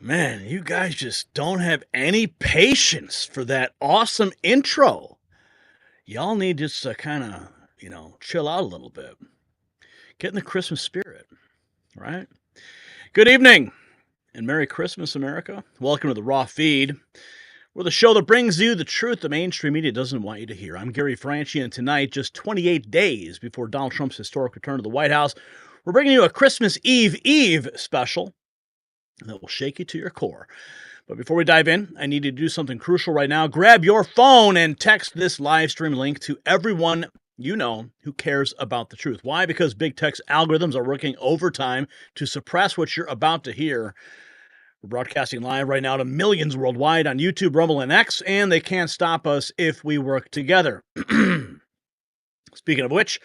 Man, you guys just don't have any patience for that awesome intro. Y'all need just to kind of, chill out a little bit. Get in the Christmas spirit, right? Good evening and Merry Christmas, America. Welcome to the Raw Feed. We're the show that brings you the truth the mainstream media doesn't want you to hear. I'm Gary Franchi, and tonight, just 28 days before Donald Trump's historic return to the White House, we're bringing you a Christmas Eve special that will shake you to your core. But before we dive in, I need you to do something crucial right now. Grab your phone and text this live stream link to everyone you know who cares about the truth. Why? Because big tech's algorithms are working overtime to suppress what you're about to hear. We're broadcasting live right now to millions worldwide on YouTube, Rumble, and X, and they can't stop us if we work together. Speaking of which,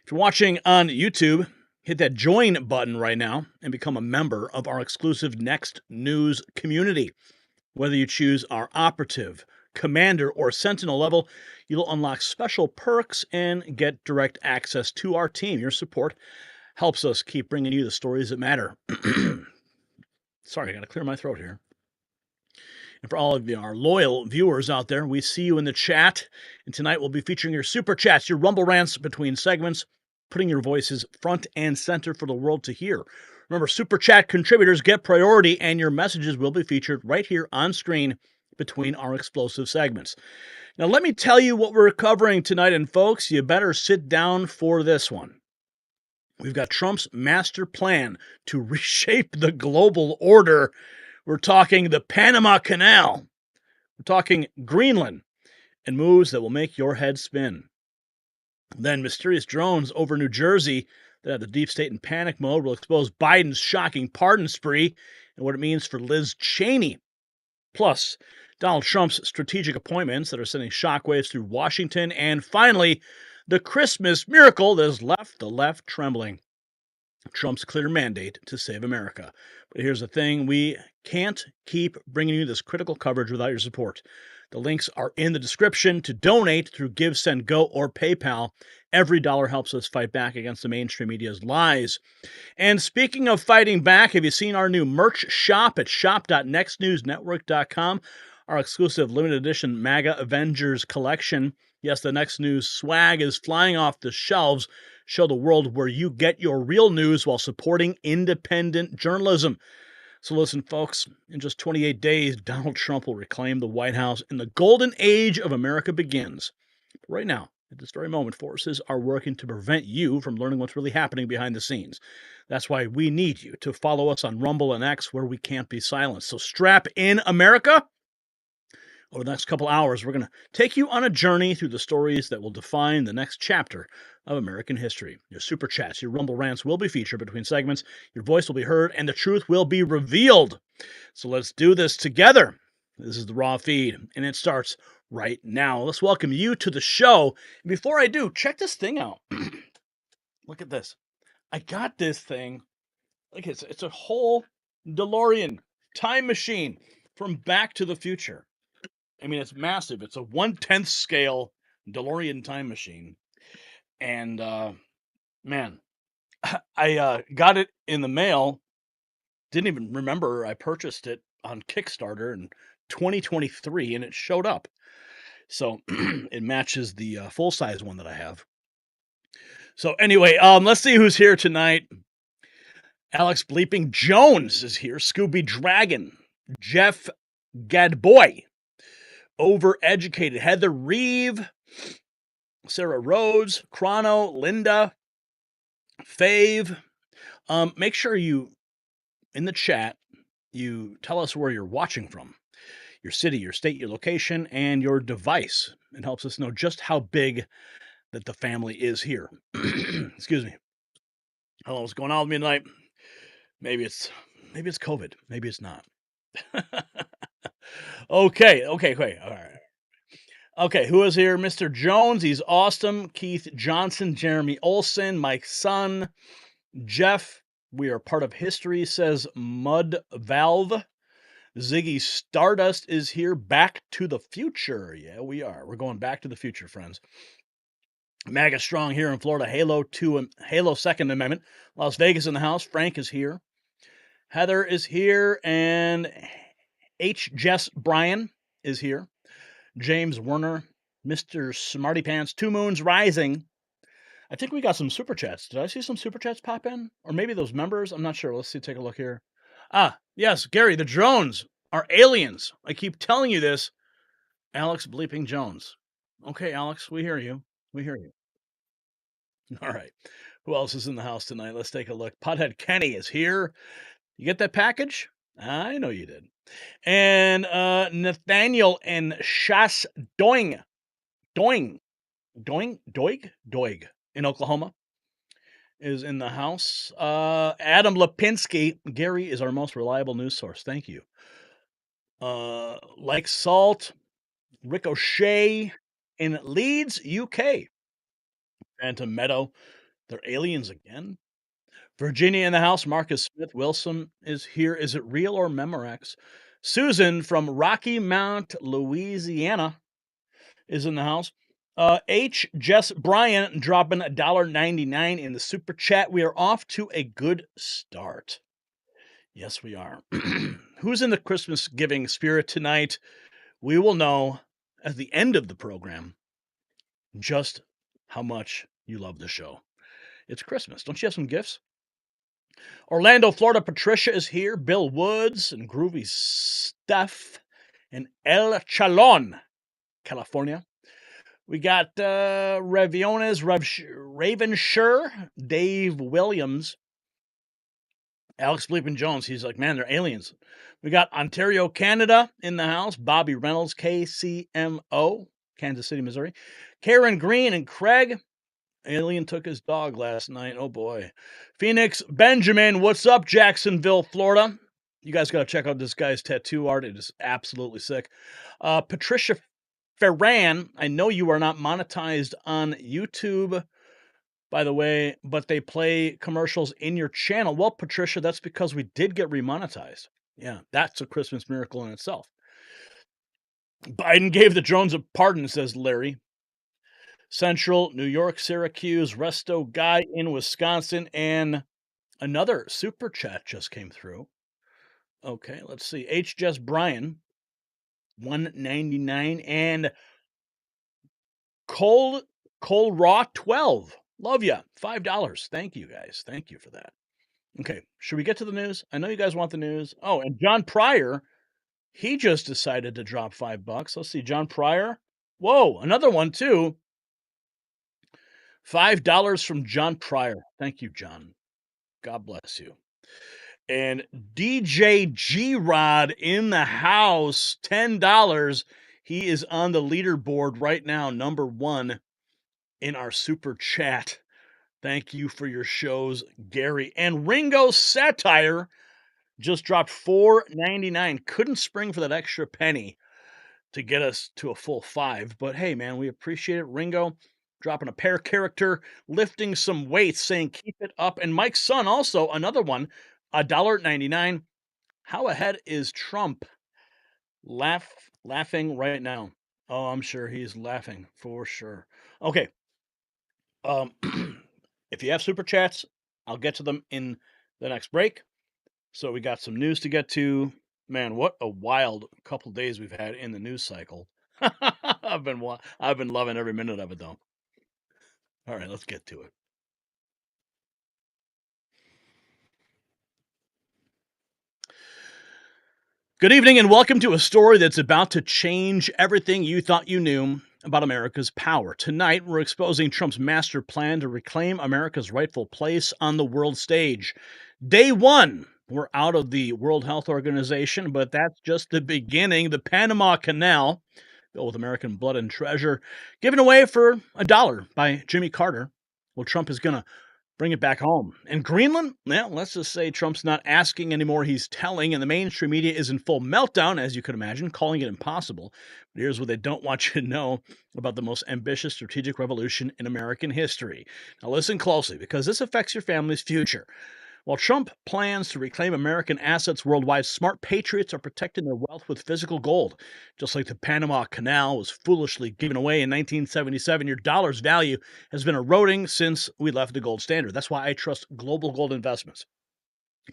if you're watching on YouTube, hit that join button right now and become a member of our exclusive Next News community. Whether you choose our operative, commander, or sentinel level, you'll unlock special perks and get direct access to our team. Your support helps us keep bringing you the stories that matter. Sorry, I got to clear my throat here. And for all of our loyal viewers out there, we see you in the chat. And tonight we'll be featuring your super chats, your rumble rants between segments, putting your voices front and center for the world to hear. Remember, super chat contributors get priority, and your messages will be featured right here on screen between our explosive segments. Now, let me tell you what we're covering tonight, and folks, you better sit down for this one. We've got Trump's master plan to reshape the global order. We're talking the Panama Canal. We're talking Greenland and moves that will make your head spin. Then mysterious drones over New Jersey that have the deep state in panic mode will expose Biden's shocking pardon spree and what it means for Liz Cheney. Plus, Donald Trump's strategic appointments that are sending shockwaves through Washington. And finally, the Christmas miracle that has left the left trembling. Trump's clear mandate to save America. But here's the thing, we can't keep bringing you this critical coverage without your support. The links are in the description to donate through Give, Send, Go, or PayPal. Every dollar helps us fight back against the mainstream media's lies. And speaking of fighting back, have you seen our new merch shop at shop.nextnewsnetwork.com? Our exclusive limited edition MAGA Avengers collection. Yes, the Next News swag is flying off the shelves. Show the world where you get your real news while supporting independent journalism. So listen, folks, in just 28 days, Donald Trump will reclaim the White House and the golden age of America begins. Right now, at this very moment, forces are working to prevent you from learning what's really happening behind the scenes. That's why we need you to follow us on Rumble and X, where we can't be silenced. So strap in, America. Over the next couple hours, we're going to take you on a journey through the stories that will define the next chapter of American history. Your super chats, your rumble rants will be featured between segments. Your voice will be heard, and the truth will be revealed. So let's do this together. This is the Raw Feed, and it starts right now. Let's welcome you to the show. And before I do, check this thing out. Look at this. I got this thing. Look, it's a whole DeLorean time machine from Back to the Future. I mean, it's massive. It's a 1/10 scale DeLorean time machine. And, man, I got it in the mail. Didn't even remember I purchased it on Kickstarter in 2023, and it showed up. So it matches the full-size one that I have. So anyway, let's see who's here tonight. Alex Bleeping Jones is here. Scooby Dragon. Jeff Gadboy. Overeducated Heather Reeve, Sarah Rhodes, Chrono, Linda, Fave. Make sure you, in the chat, you tell us where you're watching from. Your city, your state, your location, and your device. It helps us know just how big that the family is here. Excuse me. Hello, what's going on with me tonight? Maybe it's COVID. Maybe it's not. Okay, all right. Okay, who is here? Mr. Jones, he's awesome. Keith Johnson, Jeremy Olson, Mike Sun, Jeff, we are part of history, says Mud Valve. Ziggy Stardust is here. Back to the future. Yeah, we are. We're going back to the future, friends. MAGA Strong here in Florida. Halo 2, Halo Second Amendment. Las Vegas in the house. Frank is here. Heather is here, and H. Jess Bryan is here. James Werner, Mr. Smarty Pants, Two Moons Rising. I think we got some super chats. Did I see some super chats pop in? Or maybe those members? I'm not sure. Let's see. Take a look here. Yes, Gary, the drones are aliens. I keep telling you this. Alex Bleeping Jones. Okay, Alex, we hear you. We hear you. All right. Who else is in the house tonight? Let's take a look. Pothead Kenny is here. You get that package? I know you did. And Nathaniel and Shas Doing in Oklahoma is in the house. Adam Lipinski, Gary is our most reliable news source. Thank you. Like Salt, Ricochet in Leeds, UK. Phantom Meadow, they're aliens again. Virginia in the house. Marcus Smith Wilson is here. Is it real or Memorex? Susan from Rocky Mount, Louisiana is in the house. H. Jess Bryan dropping $1.99 in the super chat. We are off to a good start. Yes, we are. Who's in the Christmas giving spirit tonight? We will know at the end of the program just how much you love the show. It's Christmas. Don't you have some gifts? Orlando, Florida. Patricia is here. Bill Woods and Groovy Stuff in El Chalon, California. We got Reviones, Ravenshire, Dave Williams, Alex Bleepin Jones. He's like, man, they're aliens. We got Ontario, Canada in the house. Bobby Reynolds, KCMO, Kansas City, Missouri. Karen Green and Craig. Alien took his dog last night. Oh, boy. Phoenix Benjamin. What's up, Jacksonville, Florida? You guys got to check out this guy's tattoo art. It is absolutely sick. Patricia Ferran, I know you are not monetized on YouTube, by the way, but they play commercials in your channel. Well, Patricia, that's because we did get remonetized. Yeah, that's a Christmas miracle in itself. Biden gave the drones a pardon, says Larry. Central, New York, Syracuse, Resto Guy in Wisconsin, and another super chat just came through. Okay, let's see. H. Jess Bryan, $1.99, and Cold Raw 12. Love ya. $5. Thank you, guys. Thank you for that. Okay, should we get to the news? I know you guys want the news. Oh, and John Pryor, he just decided to drop $5. Let's see, John Pryor. Whoa, another one too. $5 from John Pryor. Thank you, John. God bless you. And DJ G-Rod in the house, $10. He is on the leaderboard right now, number 1 in our super chat. Thank you for your shows, Gary. And Ringo Satire just dropped $4.99. Couldn't spring for that extra penny to get us to a full 5. But hey, man, we appreciate it. Ringo dropping a pair character, lifting some weights, saying keep it up. And Mike's son also, another one, $1.99. How ahead is Trump? Laughing right now. Oh, I'm sure he's laughing for sure. Okay. If you have super chats, I'll get to them in the next break. So we got some news to get to. Man, what a wild couple days we've had in the news cycle. I've been loving every minute of it, though. All right, let's get to it. Good evening, and welcome to a story that's about to change everything you thought you knew about America's power. Tonight, we're exposing Trump's master plan to reclaim America's rightful place on the world stage. Day 1, we're out of the World Health Organization, but that's just the beginning. The Panama Canal, built with American blood and treasure, given away for $1 by Jimmy Carter. Well, Trump is going to bring it back home. And Greenland? Well, let's just say Trump's not asking anymore, he's telling, and the mainstream media is in full meltdown, as you could imagine, calling it impossible. But here's what they don't want you to know about the most ambitious strategic revolution in American history. Now listen closely, because this affects your family's future. While Trump plans to reclaim American assets worldwide, smart patriots are protecting their wealth with physical gold. Just like the Panama Canal was foolishly given away in 1977, your dollar's value has been eroding since we left the gold standard. That's why I trust global gold investments.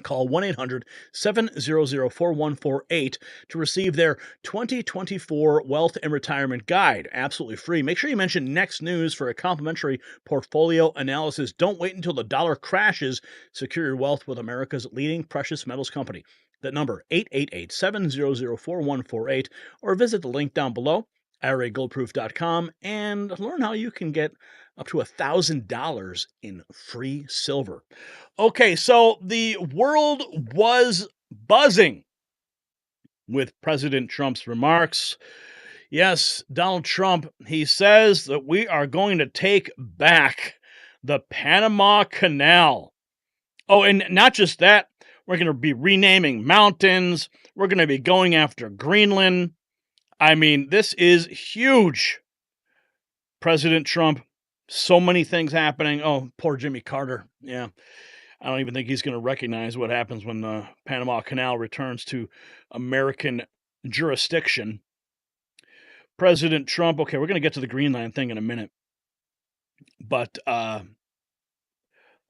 Call 1-800-700-4148 to receive their 2024 Wealth and Retirement Guide. Absolutely free. Make sure you mention Next News for a complimentary portfolio analysis. Don't wait until the dollar crashes. Secure your wealth with America's leading precious metals company. That number, 888-700-4148, or visit the link down below, IRAGoldproof.com, and learn how you can get up to $1,000 in free silver. Okay, so the world was buzzing with President Trump's remarks. Yes, Donald Trump, he says that we are going to take back the Panama Canal. Oh, and not just that, we're going to be renaming mountains. We're going to be going after Greenland. I mean, this is huge. President Trump, so many things happening. Oh, poor Jimmy Carter. Yeah. I don't even think he's going to recognize what happens when the Panama Canal returns to American jurisdiction. President Trump, okay, we're going to get to the Greenland thing in a minute. But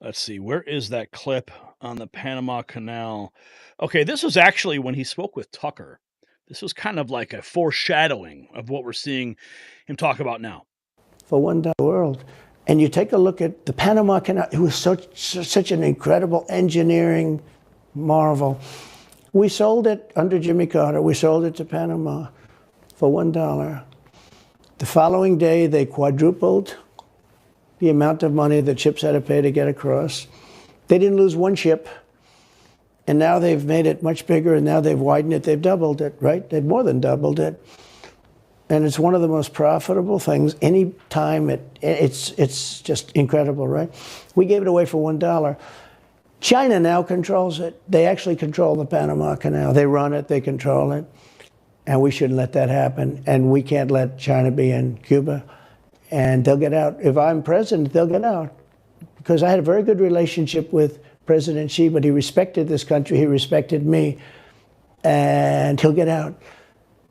let's see, where is that clip on the Panama Canal? Okay, this was actually when he spoke with Tucker. This was kind of like a foreshadowing of what we're seeing him talk about now. For $1 world. And you take a look at the Panama Canal. It was such an incredible engineering marvel. We sold it under Jimmy Carter. We sold it to Panama for $1. The following day, they quadrupled the amount of money that ships had to pay to get across. They didn't lose one ship. And now they've made it much bigger, and now they've widened it. They've doubled it, right? They've more than doubled it. And it's one of the most profitable things. Any time it's just incredible, right? We gave it away for $1. China now controls it. They actually control the Panama Canal. They run it, they control it. And we shouldn't let that happen. And we can't let China be in Cuba. And they'll get out. If I'm president, they'll get out. Because I had a very good relationship with President Xi, but he respected this country, he respected me, and he'll get out.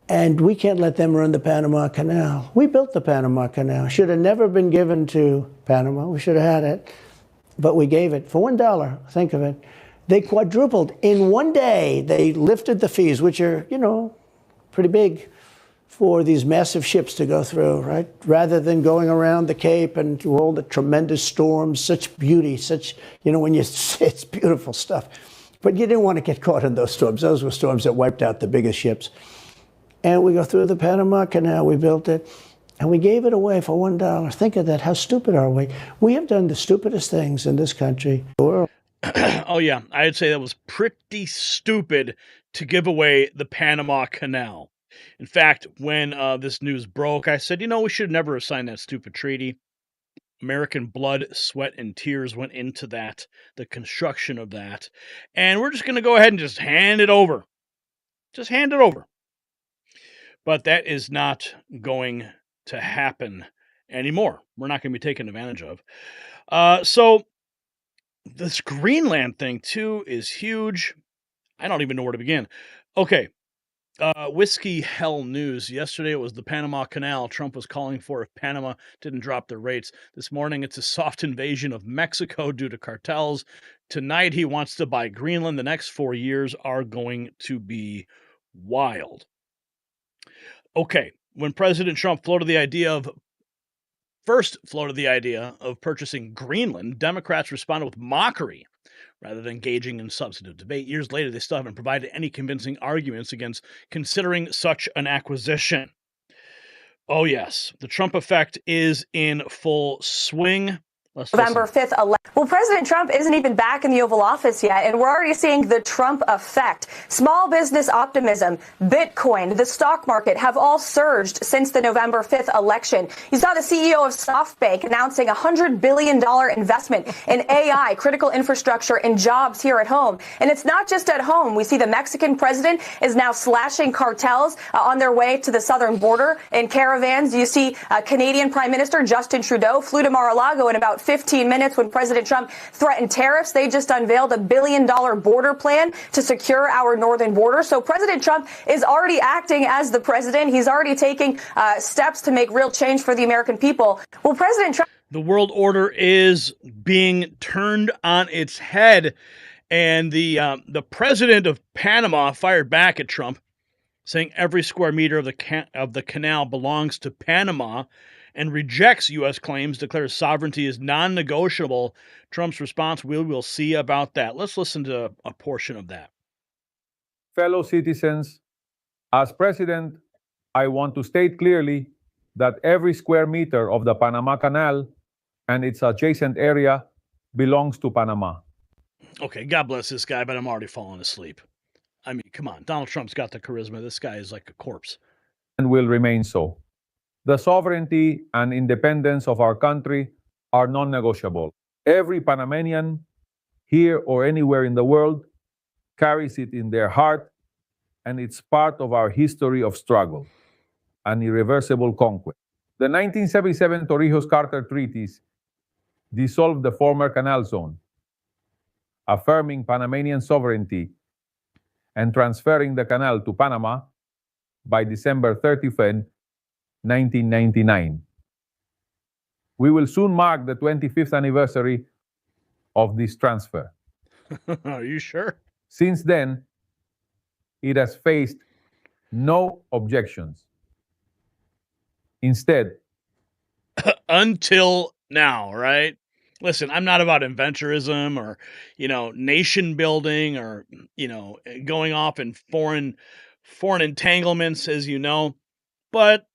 And we can't let them run the Panama Canal. We built the Panama Canal. Should have never been given to Panama. We should have had it. But we gave it for $1. Think of it. They quadrupled. In one day, they lifted the fees, which are, you know, pretty big for these massive ships to go through, right? Rather than going around the Cape and through all the tremendous storms, such beauty, such, you know, when you, it's beautiful stuff. But you didn't want to get caught in those storms. Those were storms that wiped out the biggest ships. And we go through the Panama Canal, we built it, and we gave it away for $1. Think of that. How stupid are we? We have done the stupidest things in this country. Oh, yeah. I'd say that was pretty stupid to give away the Panama Canal. In fact, when this news broke, I said, you know, we should never have signed that stupid treaty. American blood, sweat, and tears went into that, the construction of that. And we're just going to go ahead and just hand it over. Just hand it over. But that is not going to happen anymore. We're not going to be taken advantage of. So this Greenland thing, too, is huge. I don't even know where to begin. Okay. Whiskey Hell News. Yesterday it was the Panama Canal. Trump was calling for if Panama didn't drop their rates. This morning it's a soft invasion of Mexico due to cartels. Tonight he wants to buy Greenland. The next 4 years are going to be wild. Okay, when President Trump first floated the idea of purchasing Greenland, Democrats responded with mockery rather than engaging in substantive debate. Years later, they still haven't provided any convincing arguments against considering such an acquisition. Oh yes, the Trump effect is in full swing. November 5th election. Well, President Trump isn't even back in the Oval Office yet, and we're already seeing the Trump effect. Small business optimism, Bitcoin, the stock market have all surged since the November 5th election. You saw the CEO of SoftBank announcing a $100 billion investment in AI, critical infrastructure, and jobs here at home. And it's not just at home. We see the Mexican president is now slashing cartels on their way to the southern border in caravans. You see Canadian Prime Minister Justin Trudeau flew to Mar-a-Lago in about 15 minutes when President Trump threatened tariffs. They just unveiled a $1 billion border plan to secure our northern border. So President Trump is already acting as the president. He's already taking steps to make real change for the American people. Well, President Trump... The world order is being turned on its head. And the president of Panama fired back at Trump, saying every square meter of the canal belongs to Panama, and rejects U.S. claims, declares sovereignty is non-negotiable. Trump's response: "We will see about that." Let's listen to a portion of that. Fellow citizens, as president, I want to state clearly that every square meter of the Panama Canal and its adjacent area belongs to Panama. Okay, God bless this guy, but I'm already falling asleep. I mean, come on. Donald Trump's got the charisma. This guy is like a corpse. And will remain so. The sovereignty and independence of our country are non-negotiable. Every Panamanian, here or anywhere in the world, carries it in their heart, and it's part of our history of struggle and irreversible conquest. The 1977 Torrijos-Carter treaties dissolved the former canal zone, affirming Panamanian sovereignty and transferring the canal to Panama by December 31, 1999. We will soon mark the 25th anniversary of this transfer. Are you sure? Since then, it has faced no objections. Instead, until now, right? Listen, I'm not about adventurism or, nation building or, going off in foreign entanglements, as you know. But,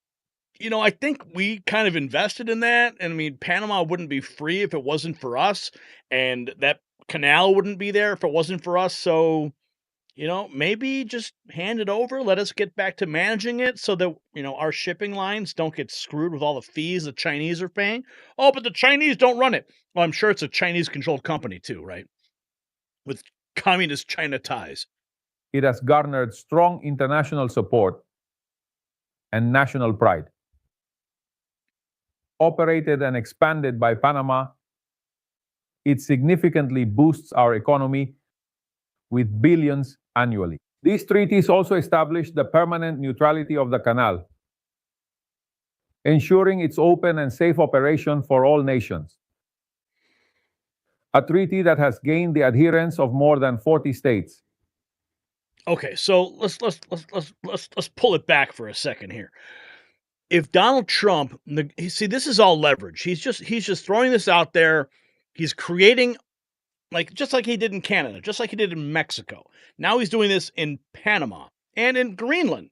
I think we kind of invested in that. And I mean, Panama wouldn't be free if it wasn't for us. And that canal wouldn't be there if it wasn't for us. So, maybe just hand it over. Let us get back to managing it so that, our shipping lines don't get screwed with all the fees the Chinese are paying. Oh, but the Chinese don't run it. Well, I'm sure it's a Chinese-controlled company too, right? With communist China ties. It has garnered strong international support and national pride. Operated and expanded by Panama, it significantly boosts our economy with billions annually. These treaties also established the permanent neutrality of the canal, ensuring its open and safe operation for all nations. A treaty that has gained the adherence of more than 40 states. Okay, so let's pull it back for a second here. If Donald Trump, see, this is all leverage. He's just throwing this out there. He's creating, just like he did in Canada, just like he did in Mexico. Now he's doing this in Panama and in Greenland.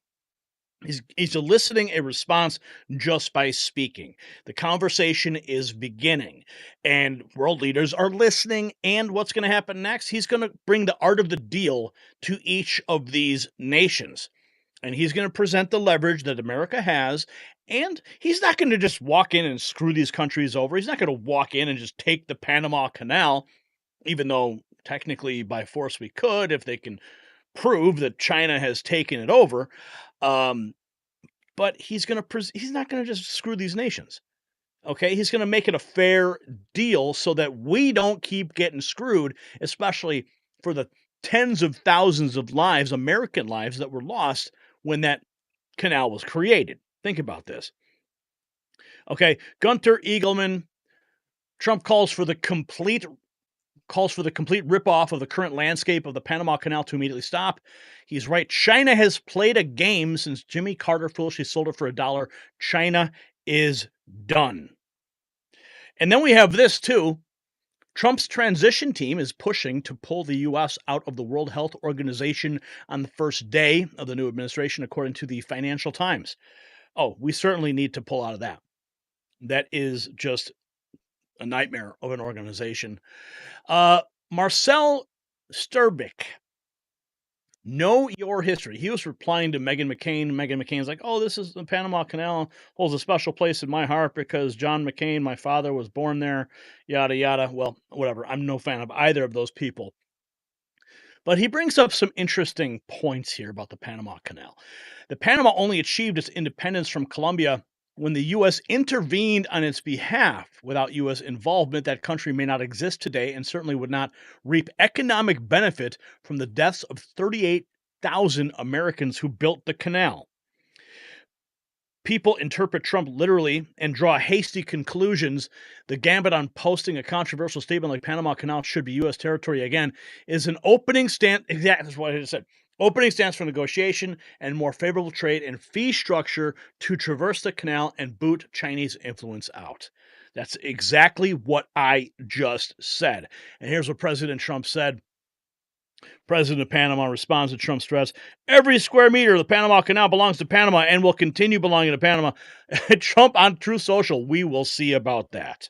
He's eliciting a response just by speaking. The conversation is beginning, and world leaders are listening. And what's going to happen next? He's going to bring the art of the deal to each of these nations, and he's going to present the leverage that America has. And he's not going to just walk in and screw these countries over. He's not going to walk in and just take the Panama Canal, even though technically by force we could if they can prove that China has taken it over. But he's not going to just screw these nations. Okay, he's going to make it a fair deal so that we don't keep getting screwed, especially for the tens of thousands of lives, American lives, that were lost when that canal was created. Think about this. Okay, Gunter Eagleman, Trump calls for the complete ripoff of the current landscape of the Panama Canal to immediately stop. He's right. China has played a game since Jimmy Carter foolishly sold it for $1. China is done. And then we have this too. Trump's transition team is pushing to pull the U.S. out of the World Health Organization on the first day of the new administration, according to the Financial Times. Oh, we certainly need to pull out of that. That is just a nightmare of an organization. Marcel Sturbick, know your history. He was replying to Meghan McCain. Meghan McCain's like, oh, this is the Panama Canal holds a special place in my heart because John McCain, my father, was born there, yada, yada. Well, whatever. I'm no fan of either of those people. But he brings up some interesting points here about the Panama Canal. The Panama only achieved its independence from Colombia when the U.S. intervened on its behalf. Without U.S. involvement, that country may not exist today and certainly would not reap economic benefit from the deaths of 38,000 Americans who built the canal. people interpret Trump literally and draw hasty conclusions, the gambit on posting a controversial statement like Panama Canal should be U.S. territory again is an opening stance. Exactly, that's what I just said. Opening stance for negotiation and more favorable trade and fee structure to traverse the canal and boot Chinese influence out. That's exactly what I just said. And here's what President Trump said. President of Panama responds to Trump's threats. Every square meter of the Panama Canal belongs to Panama and will continue belonging to Panama. Trump on Truth Social. We will see about that.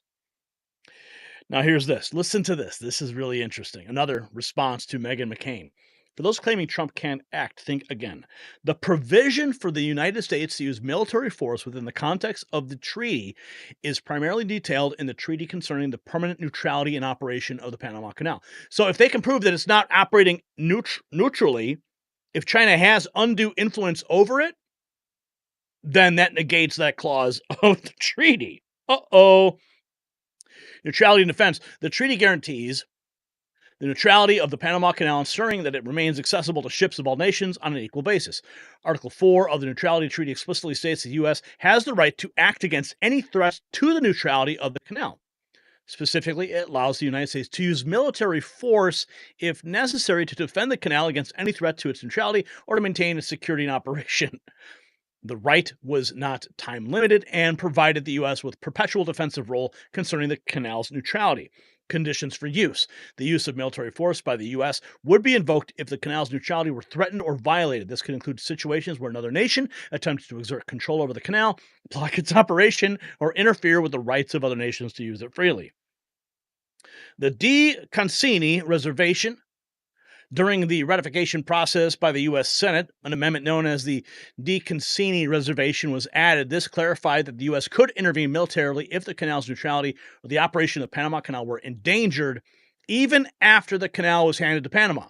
Now, here's this. Listen to this. This is really interesting. Another response to Meghan McCain. For those claiming Trump can't act, think again. The provision for the United States to use military force within the context of the treaty is primarily detailed in the treaty concerning the permanent neutrality and operation of the Panama Canal. So if they can prove that it's not operating neutrally, if China has undue influence over it, then that negates that clause of the treaty. Neutrality and defense. The treaty guarantees the neutrality of the Panama Canal, ensuring that it remains accessible to ships of all nations on an equal basis. Article 4 of the Neutrality Treaty explicitly states the U.S. has the right to act against any threats to the neutrality of the canal. Specifically, it allows the United States to use military force if necessary to defend the canal against any threat to its neutrality or to maintain its security and operation. The right was not time limited and provided the U.S. with perpetual defensive role concerning the canal's neutrality. Conditions for use. The use of military force by the U.S. would be invoked if the canal's neutrality were threatened or violated. This could include situations where another nation attempts to exert control over the canal, block its operation, or interfere with the rights of other nations to use it freely. The D.O.G.E reservation. During the ratification process by the U.S. Senate, an amendment known as the D.O.G.E reservation was added. This clarified that the U.S. could intervene militarily if the canal's neutrality or the operation of the Panama Canal were endangered, even after the canal was handed to Panama.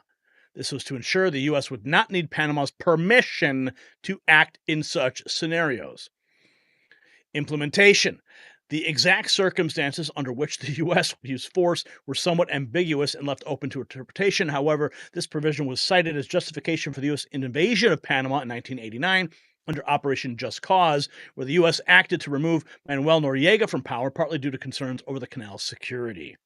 This was to ensure the U.S. would not need Panama's permission to act in such scenarios. Implementation. The exact circumstances under which the U.S. would use force were somewhat ambiguous and left open to interpretation. However, this provision was cited as justification for the U.S. invasion of Panama in 1989 under Operation Just Cause, where the U.S. acted to remove Manuel Noriega from power, partly due to concerns over the canal's security.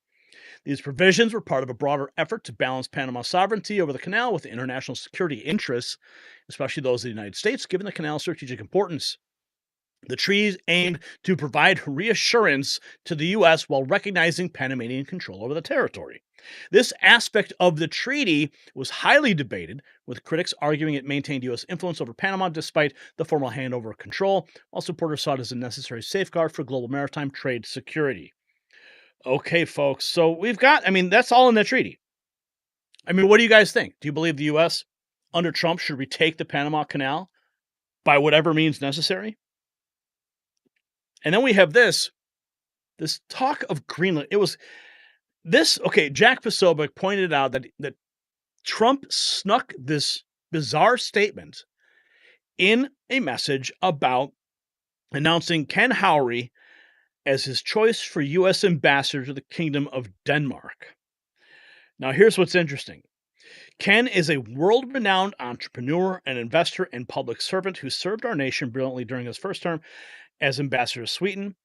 These provisions were part of a broader effort to balance Panama's sovereignty over the canal with international security interests, especially those of the United States, given the canal's strategic importance. The treaty aimed to provide reassurance to the U.S. while recognizing Panamanian control over the territory. This aspect of the treaty was highly debated, with critics arguing it maintained U.S. influence over Panama despite the formal handover of control, while supporters saw it as a necessary safeguard for global maritime trade security. Okay, folks, so we've got, that's all in the treaty. What do you guys think? Do you believe the U.S. under Trump should retake the Panama Canal by whatever means necessary? And then we have this talk of Greenland. It was this, Jack Posobiec pointed out that Trump snuck this bizarre statement in a message about announcing Ken Howry as his choice for U.S. ambassador to the Kingdom of Denmark. Now, here's what's interesting. Ken is a world-renowned entrepreneur, an investor, and public servant who served our nation brilliantly during his first term as ambassador to Sweden,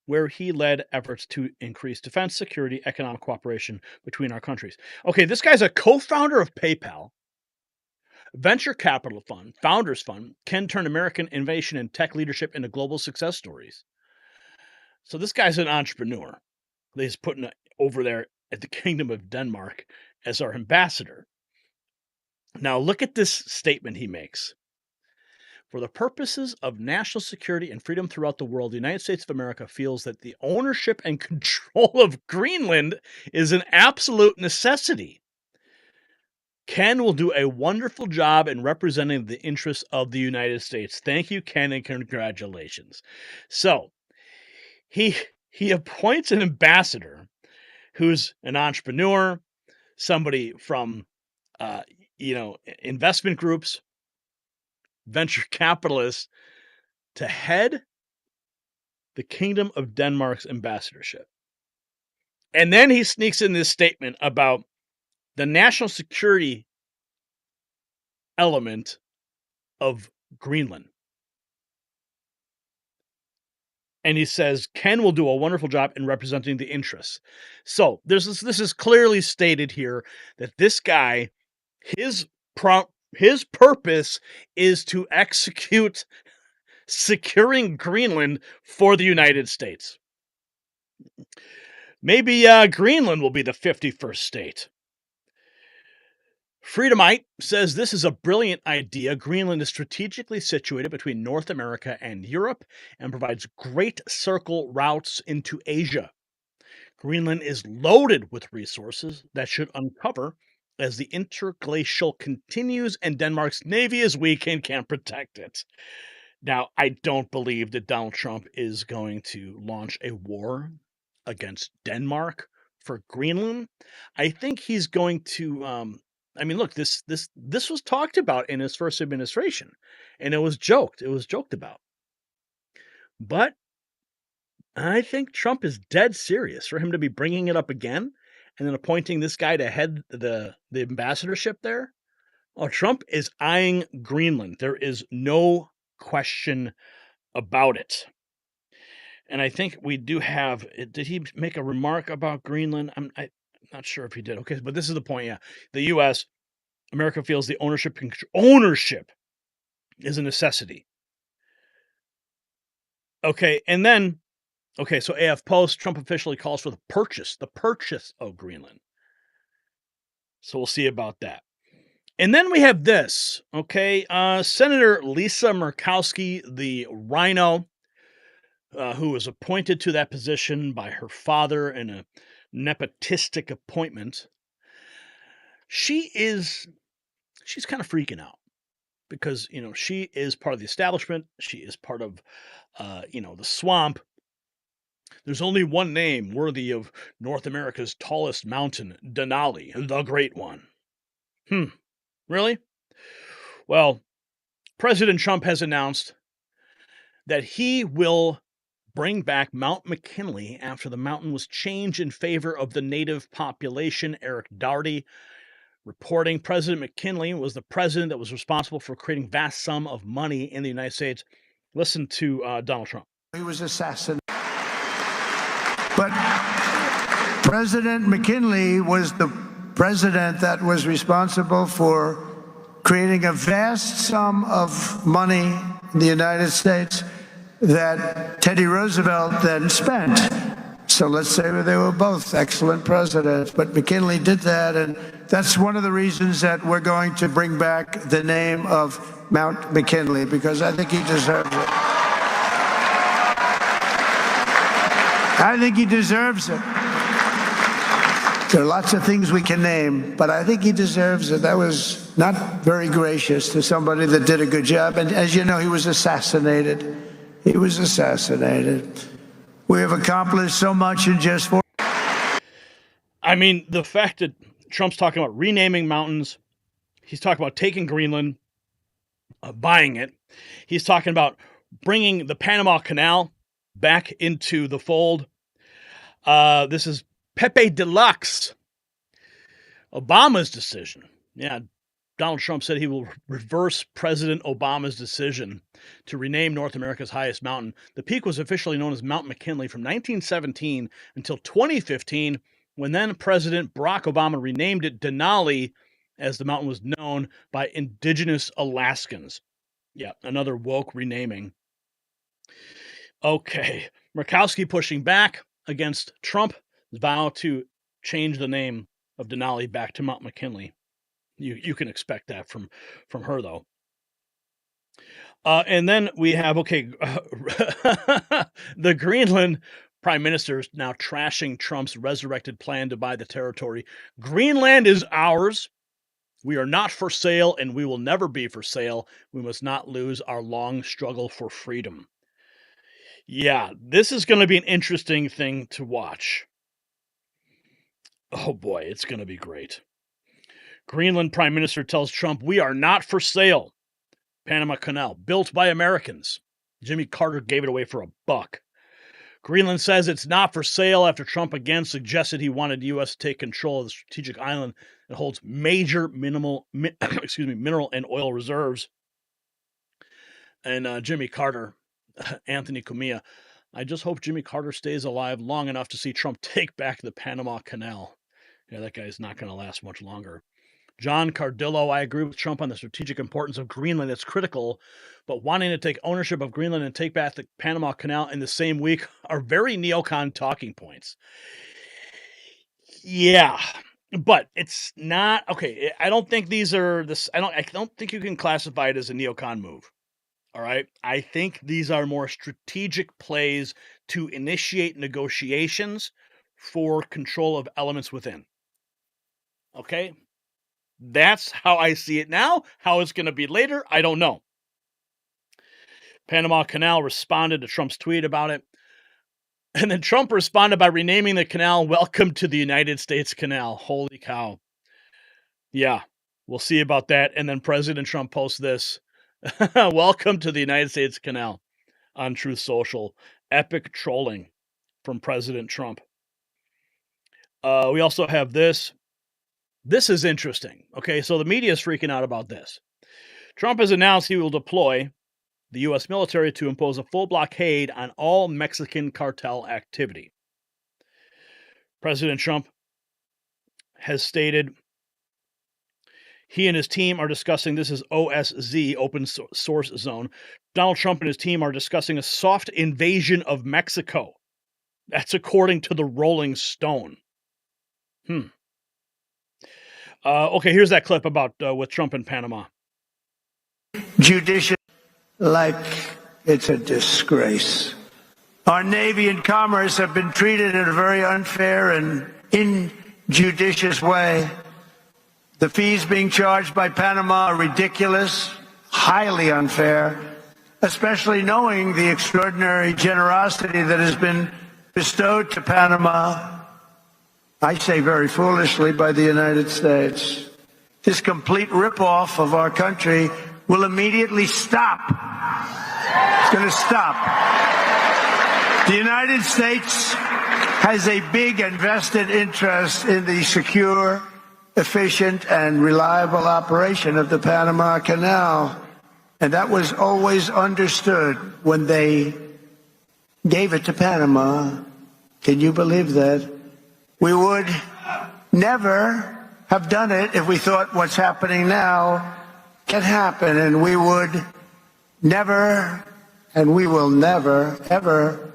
where he led efforts to increase defense, security, economic cooperation between our countries. Okay, this guy's a co-founder of PayPal, venture capital fund, Founders Fund. Ken turned American innovation and tech leadership into global success stories. So this guy's an entrepreneur. He's putting over there at the Kingdom of Denmark as our ambassador. Now look at this statement he makes. For the purposes of national security and freedom throughout the world, the United States of America feels that the ownership and control of Greenland is an absolute necessity. Ken will do a wonderful job in representing the interests of the United States. Thank you, Ken, and congratulations. So, he appoints an ambassador who's an entrepreneur, somebody from, investment groups, venture capitalists, to head the Kingdom of Denmark's ambassadorship. And then he sneaks in this statement about the national security element of Greenland. And he says Ken will do a wonderful job in representing the interests. So this is clearly stated here that this guy, his purpose is to execute securing Greenland for the United States. Maybe Greenland will be the 51st state. Freedomite says this is a brilliant idea. Greenland is strategically situated between North America and Europe and provides great circle routes into Asia. Greenland is loaded with resources that should uncover as the interglacial continues and Denmark's navy is weak and can't protect it. Now, I don't believe that Donald Trump is going to launch a war against Denmark for Greenland. I think he's going to I mean, look, this was talked about in his first administration, and it was joked about. But I think Trump is dead serious for him to be bringing it up again and then appointing this guy to head the ambassadorship there. Oh, Trump is eyeing Greenland. There is no question about it. And I think we do have. Did he make a remark about Greenland? I'm not sure if he did. Okay, but this is the point. Yeah, the U.S. America feels the ownership is a necessity. Okay, and then so AF Post, Trump officially calls for the purchase of Greenland. So we'll see about that. And then we have this, okay, Senator Lisa Murkowski, the Rhino, who was appointed to that position by her father in a nepotistic appointment. She's kind of freaking out because, she is part of the establishment. She is part of, the swamp. There's only one name worthy of North America's tallest mountain, Denali, the Great One. Really? Well, President Trump has announced that he will bring back Mount McKinley after the mountain was changed in favor of the native population. Eric Doherty reporting President McKinley was the president that was responsible for creating vast sum of money in the United States. Listen to Donald Trump. He was assassinated. But President McKinley was the president that was responsible for creating a vast sum of money in the United States that Teddy Roosevelt then spent. So let's say they were both excellent presidents, but McKinley did that, and that's one of the reasons that we're going to bring back the name of Mount McKinley, because I think he deserves it. I think he deserves it. There are lots of things we can name, but I think he deserves it. That was not very gracious to somebody that did a good job. And as you know, he was assassinated. He was assassinated. We have accomplished so much in just 4. I mean, the fact that Trump's talking about renaming mountains, he's talking about taking Greenland, buying it. He's talking about bringing the Panama Canal back into the fold. This is Pepe Deluxe. Obama's decision. Yeah, Donald Trump said he will reverse President Obama's decision to rename North America's highest mountain. The peak was officially known as Mount McKinley from 1917 until 2015, when then President Barack Obama renamed it Denali, as the mountain was known by indigenous Alaskans. Yeah, another woke renaming. Okay, Murkowski pushing back against Trump's vow to change the name of Denali back to Mount McKinley. You can expect that from her, though. And then we have, the Greenland Prime Minister is now trashing Trump's resurrected plan to buy the territory. Greenland is ours. We are not for sale, and we will never be for sale. We must not lose our long struggle for freedom. Yeah, this is going to be an interesting thing to watch. Oh boy, it's going to be great. Greenland Prime Minister tells Trump, we are not for sale. Panama Canal, built by Americans. Jimmy Carter gave it away for $1. Greenland says it's not for sale after Trump again suggested he wanted the U.S. to take control of the strategic island that holds major mineral and oil reserves. And Jimmy Carter, Anthony Cumia, I just hope Jimmy Carter stays alive long enough to see Trump take back the Panama Canal. Yeah, that guy's not going to last much longer. John Cardillo, I agree with Trump on the strategic importance of Greenland. It's critical, but wanting to take ownership of Greenland and take back the Panama Canal in the same week are very neocon talking points. Yeah, but it's not okay. I don't think these are this. I don't think you can classify it as a neocon move. All right. I think these are more strategic plays to initiate negotiations for control of elements within. Okay. That's how I see it now. How it's going to be later, I don't know. Panama Canal responded to Trump's tweet about it. And then Trump responded by renaming the canal Welcome to the United States Canal. Holy cow. Yeah, we'll see about that. And then President Trump posts this. Welcome to the United States Canal on Truth Social. Epic trolling from President Trump. We also have this. This is interesting. Okay, so the media is freaking out about this. Trump has announced he will deploy the U.S. military to impose a full blockade on all Mexican cartel activity. President Trump has stated he and his team are discussing, this is OSZ, Open Source Zone. Donald Trump and his team are discussing a soft invasion of Mexico. That's according to the Rolling Stone. Okay, here's that clip about with Trump in Panama. Judicial, like it's a disgrace. Our Navy and Commerce have been treated in a very unfair and injudicious way. The fees being charged by Panama are ridiculous, highly unfair, especially knowing the extraordinary generosity that has been bestowed to Panama, I say very foolishly, by the United States. This complete ripoff of our country will immediately stop. It's going to stop. The United States has a big and vested interest in the secure, efficient, and reliable operation of the Panama Canal. And that was always understood when they gave it to Panama. Can you believe that? We would never have done it if we thought what's happening now can happen, and we would never, and we will never, ever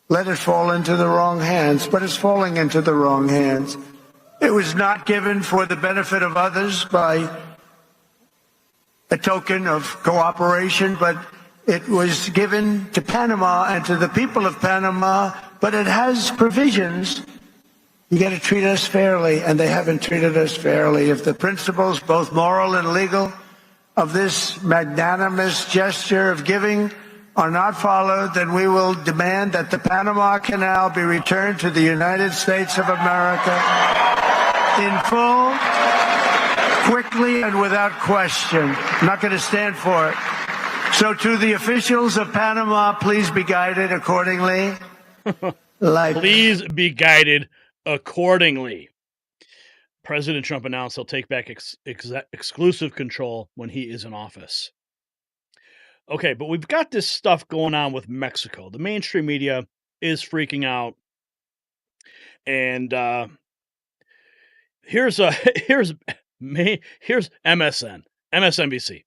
let it fall into the wrong hands. But it's falling into the wrong hands. It was not given for the benefit of others by a token of cooperation, but it was given to Panama and to the people of Panama, but it has provisions. You got to treat us fairly, and they haven't treated us fairly. If the principles, both moral and legal, of this magnanimous gesture of giving are not followed, then we will demand that the Panama Canal be returned to the United States of America in full, quickly, and without question. I'm not going to stand for it. So to the officials of Panama, please be guided accordingly. Please be guided accordingly. President Trump announced he'll take back exclusive control when he is in office. Okay, but we've got this stuff going on with Mexico. The mainstream media is freaking out. And here's MSNBC.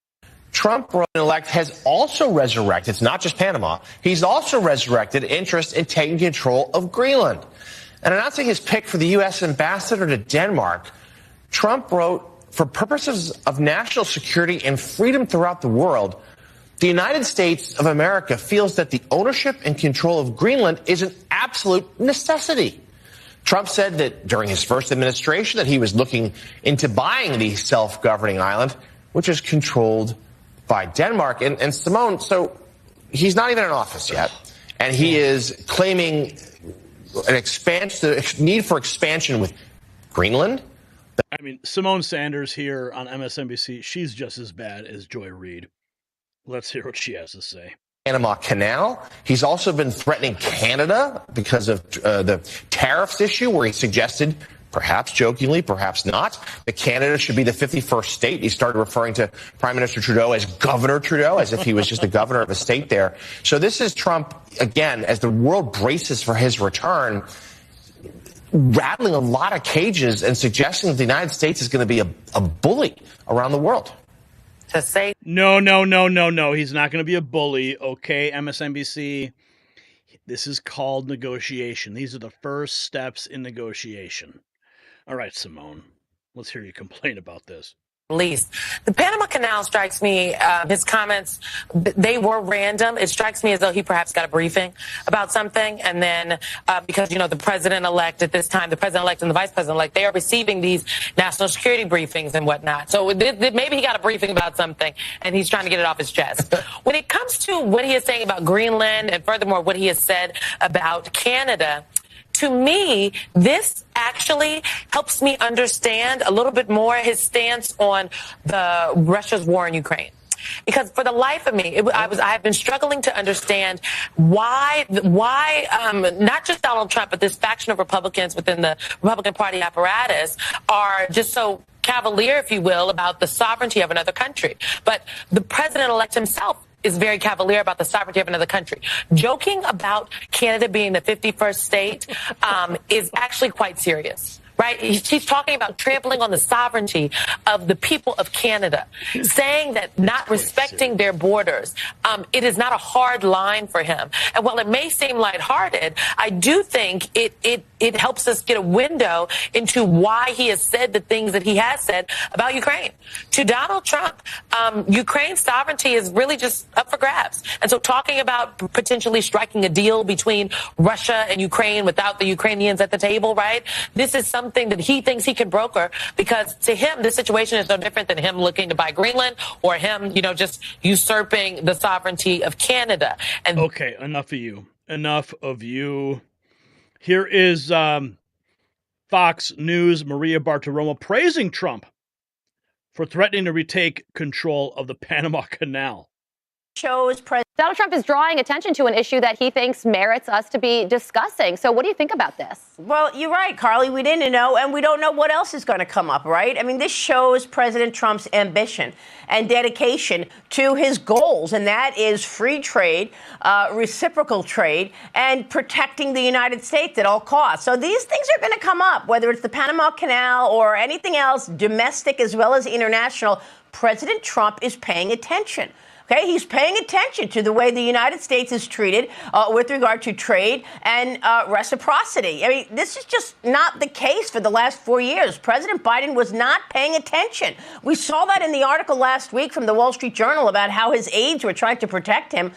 Trump-elect has also resurrected, it's not just Panama, he's also resurrected interest in taking control of Greenland. And announcing his pick for the U.S. ambassador to Denmark, Trump wrote, for purposes of national security and freedom throughout the world, the United States of America feels that the ownership and control of Greenland is an absolute necessity. Trump said that during his first administration that he was looking into buying the self-governing island, which is controlled by Denmark. And Simone, so he's not even in office yet, and he is claiming the need for expansion with Greenland. I mean, Simone Sanders here on MSNBC, she's just as bad as Joy Reid. Let's hear what she has to say. Panama Canal. He's also been threatening Canada because of the tariffs issue, where he suggested perhaps jokingly, perhaps not, that Canada should be the 51st state. He started referring to Prime Minister Trudeau as Governor Trudeau, as if he was just a governor of a state there. So this is Trump, again, as the world braces for his return, rattling a lot of cages and suggesting that the United States is going to be a bully around the world. To say No. He's not going to be a bully. Okay, MSNBC. This is called negotiation. These are the first steps in negotiation. All right, Simone, let's hear you complain about this. least. The Panama Canal strikes me, his comments, they were random. It strikes me as though he perhaps got a briefing about something. And then because, you know, the president-elect at this time, the president-elect and the vice president-elect, they are receiving these national security briefings and whatnot. So maybe he got a briefing about something and he's trying to get it off his chest. When it comes to what he is saying about Greenland and furthermore what he has said about Canada, to me, this actually helps me understand a little bit more his stance on the Russia's war in Ukraine. Because for the life of me, I have been struggling to understand why not just Donald Trump, but this faction of Republicans within the Republican Party apparatus are just so cavalier, if you will, about the sovereignty of another country. But the president-elect himself is very cavalier about the sovereignty of another country. Joking about Canada being the 51st state is actually quite serious. Right? He's talking about trampling on the sovereignty of the people of Canada, saying that not respecting their borders, it is not a hard line for him. And while it may seem lighthearted, I do think it helps us get a window into why he has said the things that he has said about Ukraine. To Donald Trump, Ukraine's sovereignty is really just up for grabs. And so talking about potentially striking a deal between Russia and Ukraine without the Ukrainians at the table, right? This is something that he thinks he can broker, because to him, this situation is no different than him looking to buy Greenland or him, just usurping the sovereignty of Canada. And okay, enough of you. Enough of you. Here is Fox News' Maria Bartiromo praising Trump for threatening to retake control of the Panama Canal. Donald Trump is drawing attention to an issue that he thinks merits us to be discussing. So what do you think about this? Well, you're right, Carly. We didn't know, and we don't know what else is going to come up, right? I mean, this shows President Trump's ambition and dedication to his goals, and that is free trade, reciprocal trade, and protecting the United States at all costs. So these things are going to come up, whether it's the Panama Canal or anything else, domestic as well as international. President Trump is paying attention. Okay, he's paying attention to the way the United States is treated with regard to trade and reciprocity. I mean, this is just not the case for the last 4 years. President Biden was not paying attention. We saw that in the article last week from the Wall Street Journal about how his aides were trying to protect him.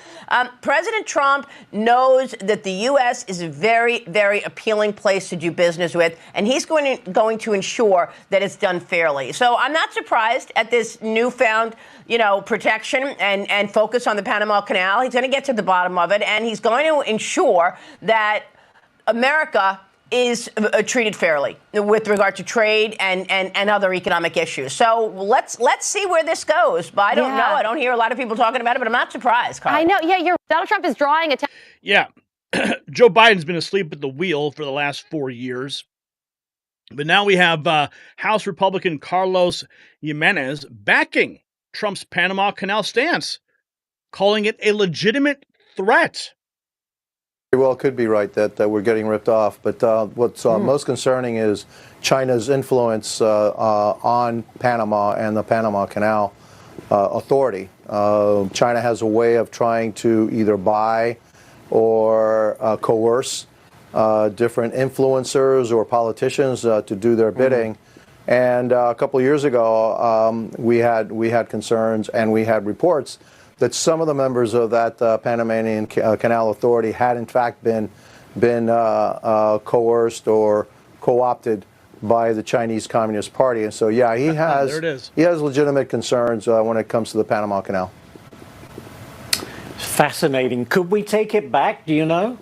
President Trump knows that the U.S. is a very, very appealing place to do business with, and he's going to ensure that it's done fairly. So I'm not surprised at this newfound, protection and focus on the Panama Canal. He's going to get to the bottom of it, and he's going to ensure that America is treated fairly with regard to trade and other economic issues. So let's see where this goes. But I don't know. I don't hear a lot of people talking about it, but I'm not surprised, Carl. I know. Yeah, Donald Trump is drawing attention. Yeah. Joe Biden's been asleep at the wheel for the last 4 years. But now we have House Republican Carlos Jimenez backing Trump's Panama Canal stance, calling it a legitimate threat. Well, it could be right that we're getting ripped off, but what's most concerning is China's influence on Panama and the Panama Canal Authority. China has a way of trying to either buy or coerce different influencers or politicians to do their bidding. And a couple of years ago, we had concerns and we had reports that some of the members of that Panamanian Canal Authority had in fact been coerced or co-opted by the Chinese Communist Party. And so, yeah, he has there it is. He has legitimate concerns when it comes to the Panama Canal. Fascinating. Could we take it back? Do you know?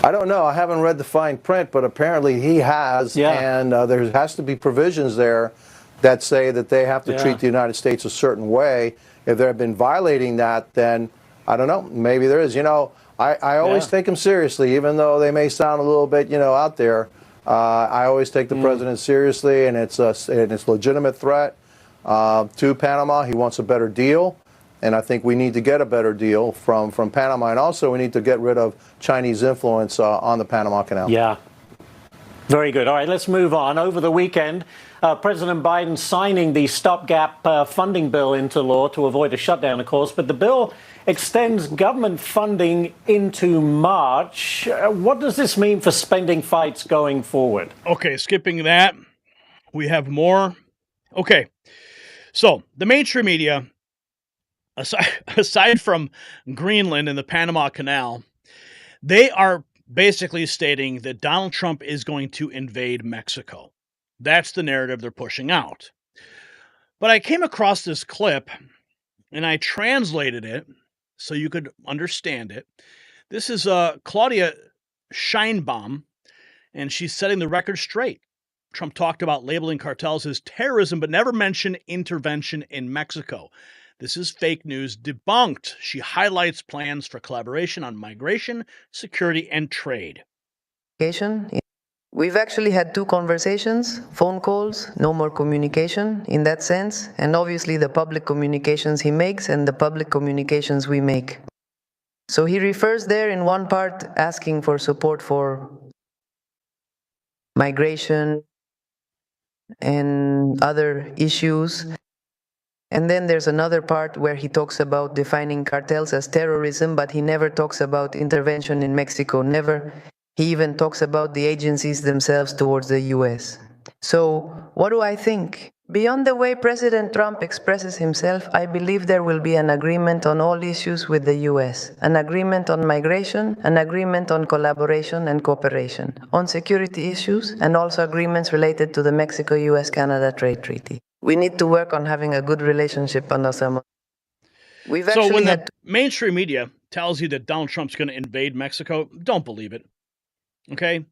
I don't know. I haven't read the fine print, but apparently he has. Yeah. And there has to be provisions there that say that they have to treat the United States a certain way. If they've been violating that, then I don't know. Maybe there is. I always take them seriously, even though they may sound a little bit, out there. I always take the president seriously, and it's a legitimate threat to Panama. He wants a better deal, and I think we need to get a better deal from Panama. And also, we need to get rid of Chinese influence on the Panama Canal. Yeah. Very good. All right, let's move on. Over the weekend, President Biden signing the stopgap funding bill into law to avoid a shutdown, of course, but the bill extends government funding into March. What does this mean for spending fights going forward? Okay, skipping that, we have more. Okay, so the mainstream media, aside from Greenland and the Panama Canal, they are basically stating that Donald Trump is going to invade Mexico. That's the narrative they're pushing out. But I came across this clip and I translated it so you could understand it. This is Claudia Scheinbaum, and she's setting the record straight. Trump talked about labeling cartels as terrorism, but never mentioned intervention in Mexico. This is fake news debunked. She highlights plans for collaboration on migration, security, and trade. We've actually had 2 conversations, phone calls, no more communication in that sense, and obviously the public communications he makes and the public communications we make. So he refers there in one part asking for support for migration and other issues. And then there's another part where he talks about defining cartels as terrorism, but he never talks about intervention in Mexico, never. He even talks about the agencies themselves towards the US. So what do I think? Beyond the way President Trump expresses himself, I believe there will be an agreement on all issues with the US, an agreement on migration, an agreement on collaboration and cooperation, on security issues, and also agreements related to the Mexico-US-Canada trade treaty. We need to work on having a good relationship under some. So when the mainstream media tells you that Donald Trump's going to invade Mexico, don't believe it. Okay?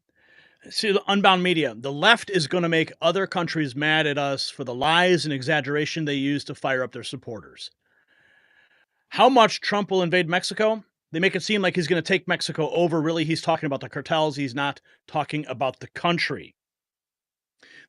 See, the unbound media, the left is going to make other countries mad at us for the lies and exaggeration they use to fire up their supporters. How much Trump will invade Mexico? They make it seem like he's going to take Mexico over. Really, he's talking about the cartels. He's not talking about the country.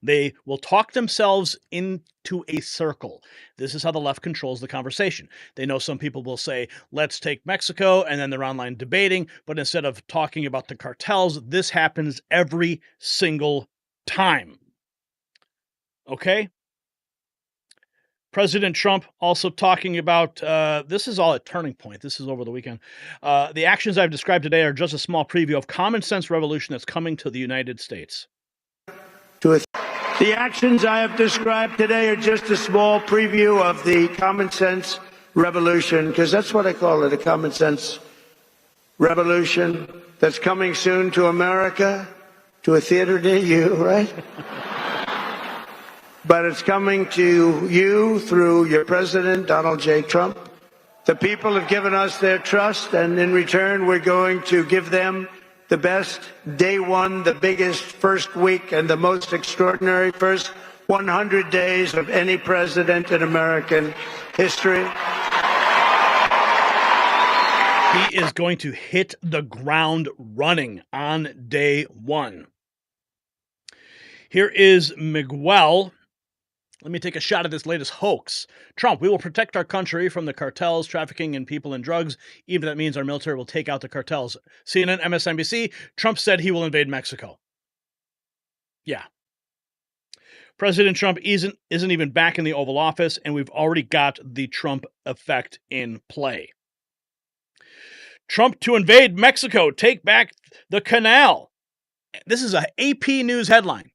They will talk themselves into a circle. This is how the left controls the conversation. They know some people will say, let's take Mexico, and then they're online debating. But instead of talking about the cartels, this happens every single time. Okay? President Trump also talking about, this is all a turning point. This is over the weekend. The actions I've described today are just a small preview of common sense revolution that's coming to the United States. The actions I have described today are just a small preview of the common sense revolution, because that's what I call it, a common sense revolution that's coming soon to America, to a theater near you, right? But it's coming to you through your president, Donald J. Trump. The people have given us their trust, and in return, we're going to give them the best day one, the biggest first week, and the most extraordinary first 100 days of any president in American history. He is going to hit the ground running on day one. Here is Miguel. Let me take a shot at this latest hoax. Trump, we will protect our country from the cartels, trafficking in people and drugs, even if that means our military will take out the cartels. CNN, MSNBC, Trump said he will invade Mexico. Yeah. President Trump isn't even back in the Oval Office, and we've already got the Trump effect in play. Trump to invade Mexico, take back the canal. This is an AP News headline.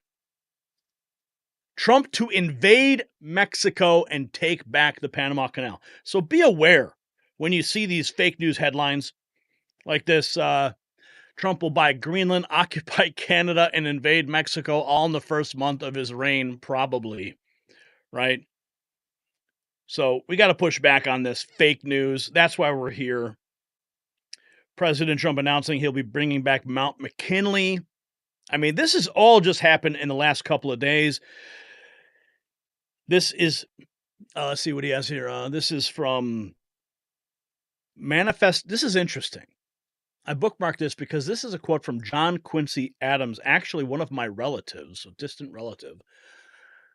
Trump to invade Mexico and take back the Panama Canal. So be aware when you see these fake news headlines like this. Trump will buy Greenland, occupy Canada, and invade Mexico all in the first month of his reign, probably. Right? So we got to push back on this fake news. That's why we're here. President Trump announcing he'll be bringing back Mount McKinley. I mean, this has all just happened in the last couple of days. This is, let's see what he has here. This is from Manifest. This is interesting. I bookmarked this because this is a quote from John Quincy Adams, actually one of my relatives, a distant relative.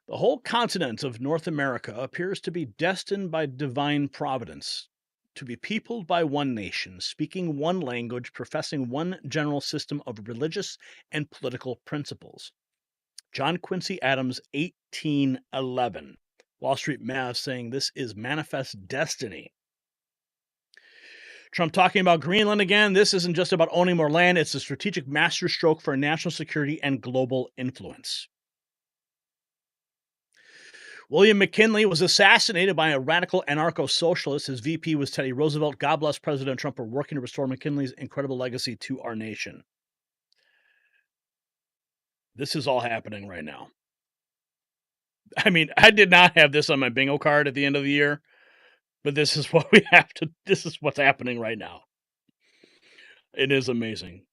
The whole continent of North America appears to be destined by divine providence to be peopled by one nation, speaking one language, professing one general system of religious and political principles. John Quincy Adams, 1811. Wall Street Math saying this is manifest destiny. Trump talking about Greenland again. This isn't just about owning more land. It's a strategic masterstroke for national security and global influence. William McKinley was assassinated by a radical anarcho-socialist. His VP was Teddy Roosevelt. God bless President Trump for working to restore McKinley's incredible legacy to our nation. This is all happening right now. I mean, I did not have this on my bingo card at the end of the year, but this is what we have to, this is what's happening right now. It is amazing.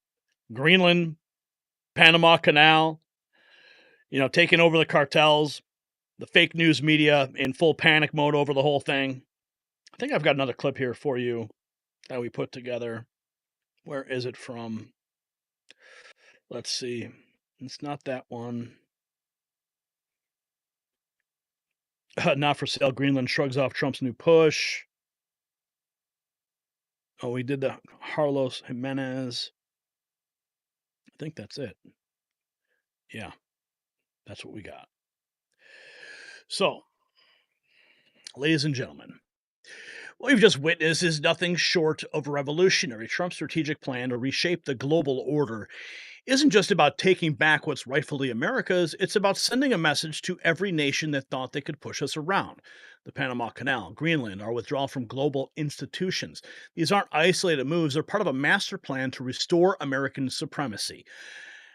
Greenland, Panama Canal, taking over the cartels, the fake news media in full panic mode over the whole thing. I think I've got another clip here for you that we put together. Where is it from? Let's see. It's not that one. Not for sale. Greenland shrugs off Trump's new push. Oh, we did the Carlos Jimenez. I think that's it. Yeah, that's what we got. So, ladies and gentlemen, what we've just witnessed is nothing short of revolutionary. Trump's strategic plan to reshape the global order isn't just about taking back what's rightfully America's, it's about sending a message to every nation that thought they could push us around. The Panama Canal, Greenland, our withdrawal from global institutions. These aren't isolated moves, they're part of a master plan to restore American supremacy.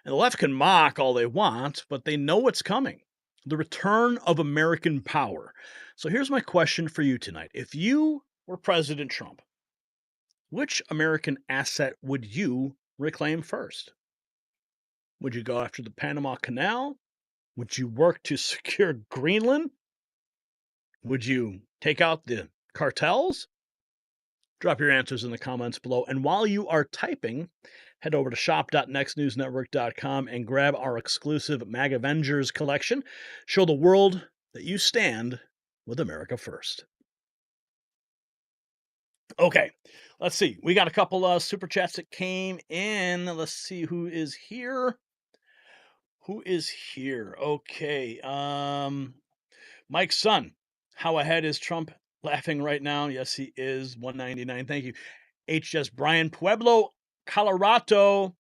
And the left can mock all they want, but they know what's coming. The return of American power. So here's my question for you tonight. If you were President Trump, which American asset would you reclaim first? Would you go after the Panama Canal? Would you work to secure Greenland? Would you take out the cartels? Drop your answers in the comments below. And while you are typing, head over to shop.nextnewsnetwork.com and grab our exclusive Mag Avengers collection. Show the world that you stand with America first. Okay, let's see. We got a couple super chats that came in. Let's see who is here. Who is here? Okay. Mike's son. How ahead is Trump laughing right now? Yes, he is. 199. Thank you. HS Brian Pueblo, Colorado.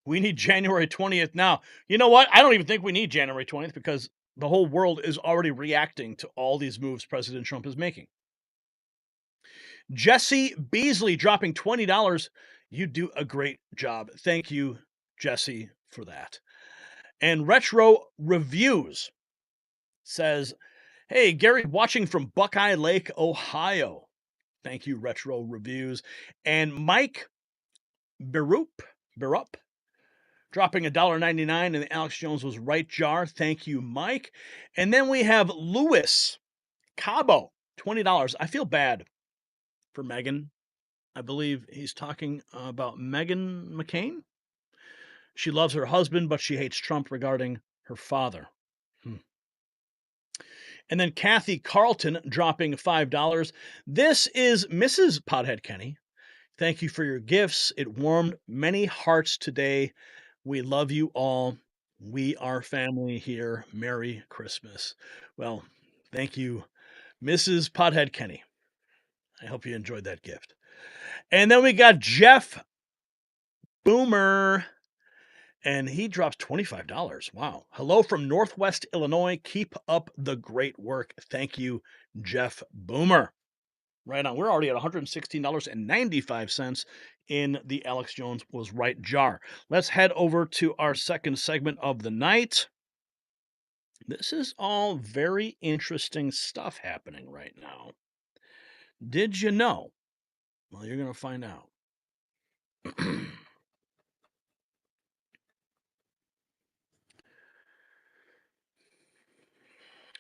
We need January 20th now. You know what? I don't even think we need January 20th because the whole world is already reacting to all these moves President Trump is making. Jesse Beasley dropping $20. You do a great job. Thank you, Jesse, for that. And Retro Reviews says, hey, Gary, watching from Buckeye Lake, Ohio. Thank you, Retro Reviews. And Mike Berup, dropping $1.99 in the Alex Jones Was Right jar. Thank you, Mike. And then we have Louis Cabo, $20. I feel bad for Meghan. I believe he's talking about Meghan McCain. She loves her husband, but she hates Trump regarding her father. And then Kathy Carlton dropping $5. This is Mrs. Pothead Kenny. Thank you for your gifts. It warmed many hearts today. We love you all. We are family here. Merry Christmas. Well, thank you, Mrs. Pothead Kenny. I hope you enjoyed that gift. And then we got Jeff Boomer. And he drops $25. Wow. Hello from Northwest Illinois. Keep up the great work. Thank you, Jeff Boomer. Right on. We're already at $116.95 in the Alex Jones Was Right jar. Let's head over to our second segment of the night. This is all very interesting stuff happening right now. Did you know? Well, you're going to find out.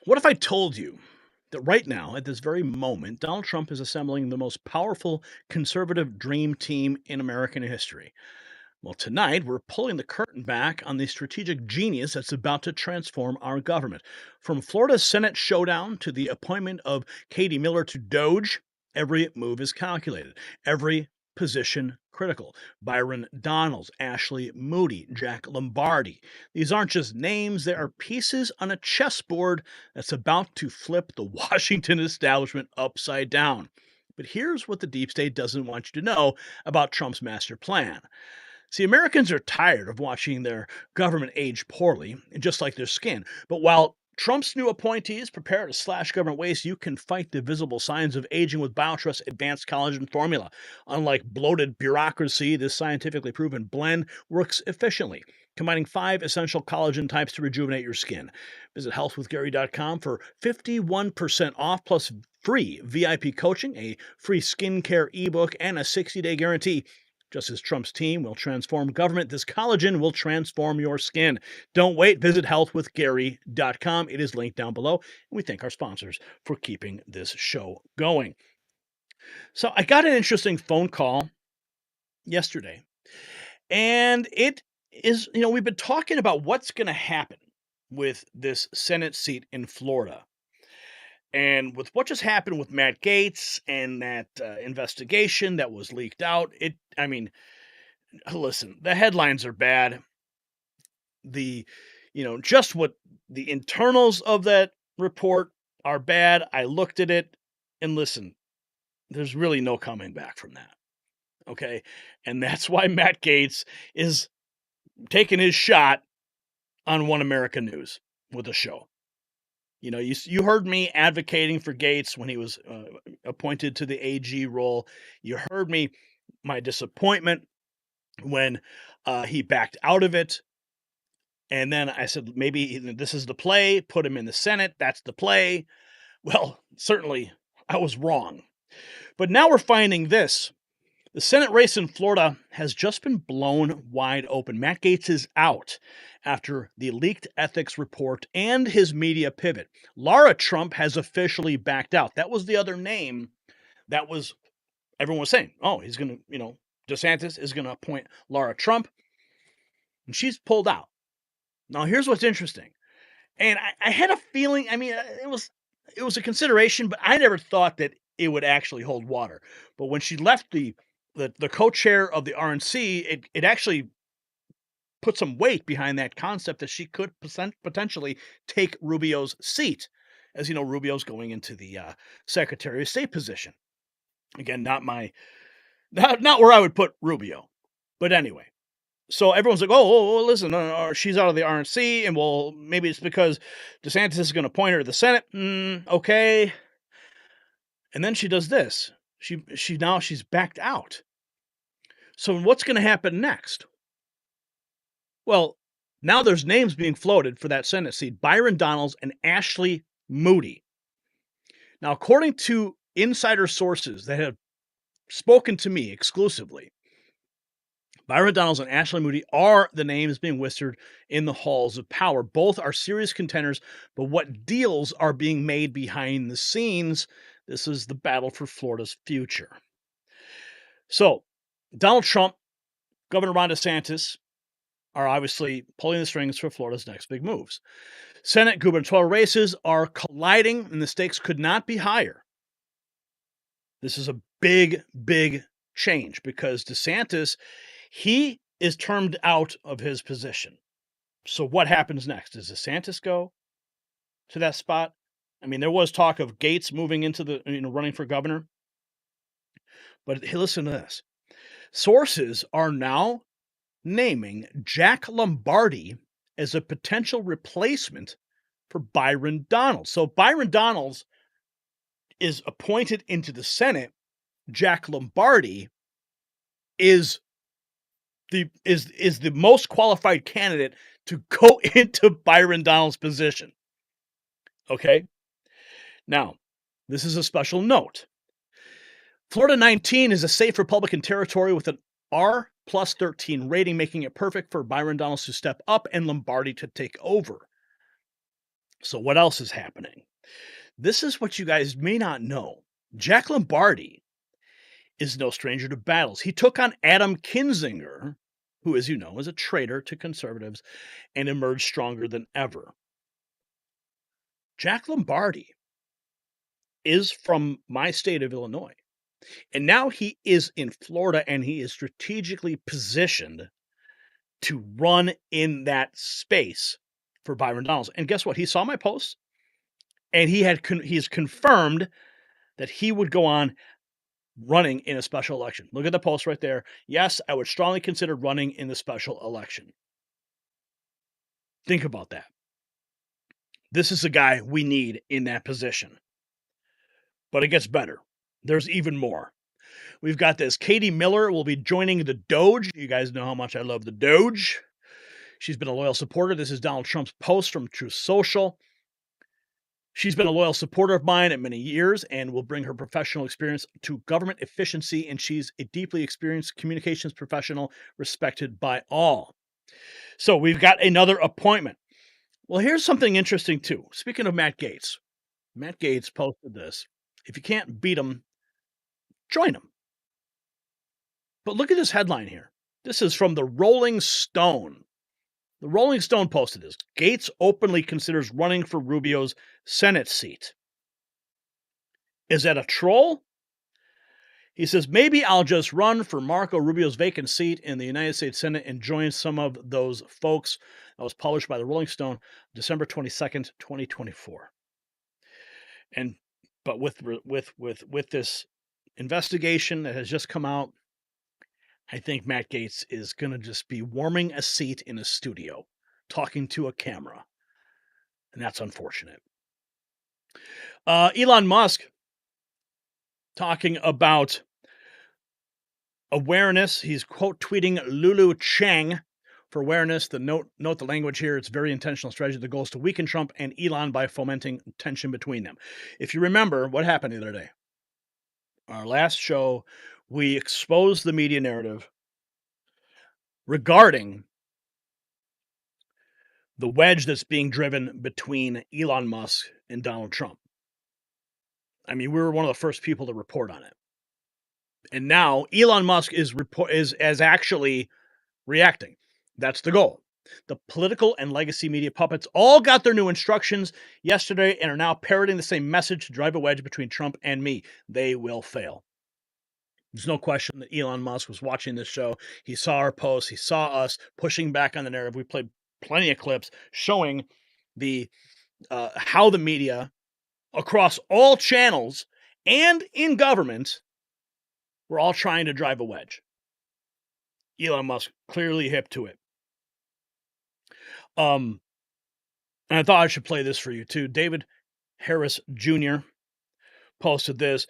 What if I told you that right now, at this very moment, Donald Trump is assembling the most powerful conservative dream team in American history. Well, tonight we're pulling the curtain back on the strategic genius that's about to transform our government. From Florida's Senate showdown to the appointment of Katie Miller to DOGE, every move is calculated, every position critical. Byron Donalds, Ashley Moody, Jack Lombardi. These aren't just names, they are pieces on a chessboard that's about to flip the Washington establishment upside down. But here's what the deep state doesn't want you to know about Trump's master plan. See, Americans are tired of watching their government age poorly, just like their skin. But while Trump's new appointees prepare to slash government waste, you can fight the visible signs of aging with BioTrust Advanced Collagen Formula. Unlike bloated bureaucracy, this scientifically proven blend works efficiently, combining 5 essential collagen types to rejuvenate your skin. Visit healthwithgary.com for 51% off plus free VIP coaching, a free skincare ebook, and a 60-day guarantee. Just as Trump's team will transform government, this collagen will transform your skin. Don't wait. Visit healthwithgary.com. It is linked down below. And we thank our sponsors for keeping this show going. So I got an interesting phone call yesterday. And it is, we've been talking about what's going to happen with this Senate seat in Florida. And with what just happened with Matt Gaetz and that investigation that was leaked out, listen, the headlines are bad. Just what the internals of that report are bad. I looked at it and listen, there's really no coming back from that. Okay. And that's why Matt Gaetz is taking his shot on One America News with a show. You heard me advocating for Gaetz when he was appointed to the AG role. You heard my disappointment when he backed out of it. And then I said, maybe this is the play, put him in the Senate. That's the play. Well, certainly I was wrong. But now we're finding this. The Senate race in Florida has just been blown wide open. Matt Gaetz is out after the leaked ethics report and his media pivot. Laura Trump has officially backed out. That was the other name that everyone was saying, oh, he's going to, DeSantis is going to appoint Laura Trump. And she's pulled out. Now, here's what's interesting. And I had a feeling, it was a consideration, but I never thought that it would actually hold water. But when she left the co-chair of the RNC, it actually put some weight behind that concept that she could potentially take Rubio's seat. As you know, Rubio's going into the Secretary of State position. Again, not where I would put Rubio. But anyway, so everyone's like, oh listen, she's out of the RNC, and well, maybe it's because DeSantis is going to appoint her to the Senate. Okay. And then she does this. She's backed out. So what's going to happen next? Well, now there's names being floated for that Senate seat, Byron Donalds and Ashley Moody. Now, according to insider sources that have spoken to me exclusively, Byron Donalds and Ashley Moody are the names being whispered in the halls of power. Both are serious contenders, but what deals are being made behind the scenes? This is the battle for Florida's future. So, Donald Trump, Governor Ron DeSantis are obviously pulling the strings for Florida's next big moves. Senate gubernatorial races are colliding, and the stakes could not be higher. This is a big, big change because DeSantis, he is termed out of his position. So what happens next? Does DeSantis go to that spot? There was talk of Gaetz moving into the, running for governor. But hey, listen to this. Sources are now naming Jack Lombardi as a potential replacement for Byron Donalds. So Byron Donalds is appointed into the Senate. Jack Lombardi is the most qualified candidate to go into Byron Donalds' position. Okay? Now, this is a special note. Florida 19 is a safe Republican territory with an R plus 13 rating, making it perfect for Byron Donalds to step up and Lombardi to take over. So what else is happening? This is what you guys may not know. Jack Lombardi is no stranger to battles. He took on Adam Kinzinger, who, as you know, is a traitor to conservatives, and emerged stronger than ever. Jack Lombardi is from my state of Illinois, and now he is in Florida, and he is strategically positioned to run in that space for Byron Donalds. And guess what? He saw my post, and he's confirmed that he would go on running in a special election. Look at the post right there. Yes, I would strongly consider running in the special election. Think about that. This is the guy we need in that position. But it gets better. There's even more. We've got this. Katie Miller will be joining the D.O.G.E. You guys know how much I love the D.O.G.E. She's been a loyal supporter. This is Donald Trump's post from Truth Social. She's been a loyal supporter of mine at many years and will bring her professional experience to government efficiency, and she's a deeply experienced communications professional respected by all. So we've got another appointment. Well, here's something interesting, too. Speaking of Matt Gaetz, Matt Gaetz posted this. If you can't beat him, join him. But look at this headline here. This is from the Rolling Stone. The Rolling Stone posted this. Gaetz openly considers running for Rubio's Senate seat. Is that a troll? He says, maybe I'll just run for Marco Rubio's vacant seat in the United States Senate and join some of those folks. That was published by the Rolling Stone, December 22nd, 2024. But with this investigation that has just come out, I think Matt Gaetz is going to just be warming a seat in a studio, talking to a camera. And that's unfortunate. Elon Musk talking about awareness. He's quote tweeting Lulu Chang for awareness. Note the language here. It's very intentional strategy. The goal is to weaken Trump and Elon by fomenting tension between them. If you remember what happened the other day, our last show, we exposed the media narrative regarding the wedge that's being driven between Elon Musk and Donald Trump. I mean, we were one of the first people to report on it. And now Elon Musk is actually reacting. That's the goal. The political and legacy media puppets all got their new instructions yesterday and are now parroting the same message to drive a wedge between Trump and me. They will fail. There's no question that Elon Musk was watching this show. He saw our posts. He saw us pushing back on the narrative. We played plenty of clips showing the how the media across all channels and in government were all trying to drive a wedge. Elon Musk clearly hip to it. And I thought I should play this for you too. David Harris Jr. posted this.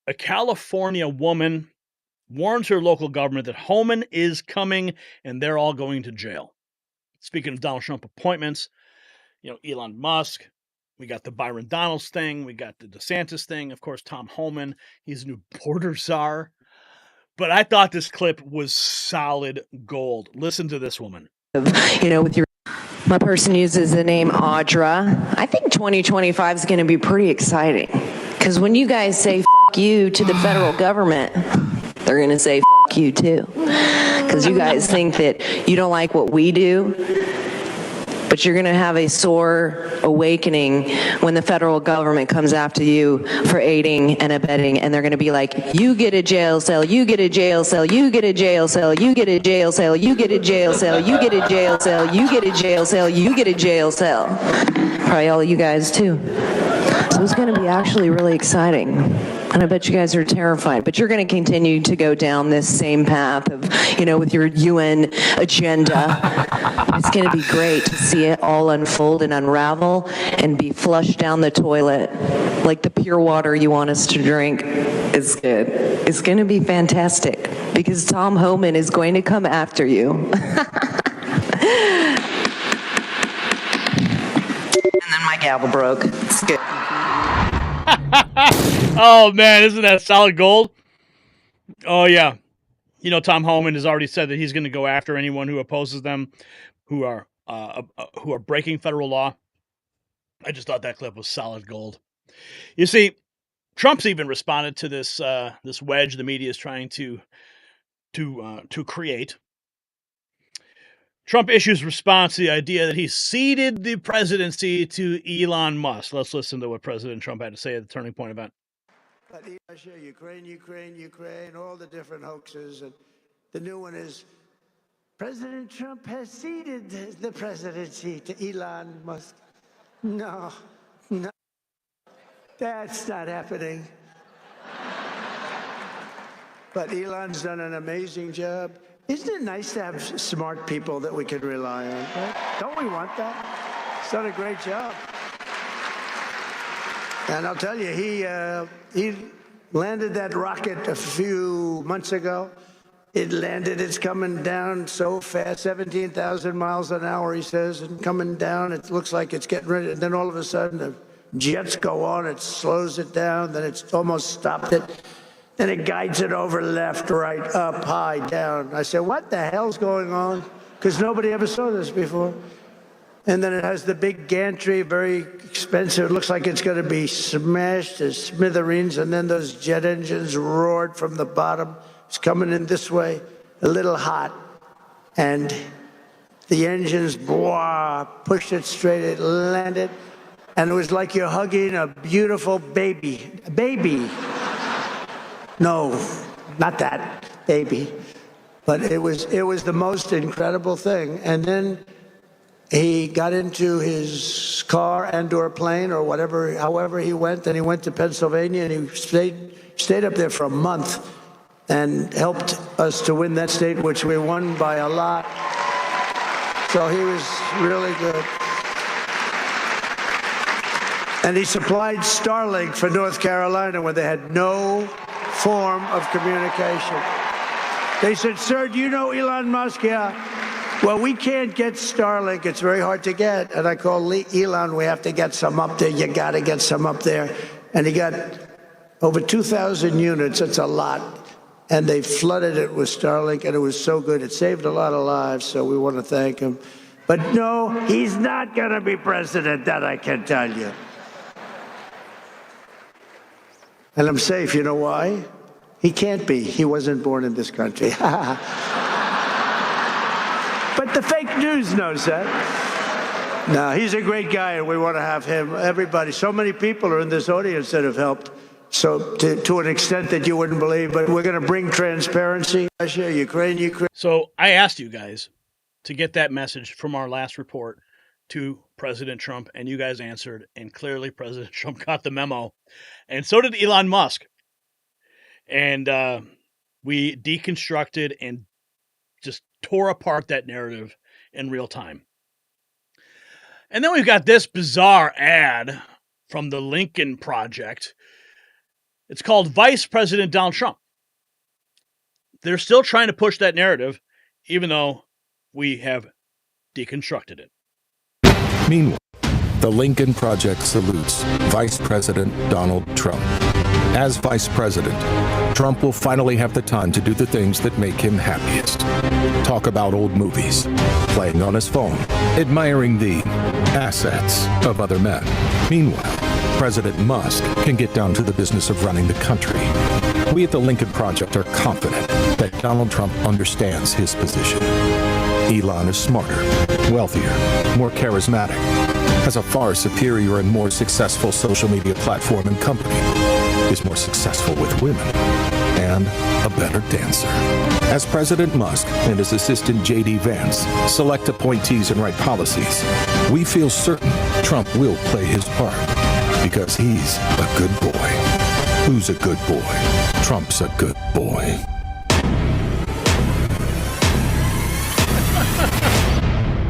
A California woman warns her local government that Homan is coming and they're all going to jail. Speaking of Donald Trump appointments, Elon Musk, we got the Byron Donalds thing, we got the DeSantis thing, of course, Tom Homan, he's a new border czar. But I thought this clip was solid gold. Listen to this woman. My person uses the name Audra. I think 2025 is going to be pretty exciting because when you guys say "fuck you" to the federal government, they're going to say "fuck you" too. Because you guys think that you don't like what we do, but you're going to have a sore awakening when the federal government comes after you for aiding and abetting, and they're going to be like, you get a jail cell, you get a jail cell, you get a jail cell, you get a jail cell, you get a jail cell, you get a jail cell, you get a jail cell, you get a jail cell. Probably all of you guys too. So it's going to be actually really exciting. And I bet you guys are terrified, but you're going to continue to go down this same path of, with your UN agenda. It's going to be great to see it all unfold and unravel and be flushed down the toilet like the pure water you want us to drink. It's good. It's going to be fantastic because Tom Homan is going to come after you. And then my gavel broke. It's good. Oh, man, isn't that solid gold? Oh, yeah. Tom Homan has already said that he's going to go after anyone who opposes them, who are breaking federal law. I just thought that clip was solid gold. You see, Trump's even responded to this this wedge the media is trying to create. Trump issues response to the idea that he ceded the presidency to Elon Musk. Let's listen to what President Trump had to say at the Turning Point event. But Russia, Ukraine, all the different hoaxes. And the new one is President Trump has ceded the presidency to Elon Musk. No, that's not happening. But Elon's done an amazing job. Isn't it nice to have smart people that we can rely on? Right? Don't we want that? He's done a great job. And I'll tell you, he landed that rocket a few months ago. It landed, it's coming down so fast, 17,000 miles an hour, he says, and coming down, it looks like it's getting ready. And then all of a sudden, the jets go on, it slows it down, then it's almost stopped it. Then it guides it over left, right, up, high, down. I said, what the hell's going on? Because nobody ever saw this before. And then it has the big gantry, very expensive. It looks like it's going to be smashed to smithereens. And then those jet engines roared from the bottom. It's coming in this way, a little hot. And the engines, pushed it straight, it landed. And it was like you're hugging a beautiful baby. A baby. No, not that baby. But it was the most incredible thing. And then he got into his car and/or plane or whatever, however he went, and he went to Pennsylvania, and he stayed up there for a month and helped us to win that state, which we won by a lot. So he was really good. And he supplied Starlink for North Carolina when they had no form of communication. They said, sir, do you know Elon Musk? Yeah. Well, we can't get Starlink. It's very hard to get. And I called Elon, we have to get some up there. You got to get some up there. And he got over 2,000 units. It's a lot. And they flooded it with Starlink, and it was so good. It saved a lot of lives, so we want to thank him. But no, he's not going to be president, that I can tell you. And I'm safe. You know why? He can't be. He wasn't born in this country. But the fake news knows that. No, he's a great guy, and we want to have him. Everybody, so many people are in this audience that have helped. So to an extent that you wouldn't believe, but we're going to bring transparency. Russia, Ukraine. So I asked you guys to get that message from our last report to President Trump, and you guys answered, and clearly President Trump got the memo, and so did Elon Musk. And we deconstructed and just tore apart that narrative in real time. And then we've got this bizarre ad from the Lincoln Project. It's called Vice President Donald Trump. They're still trying to push that narrative, even though we have deconstructed it. Meanwhile, the Lincoln Project salutes Vice President Donald Trump. As Vice President, Trump will finally have the time to do the things that make him happiest. Talk about old movies, playing on his phone, admiring the assets of other men. Meanwhile, President Musk can get down to the business of running the country. We at the Lincoln Project are confident that Donald Trump understands his position. Elon is smarter, wealthier, more charismatic, has a far superior and more successful social media platform and company, is more successful with women, and a better dancer. As President Musk and his assistant J.D. Vance select appointees and write policies, we feel certain Trump will play his part because he's a good boy. Who's a good boy? Trump's a good boy.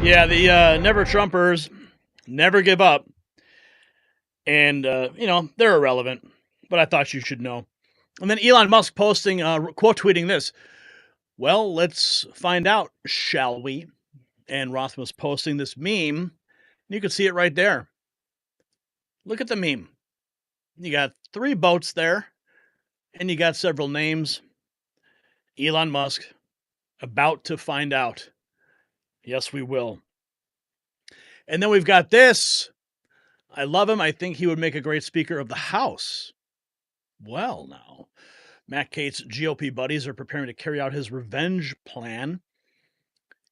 Yeah, the Never Trumpers never give up. And, they're irrelevant. But I thought you should know. And then Elon Musk posting, quote tweeting this. Well, let's find out, shall we? And Roth was posting this meme. You can see it right there. Look at the meme. You got 3 boats there. And you got several names. Elon Musk, about to find out. Yes, we will. And then we've got this. I love him. I think he would make a great Speaker of the House. Well, now, Matt Gaetz' GOP buddies are preparing to carry out his revenge plan.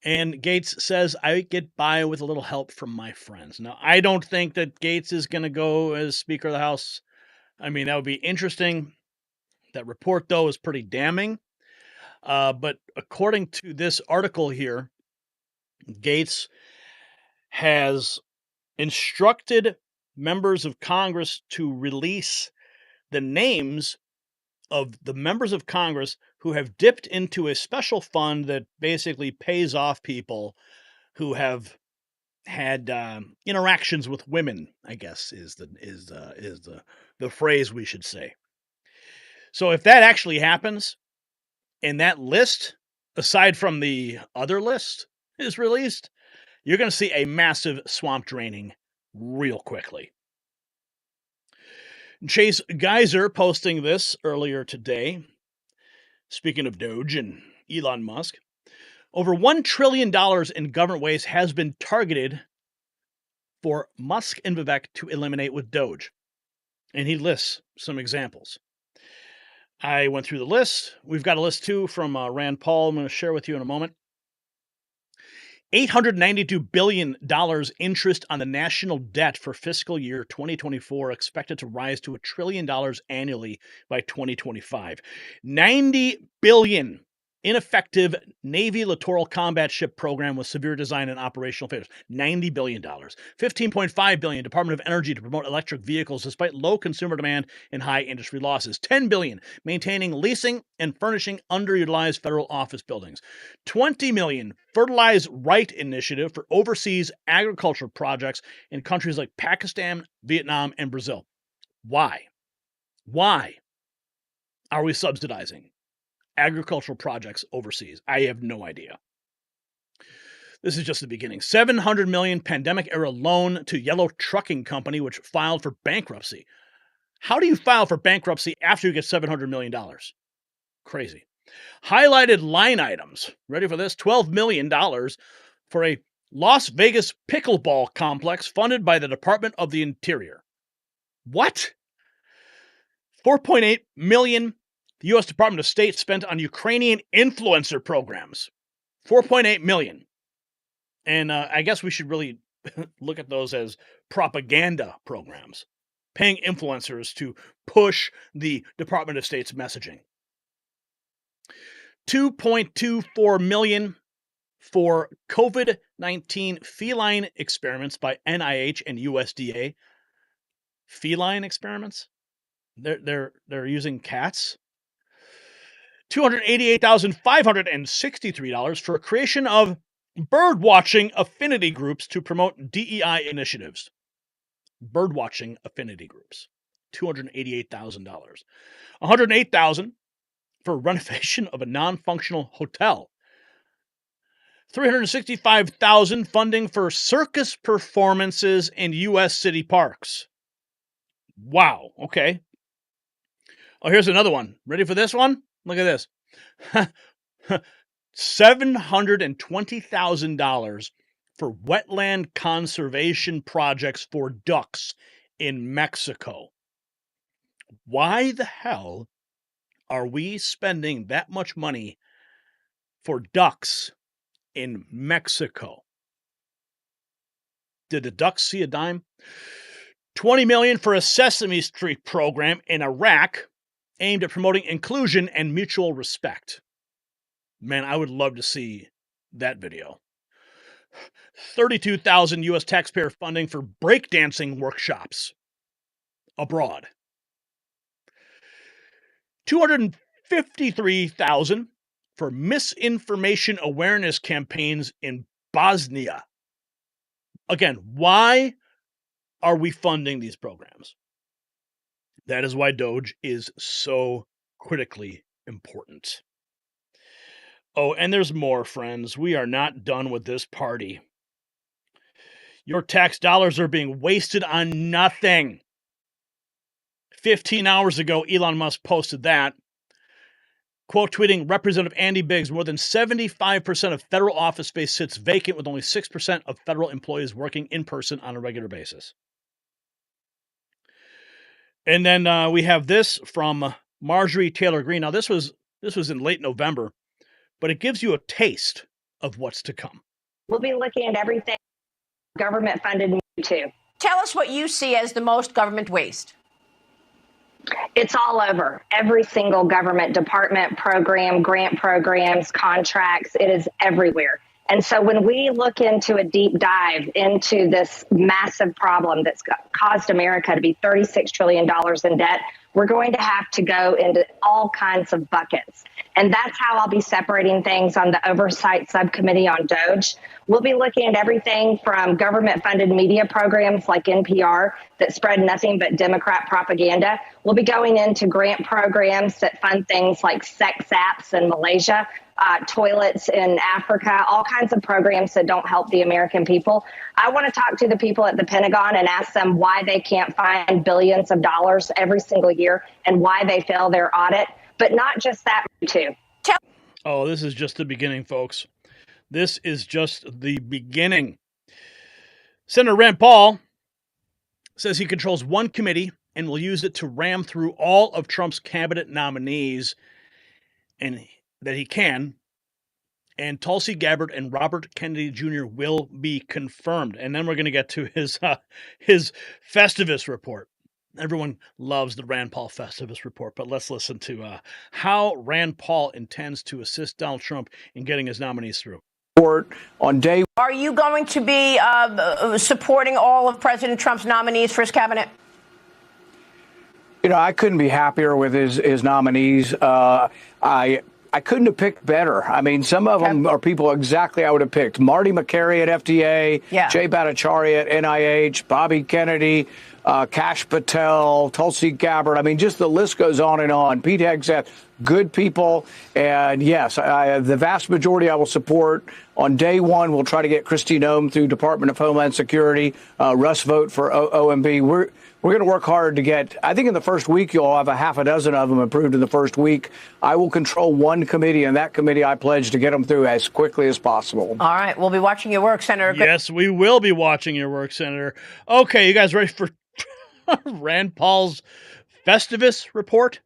And Gaetz says, I get by with a little help from my friends. Now, I don't think that Gaetz is going to go as Speaker of the House. I mean, that would be interesting. That report, though, is pretty damning. But according to this article here, Gaetz has instructed members of Congress to release the names of the members of Congress who have dipped into a special fund that basically pays off people who have had interactions with women, I guess is the phrase we should say. So if that actually happens, and that list, aside from the other list, is released, you're going to see a massive swamp draining real quickly. Chase Geyser posting this earlier today. Speaking of D.O.G.E and Elon Musk, over $1 trillion in government waste has been targeted for Musk and Vivek to eliminate with D.O.G.E. And he lists some examples. I went through the list. We've got a list too from Rand Paul I'm going to share with you in a moment. $892 billion interest on the national debt for fiscal year 2024 expected to rise to $1 trillion annually by 2025. $90 billion ineffective Navy littoral combat ship program with severe design and operational failures. $90 billion. $15.5 billion Department of Energy to promote electric vehicles despite low consumer demand and high industry losses. $10 billion maintaining, leasing, and furnishing underutilized federal office buildings. $20 million Fertilize Right initiative for overseas agriculture projects in countries like Pakistan, Vietnam, and Brazil. Why? Why are we subsidizing agricultural projects overseas? I have no idea. This is just the beginning. $700 million pandemic-era loan to Yellow Trucking Company, which filed for bankruptcy. How do you file for bankruptcy after you get $700 million? Crazy. Highlighted line items. Ready for this? $12 million for a Las Vegas pickleball complex funded by the Department of the Interior. What? $4.8 million the U.S. Department of State spent on Ukrainian influencer programs. $4.8 million. And I guess we should really look at those as propaganda programs, paying influencers to push the Department of State's messaging. $2.24 million for COVID-19 feline experiments by NIH and USDA. Feline experiments? They're using cats. $288,563 for a creation of bird-watching affinity groups to promote DEI initiatives. Bird-watching affinity groups. $288,000. $108,000 for renovation of a non-functional hotel. $365,000 funding for circus performances in U.S. city parks. Wow. Okay. Oh, here's another one. Ready for this one? Look at this. $720,000 for wetland conservation projects for ducks in Mexico. Why the hell are we spending that much money for ducks in Mexico? Did the ducks see a dime? $20 million for a Sesame Street program in Iraq aimed at promoting inclusion and mutual respect. Man, I would love to see that video. $32,000 U.S. taxpayer funding for breakdancing workshops abroad. $253,000 for misinformation awareness campaigns in Bosnia. Again, why are we funding these programs? That is why D.O.G.E is so critically important. Oh, and there's more, friends. We are not done with this party. Your tax dollars are being wasted on nothing. 15 hours ago, Elon Musk posted that. Quote tweeting, Representative Andy Biggs, more than 75% of federal office space sits vacant with only 6% of federal employees working in person on a regular basis. And then we have this from Marjorie Taylor Greene. Now, this was in late November, but it gives you a taste of what's to come. We'll be looking at everything government funded too. Tell us what you see as the most government waste. It's all over. Every single government department, program, grant programs, contracts, it is everywhere. And so when we look into a deep dive into this massive problem that's caused America to be $36 trillion in debt, we're going to have to go into all kinds of buckets. And that's how I'll be separating things on the oversight subcommittee on DOGE. We'll be looking at everything from government-funded media programs like NPR that spread nothing but Democrat propaganda. We'll be going into grant programs that fund things like sex apps in Malaysia, toilets in Africa, all kinds of programs that don't help the American people. I want to talk to the people at the Pentagon and ask them why they can't find billions of dollars every single year and why they fail their audit. But not just that, too. Oh, this is just the beginning, folks. This is just the beginning. Senator Rand Paul says he controls one committee and will use it to ram through all of Trump's cabinet nominees, and that he can. And Tulsi Gabbard and Robert Kennedy Jr. will be confirmed. And then we're going to get to his Festivus report. Everyone loves the Rand Paul Festivus report, but let's listen to how Rand Paul intends to assist Donald Trump in getting his nominees through. On day, are you going to be supporting all of President Trump's nominees for his cabinet? You know, I couldn't be happier with his nominees. I couldn't have picked better. I mean, some of them are people exactly I would have picked. Marty McCary at FDA, Jay Bhattacharya at NIH, Bobby Kennedy, Kash Patel, Tulsi Gabbard. I mean, just the list goes on and on. Pete Hegseth, good people. And yes, the vast majority I will support. On day one, we'll try to get Kristi Noem through Department of Homeland Security. Russ Vogt for OMB. We're going to work hard to get, I think in the first week, you'll have a half a dozen of them approved in the first week. I will control one committee, and that committee I pledge to get them through as quickly as possible. All right. We'll be watching your work, Senator. Yes, we will be watching your work, Senator. Okay, you guys ready for Rand Paul's Festivus report?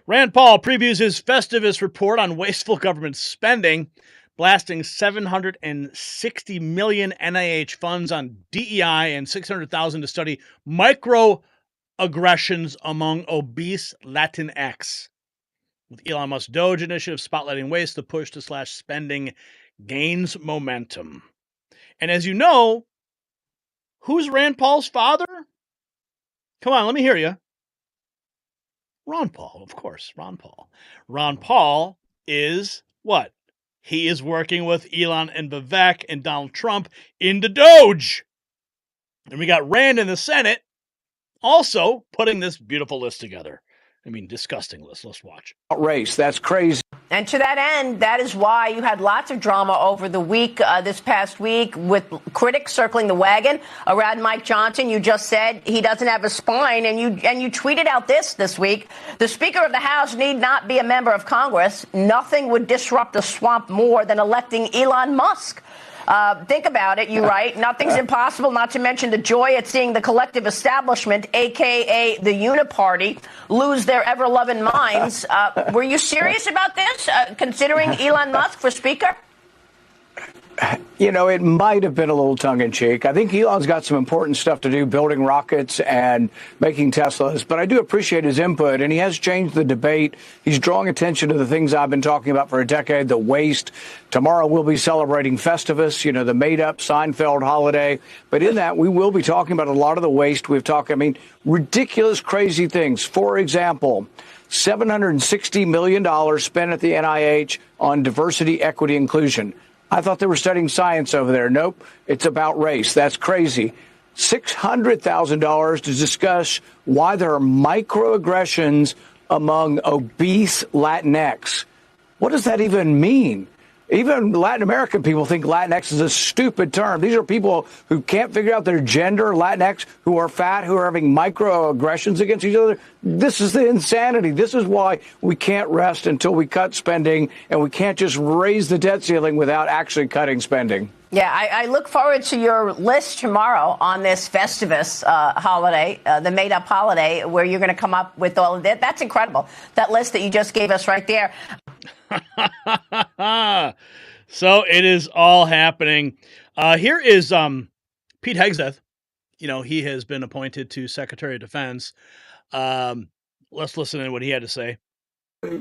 Rand Paul previews his Festivus report on wasteful government spending, blasting $760 million NIH funds on DEI and $600,000 to study microaggressions among obese Latinx. With Elon Musk's D.O.G.E initiative spotlighting waste, the push to slash spending gains momentum. And as you know, who's Rand Paul's father? Come on, let me hear you. Ron Paul, of course, Ron Paul. Ron Paul is what? He is working with Elon and Vivek and Donald Trump in the D.O.G.E. And we got Rand in the Senate also putting this beautiful list together. I mean, disgusting list. Let's watch. Race, that's crazy. And to that end, that is why you had lots of drama over the week, this past week, with critics circling the wagon around Mike Johnson. You just said he doesn't have a spine, and you tweeted out this week. The Speaker of the House need not be a member of Congress. Nothing would disrupt the swamp more than electing Elon Musk. Think about it. You write, nothing's impossible, not to mention the joy at seeing the collective establishment, a.k.a. the Uniparty, lose their ever-loving minds. Were you serious about this, considering Elon Musk for Speaker? You know, it might have been a little tongue-in-cheek. I think Elon's got some important stuff to do, building rockets and making Teslas. But I do appreciate his input, and he has changed the debate. He's drawing attention to the things I've been talking about for a decade, the waste. Tomorrow we'll be celebrating Festivus, you know, the made-up Seinfeld holiday. But in that, we will be talking about a lot of the waste we've talked. I mean, ridiculous, crazy things. For example, $760 million spent at the NIH on diversity, equity, inclusion. I thought they were studying science over there. Nope, it's about race. That's crazy. $600,000 to discuss why there are microaggressions among obese Latinx. What does that even mean? Even Latin American people think Latinx is a stupid term. These are people who can't figure out their gender, Latinx, who are fat, who are having microaggressions against each other. This is the insanity. This is why we can't rest until we cut spending, and we can't just raise the debt ceiling without actually cutting spending. Yeah, I look forward to your list tomorrow on this Festivus holiday, the made-up holiday, where you're going to come up with all of that. That's incredible. That list that you just gave us right there. So it is all happening. Here is Pete Hegseth. You know, he has been appointed to Secretary of Defense. Let's listen to what he had to say.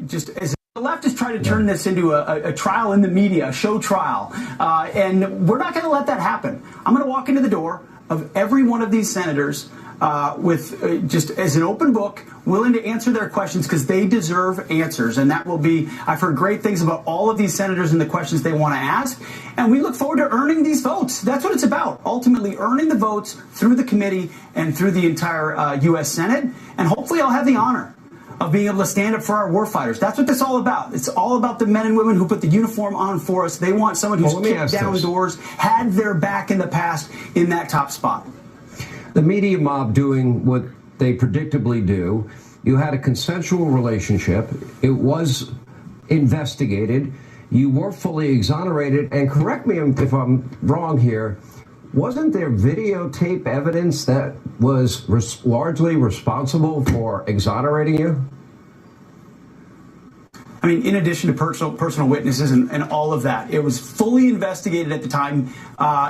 Just as the left is trying to turn this into a trial in the media, a show trial, and we're not going to let that happen. I'm going to walk into the door of every one of these senators with just as an open book, willing to answer their questions because they deserve answers. And that will be, I've heard great things about all of these senators and the questions they want to ask. And we look forward to earning these votes. That's what it's about. Ultimately, earning the votes through the committee and through the entire U.S. Senate. And hopefully I'll have the honor of being able to stand up for our warfighters. That's what this is all about. It's all about the men and women who put the uniform on for us. They want someone who's kicked down doors, had their back in the past in that top spot. The media mob doing what they predictably do. You had a consensual relationship. It was investigated. You were fully exonerated. And correct me if I'm wrong here, wasn't there videotape evidence that was largely responsible for exonerating you? I mean, in addition to personal witnesses and all of that, it was fully investigated at the time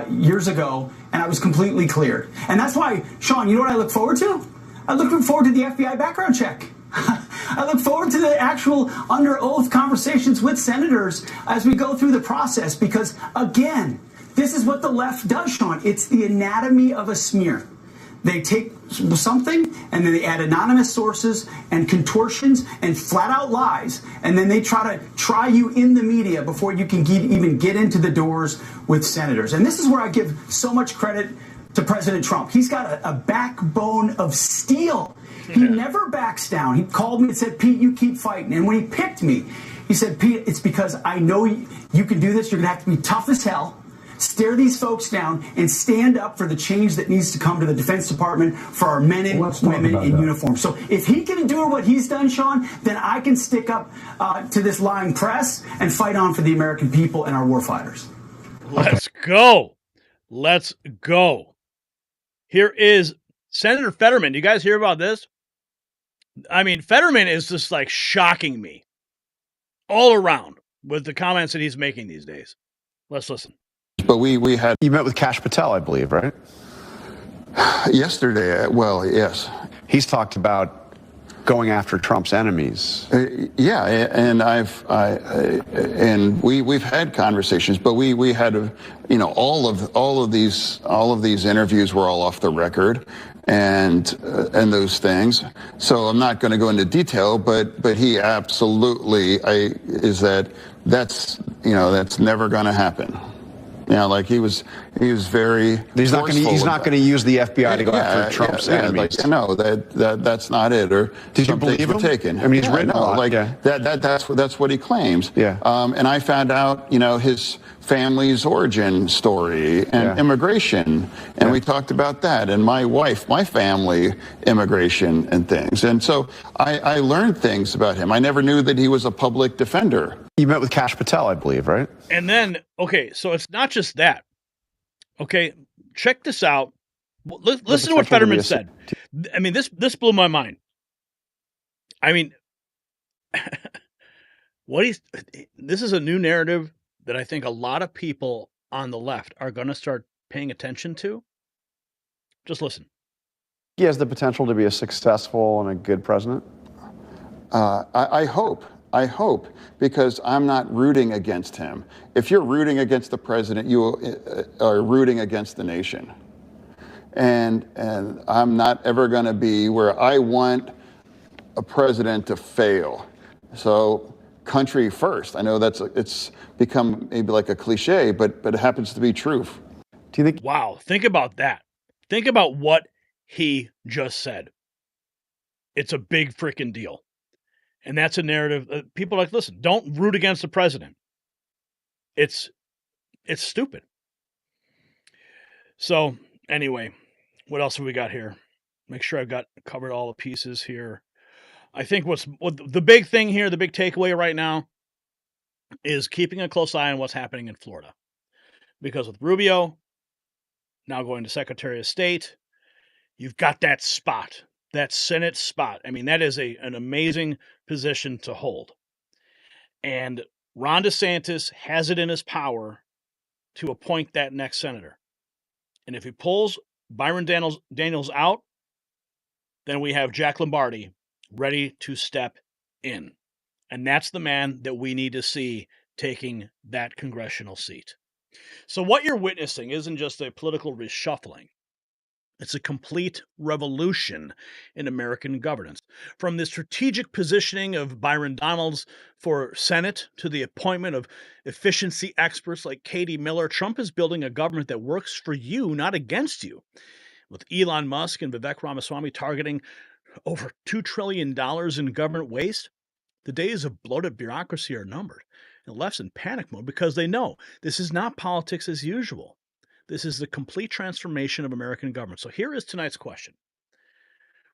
years ago, and I was completely cleared. And that's why, Sean, you know what I look forward to? I look forward to the FBI background check. I look forward to the actual under oath conversations with senators as we go through the process, because, again, this is what the left does, Sean. It's the anatomy of a smear. They take something and then they add anonymous sources and contortions and flat out lies, and then they try to try you in the media before you can even get into the doors with senators. And this is where I give so much credit to President Trump. He's got a backbone of steel. He never backs down. He called me and said, Pete, you keep fighting. And when he picked me, he said, Pete, it's because I know you can do this. You're going to have to be tough as hell. Stare these folks down and stand up for the change that needs to come to the Defense Department for our men and women in uniform. So if he can do what he's done, Sean, then I can stick up to this lying press and fight on for the American people and our warfighters. Let's go. Let's go. Here is Senator Fetterman. Do you guys hear about this? I mean, Fetterman is just like shocking me all around with the comments that he's making these days. Let's listen. But we had... You met with Kash Patel, I believe, right? Yesterday, well, yes. He's talked about going after Trump's enemies. Yeah, and we've had conversations, but we had, all of these interviews were all off the record, and those things. So I'm not going to go into detail, but he absolutely that's never going to happen. Like he was very. He's not going to use the FBI to go after Trump's enemies. No, that's not it. Or did you believe him? Taken. I mean, he's written a lot. That's what he claims. Yeah. And I found out, his family's origin story and immigration, and we talked about that, and my family immigration and things. And so I learned things about him. I never knew that he was a public defender. You met with Kash Patel, I believe, right? And then, okay, so it's not just that. Okay, check this out. Listen to what Fetterman said. I mean, this blew my mind. I mean, this is a new narrative that I think a lot of people on the left are going to start paying attention to. Just listen. He has the potential to be a successful and a good president. I hope, because I'm not rooting against him. If you're rooting against the president, you are rooting against the nation. And I'm not ever going to be where I want a president to fail. So country first. I know it's become maybe like a cliche, but it happens to be true. Do you think? Wow, think about that. Think about what he just said. It's a big freaking deal. And that's a narrative. People are like, listen, don't root against the president. It's stupid. So anyway, what else have we got here? Make sure I've got covered all the pieces here. I think what the big thing here, the big takeaway right now, is keeping a close eye on what's happening in Florida. Because with Rubio now going to Secretary of State, you've got that spot, that Senate spot. I mean, that is an amazing position to hold. And Ron DeSantis has it in his power to appoint that next senator. And if he pulls Byron Daniels out, then we have Jack Lombardi ready to step in. And that's the man that we need to see taking that congressional seat. So what you're witnessing isn't just a political reshuffling. It's a complete revolution in American governance. From the strategic positioning of Byron Donalds for Senate to the appointment of efficiency experts like Katie Miller, Trump is building a government that works for you, not against you. With Elon Musk and Vivek Ramaswamy targeting over $2 trillion in government waste, the days of bloated bureaucracy are numbered. And the left's in panic mode because they know this is not politics as usual. This is the complete transformation of American government. So here is tonight's question.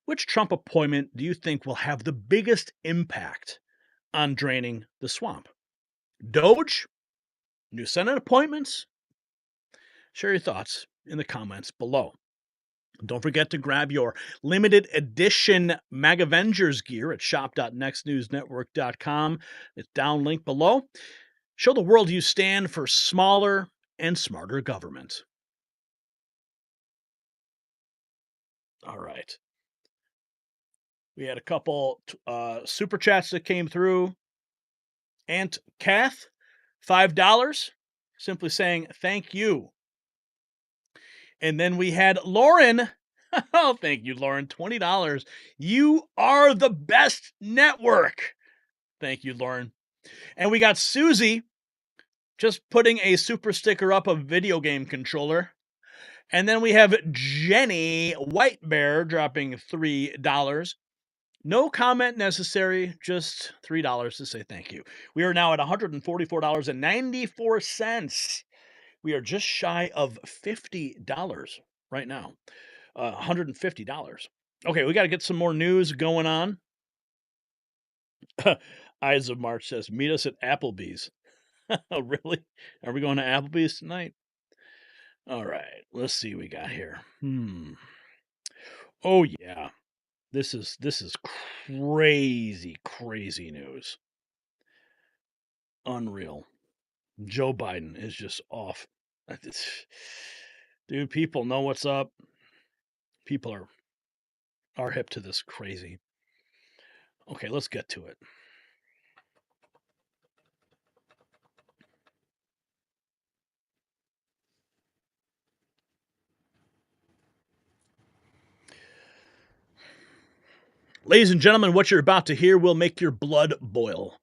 Which Trump appointment do you think will have the biggest impact on draining the swamp? DOGE? New Senate appointments? Share your thoughts in the comments below. Don't forget to grab your limited edition MAGAvengers gear at shop.nextnewsnetwork.com. It's down link below. Show the world you stand for smaller and smarter government. All right. We had a couple super chats that came through. Aunt Kath, $5, simply saying thank you. And then we had Lauren. Oh, thank you, Lauren. $20. You are the best network. Thank you, Lauren. And we got Susie just putting a super sticker up of video game controller. And then we have Jenny White Bear dropping $3. No comment necessary, just $3 to say thank you. We are now at $144.94. We are just shy of $50 right now. $150. Okay, we got to get some more news going on. Eyes of March says, meet us at Applebee's. Oh, really? Are we going to Applebee's tonight? All right, let's see what we got here. Oh, yeah. This is crazy, crazy news. Unreal. Joe Biden is just off. Dude, people know what's up. People are hip to this crazy. Okay, let's get to it. Ladies and gentlemen, what you're about to hear will make your blood boil.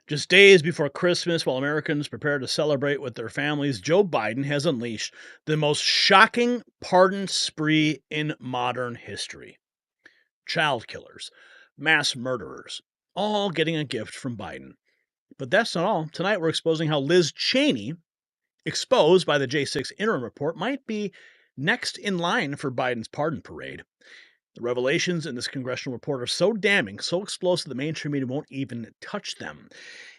Just days before Christmas, while Americans prepare to celebrate with their families, Joe Biden has unleashed the most shocking pardon spree in modern history. Child killers, mass murderers, all getting a gift from Biden. But that's not all. Tonight we're exposing how Liz Cheney, exposed by the J6 interim report, might be next in line for Biden's pardon parade. The revelations in this congressional report are so damning, so explosive, the mainstream media won't even touch them.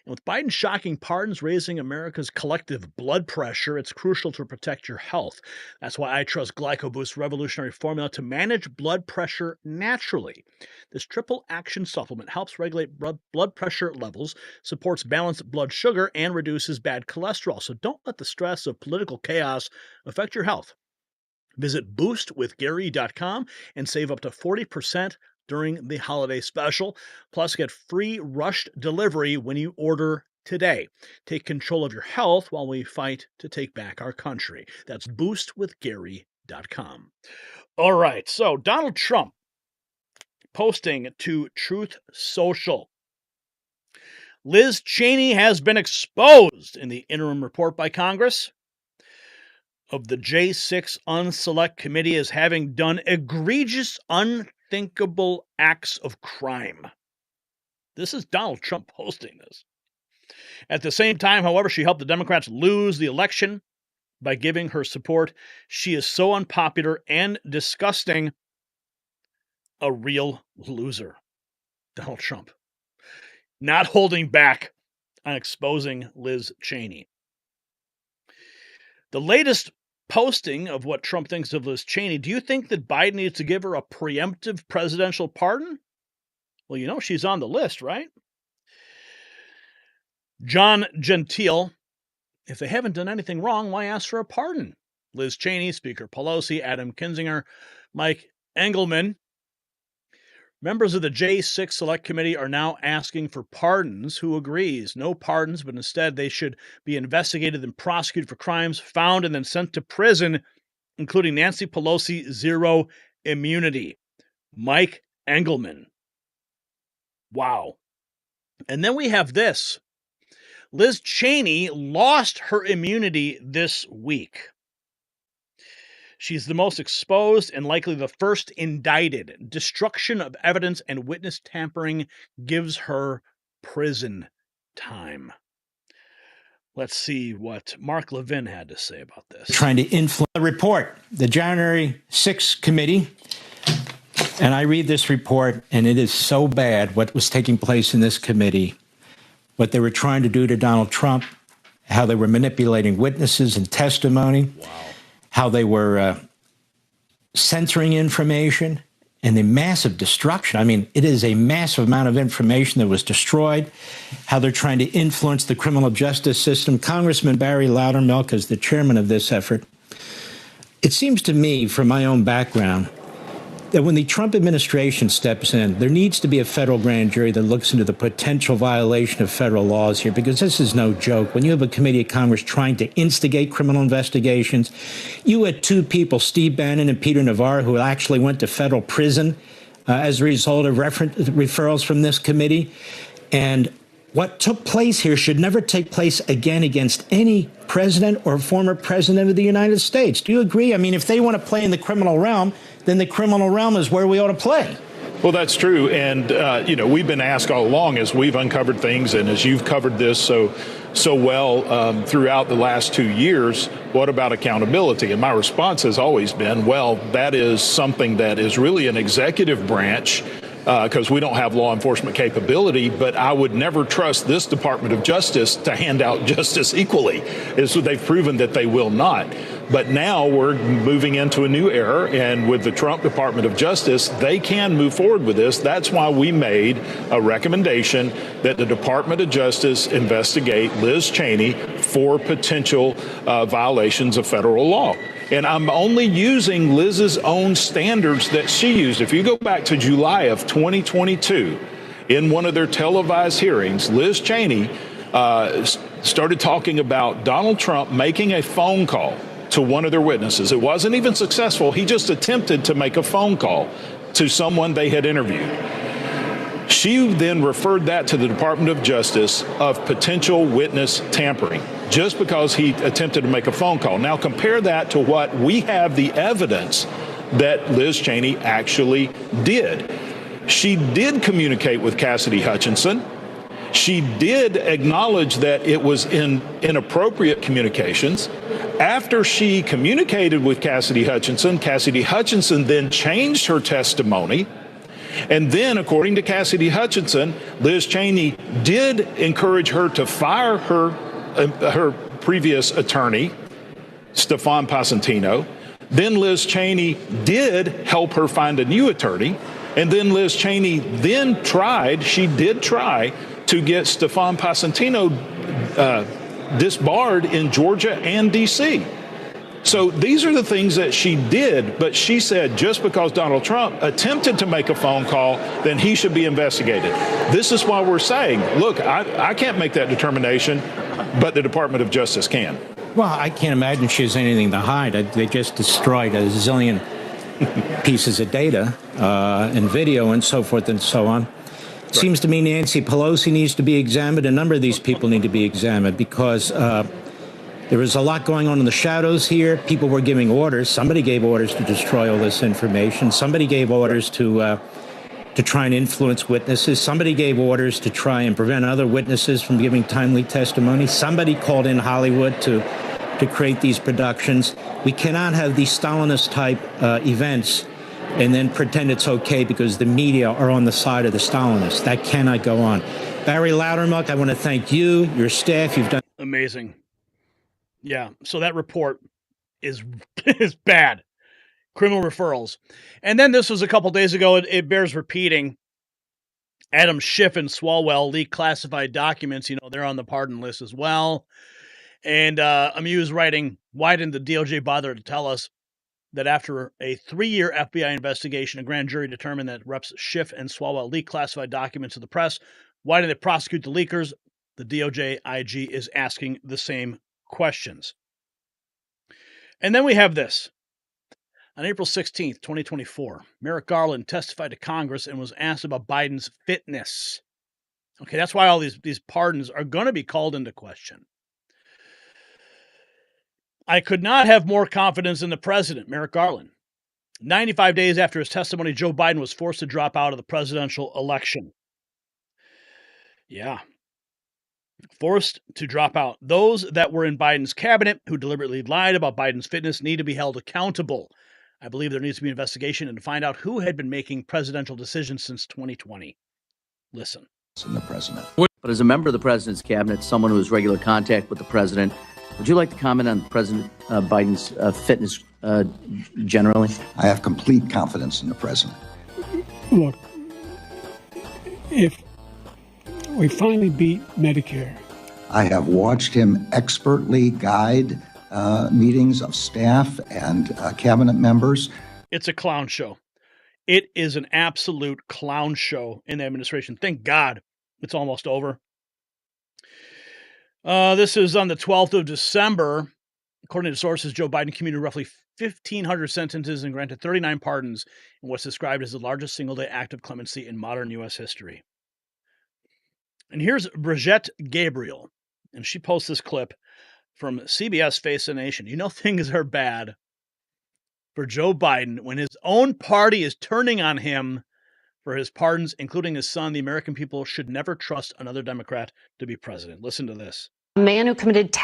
And with Biden's shocking pardons raising America's collective blood pressure, it's crucial to protect your health. That's why I trust GlycoBoost's revolutionary formula to manage blood pressure naturally. This triple action supplement helps regulate blood pressure levels, supports balanced blood sugar, and reduces bad cholesterol. So don't let the stress of political chaos affect your health. Visit boostwithgary.com and save up to 40% during the holiday special. Plus, get free rushed delivery when you order today. Take control of your health while we fight to take back our country. That's boostwithgary.com. All right, so Donald Trump posting to Truth Social. Liz Cheney has been exposed in the interim report by Congress of the J6 Unselect Committee as having done egregious, unthinkable acts of crime. This is Donald Trump posting this. At the same time, however, she helped the Democrats lose the election by giving her support. She is so unpopular and disgusting. A real loser. Donald Trump. Not holding back on exposing Liz Cheney. The latest posting of what Trump thinks of Liz Cheney. Do you think that Biden needs to give her a preemptive presidential pardon? Well, you know she's on the list, right? John Gentile. If they haven't done anything wrong, why ask for a pardon? Liz Cheney, Speaker Pelosi, Adam Kinzinger, Mike Engelman. Members of the J6 Select Committee are now asking for pardons. Who agrees? No pardons, but instead they should be investigated and prosecuted for crimes found and then sent to prison, including Nancy Pelosi, zero immunity. Mike Engelman. Wow. And then we have this. Liz Cheney lost her immunity this week. She's the most exposed and likely the first indicted. Destruction of evidence and witness tampering gives her prison time. Let's see what Mark Levin had to say about this. Trying to influence the report, the January 6th committee. And I read this report, and it is so bad what was taking place in this committee, what they were trying to do to Donald Trump, how they were manipulating witnesses and testimony. Wow. How they were censoring information and the massive destruction. I mean, it is a massive amount of information that was destroyed, how they're trying to influence the criminal justice system. Congressman Barry Loudermilk is the chairman of this effort. It seems to me, from my own background, that when the Trump administration steps in, there needs to be a federal grand jury that looks into the potential violation of federal laws here, because this is no joke. When you have a committee of Congress trying to instigate criminal investigations, you had two people, Steve Bannon and Peter Navarro, who actually went to federal prison as a result of referrals from this committee. And what took place here should never take place again against any president or former president of the United States. Do you agree? I mean, if they want to play in the criminal realm, then the criminal realm is where we ought to play. Well, that's true. And, we've been asked all along as we've uncovered things and as you've covered this so well throughout the last 2 years, what about accountability? And my response has always been, well, that is something that is really an executive branch because we don't have law enforcement capability, but I would never trust this Department of Justice to hand out justice equally. So they've proven that they will not. But now we're moving into a new era, and with the Trump Department of Justice, they can move forward with this. That's why we made a recommendation that the Department of Justice investigate Liz Cheney for potential violations of federal law. And I'm only using Liz's own standards that she used. If you go back to July of 2022, in one of their televised hearings, Liz Cheney started talking about Donald Trump making a phone call to one of their witnesses. It wasn't even successful. He just attempted to make a phone call to someone they had interviewed. She then referred that to the Department of Justice of potential witness tampering, just because he attempted to make a phone call. Now compare that to what we have the evidence that Liz Cheney actually did. She did communicate with Cassidy Hutchinson. She did acknowledge that it was inappropriate communications. After she communicated with Cassidy Hutchinson then changed her testimony. And then, according to Cassidy Hutchinson, Liz Cheney did encourage her to fire her previous attorney, Stefan Pasentino. Then Liz Cheney did help her find a new attorney. And then Liz Cheney did try to get Stefan Pasentino disbarred in Georgia and D.C. So these are the things that she did, but she said just because Donald Trump attempted to make a phone call, then he should be investigated. This is why we're saying, look, I can't make that determination, but the Department of Justice can. Well, I can't imagine she has anything to hide. They just destroyed a zillion pieces of data and video and so forth and so on. Right. Seems to me Nancy Pelosi needs to be examined. A number of these people need to be examined because there was a lot going on in the shadows here. People were giving orders. Somebody gave orders to destroy all this information. Somebody gave orders to to try and influence witnesses. Somebody gave orders to try and prevent other witnesses from giving timely testimony. Somebody called in Hollywood to create these productions. We cannot have these Stalinist-type events and then pretend it's okay because the media are on the side of the Stalinists. That cannot go on. Barry Loudermilk, I want to thank you, your staff. You've done amazing. Yeah, so that report is bad. Criminal referrals. And then this was a couple days ago. It bears repeating. Adam Schiff and Swalwell leaked classified documents. You know, they're on the pardon list as well. And Amuse writing, why didn't the DOJ bother to tell us that after a 3-year FBI investigation, a grand jury determined that Reps Schiff and Swalwell leaked classified documents to the press? Why didn't they prosecute the leakers? The DOJ IG is asking the same questions. And then we have this. On April 16th, 2024, Merrick Garland testified to Congress and was asked about Biden's fitness. Okay, that's why all these pardons are going to be called into question. I could not have more confidence in the president, Merrick Garland. 95 days after his testimony, Joe Biden was forced to drop out of the presidential election. Yeah. Forced to drop out. Those that were in Biden's cabinet who deliberately lied about Biden's fitness need to be held accountable. I believe there needs to be an investigation and to find out who had been making presidential decisions since 2020. Listen. The president. But as a member of the president's cabinet, someone who has regular contact with the president, would you like to comment on President Biden's fitness generally? I have complete confidence in the president. Look, if we finally beat Medicare, I have watched him expertly guide meetings of staff and cabinet members. It's a clown show. It is an absolute clown show in the administration. Thank God it's almost over. This is on the 12th of December. According to sources, Joe Biden commuted roughly 1,500 sentences and granted 39 pardons in what's described as the largest single-day act of clemency in modern U.S. history. And here's Brigitte Gabriel, and she posts this clip from CBS Face the Nation. You know things are bad for Joe Biden when his own party is turning on him for his pardons, including his son. The American people should never trust another Democrat to be president. Listen to this. A man who committed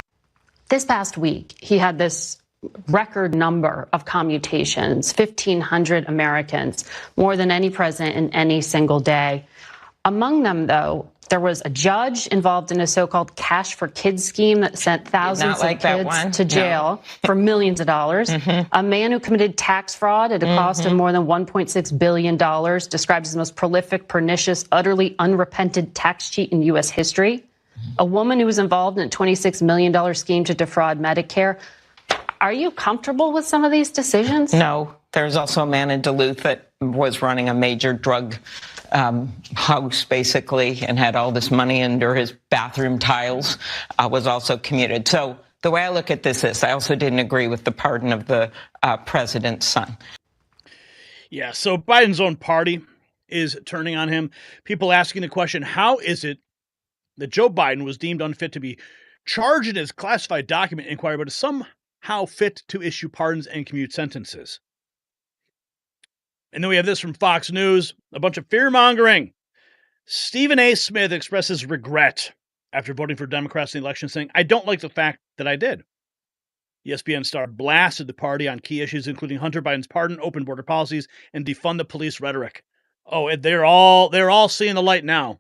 this past week, he had this record number of commutations, 1,500 Americans, more than any president in any single day. Among them, though, there was a judge involved in a so-called Cash for Kids scheme that sent thousands of kids to jail for millions of dollars. A man who committed tax fraud at a cost of more than $1.6 billion, described as the most prolific, pernicious, utterly unrepented tax cheat in U.S. history. A woman who was involved in a $26 million scheme to defraud Medicare. Are you comfortable with some of these decisions? No. There's also a man in Duluth that was running a major drug house, basically, and had all this money under his bathroom tiles, was also commuted. So the way I look at this is I also didn't agree with the pardon of the president's son. Yeah, so Biden's own party is turning on him. People asking the question, how is it that Joe Biden was deemed unfit to be charged in his classified document inquiry, but is somehow fit to issue pardons and commute sentences? And then we have this from Fox News, a bunch of fear-mongering. Stephen A. Smith expresses regret after voting for Democrats in the election, saying, I don't like the fact that I did. ESPN star blasted the party on key issues, including Hunter Biden's pardon, open border policies, and defund the police rhetoric. Oh, they're all seeing the light now.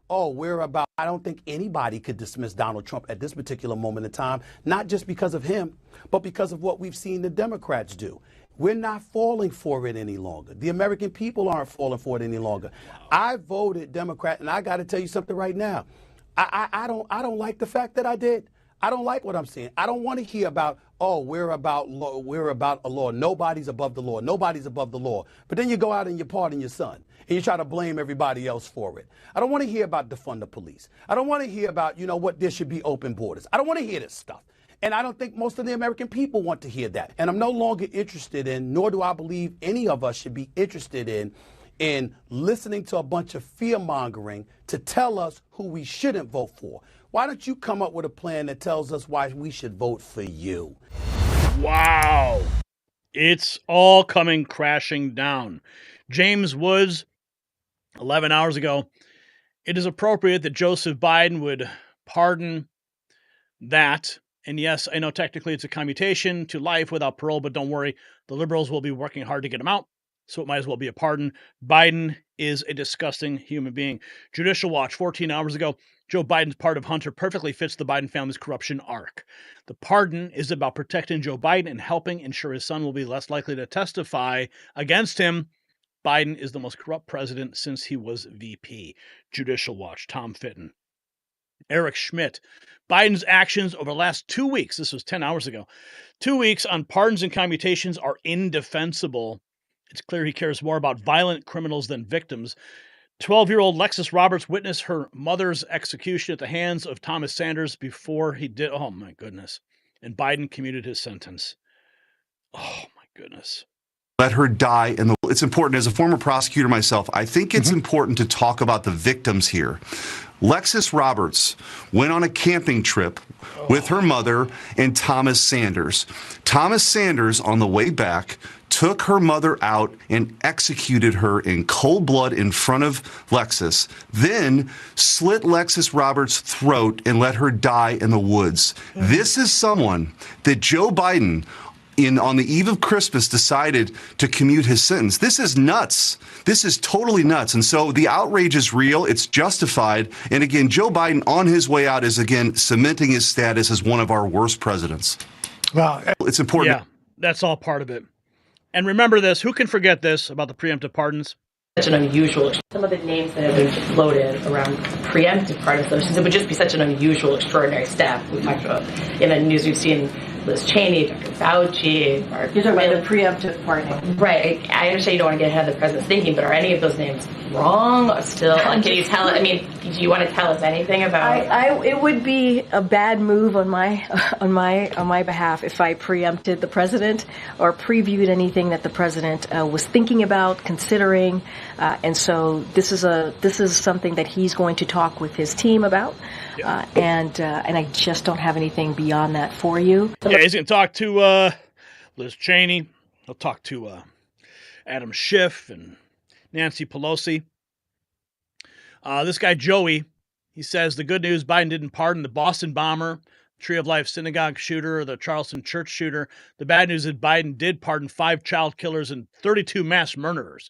I don't think anybody could dismiss Donald Trump at this particular moment in time, not just because of him, but because of what we've seen the Democrats do. We're not falling for it any longer. The American people aren't falling for it any longer. I voted Democrat, and I got to tell you something right now. I don't like the fact that I did. I don't like what I'm seeing. I don't want to hear about, we're about law, we're about a law. Nobody's above the law. Nobody's above the law. But then you go out and you pardon your son, and you try to blame everybody else for it. I don't want to hear about defund the police. I don't want to hear about, there should be open borders. I don't want to hear this stuff. And I don't think most of the American people want to hear that. And I'm no longer interested in, nor do I believe any of us should be interested in listening to a bunch of fear-mongering to tell us who we shouldn't vote for. Why don't you come up with a plan that tells us why we should vote for you? Wow. It's all coming crashing down. James Woods 11 hours ago, it is appropriate that Joseph Biden would pardon that. And yes, I know technically it's a commutation to life without parole, but don't worry, the liberals will be working hard to get him out, so it might as well be a pardon. Biden is a disgusting human being. Judicial Watch, 14 hours ago, Joe Biden's part of Hunter perfectly fits the Biden family's corruption arc. The pardon is about protecting Joe Biden and helping ensure his son will be less likely to testify against him. Biden is the most corrupt president since he was VP. Judicial Watch, Tom Fitton. Eric Schmidt. Biden's actions over the last 2 weeks, this was 10 hours ago, 2 weeks on pardons and commutations are indefensible. It's clear he cares more about violent criminals than victims. 12-year-old Lexis Roberts witnessed her mother's execution at the hands of Thomas Sanders before he did. Oh, my goodness. And Biden commuted his sentence. Oh, my goodness. Let her die. It's important. As a former prosecutor myself, I think it's important to talk about the victims here. Lexis Roberts went on a camping trip with her mother and Thomas Sanders. Thomas Sanders, on the way back, took her mother out and executed her in cold blood in front of Lexis, then slit Lexis Roberts' throat and let her die in the woods. This is someone that Joe Biden, on the eve of Christmas, decided to commute his sentence. This is nuts. This is totally nuts. And so the outrage is real. It's justified. And again, Joe Biden on his way out is again cementing his status as one of our worst presidents. Well, it's important. Yeah, that's all part of it. And remember this, who can forget this about the preemptive pardons? Such an unusual, some of the names that have been floated around preemptive pardons, it would just be such an unusual, extraordinary step. We talked about in the news, we've seen Liz Cheney, Dr. Fauci. You're talking about the preemptive pardoning. Right. I understand you don't want to get ahead of the president's thinking, but are any of those names wrong or still? Can you tell, I mean, do you want to tell us anything about? It would be a bad move on my behalf if I preempted the president or previewed anything that the president was thinking about, considering, and so this is something that he's going to talk with his team about, and I just don't have anything beyond that for you. Yeah, he's going to talk to Liz Cheney. He'll talk to Adam Schiff and Nancy Pelosi. This guy, Joey, he says the good news, Biden didn't pardon the Boston bomber, Tree of Life synagogue shooter, or the Charleston church shooter. The bad news is Biden did pardon 5 child killers and 32 mass murderers.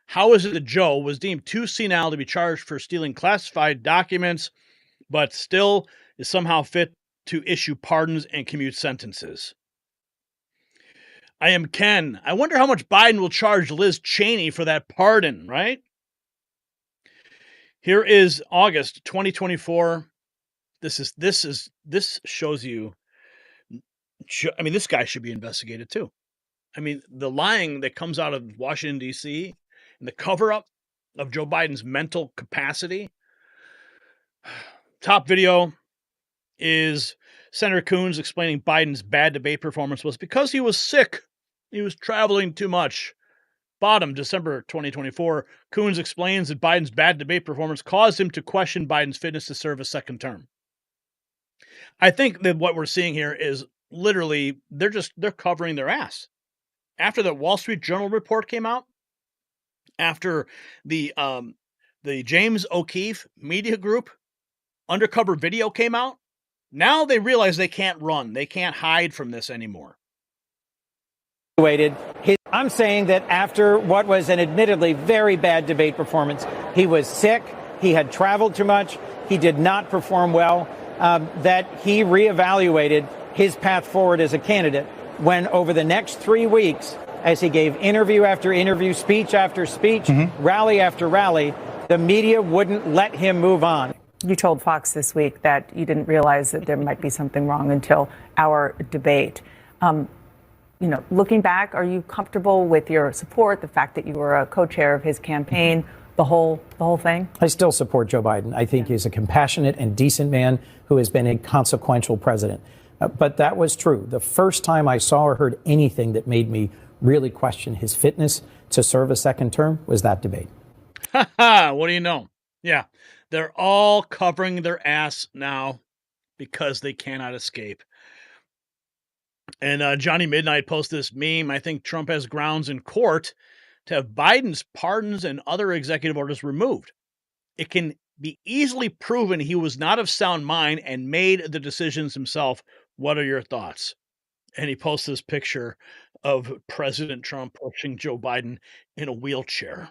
How is it that Joe was deemed too senile to be charged for stealing classified documents, but still is somehow fit to issue pardons and commute sentences? I am Ken. I wonder how much Biden will charge Liz Cheney for that pardon, right? Here is August 2024. This shows you, I mean, this guy should be investigated too. I mean, the lying that comes out of Washington, D.C., and the cover-up of Joe Biden's mental capacity. Top video is Senator Coons explaining Biden's bad debate performance was because he was sick. He was traveling too much. Bottom, December 2024, Coons explains that Biden's bad debate performance caused him to question Biden's fitness to serve a second term. I think that what we're seeing here is literally they're covering their ass. After the Wall Street Journal report came out, after the James O'Keefe Media Group undercover video came out, now they realize they can't run. They can't hide from this anymore. I'm saying that after what was an admittedly very bad debate performance, he was sick, he had traveled too much, he did not perform well, that he reevaluated his path forward as a candidate when over the next 3 weeks, as he gave interview after interview, speech after speech, rally after rally, the media wouldn't let him move on. You told Fox this week that you didn't realize that there might be something wrong until our debate. Looking back, are you comfortable with your support, the fact that you were a co-chair of his campaign, the whole thing? I still support Joe Biden. I think he's a compassionate and decent man who has been a consequential president. But that was true. The first time I saw or heard anything that made me really question his fitness to serve a second term was that debate. What do you know? Yeah, they're all covering their ass now because they cannot escape. And Johnny Midnight posted this meme. I think Trump has grounds in court to have Biden's pardons and other executive orders removed. It can be easily proven he was not of sound mind and made the decisions himself. What are your thoughts? And he posts this picture of President Trump pushing Joe Biden in a wheelchair.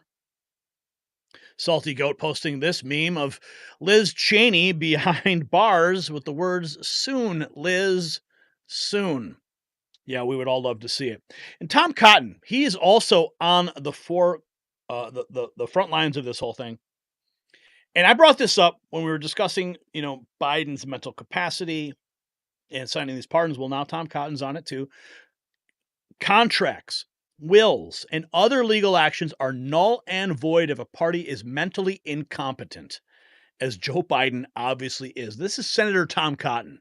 Salty Goat posting this meme of Liz Cheney behind bars with the words, "Soon, Liz, soon." Yeah, we would all love to see it. And Tom Cotton, he's also on the front lines of this whole thing. And I brought this up when we were discussing, Biden's mental capacity and signing these pardons. Well, now Tom Cotton's on it too. Contracts, wills, and other legal actions are null and void if a party is mentally incompetent, as Joe Biden obviously is. This is Senator Tom Cotton.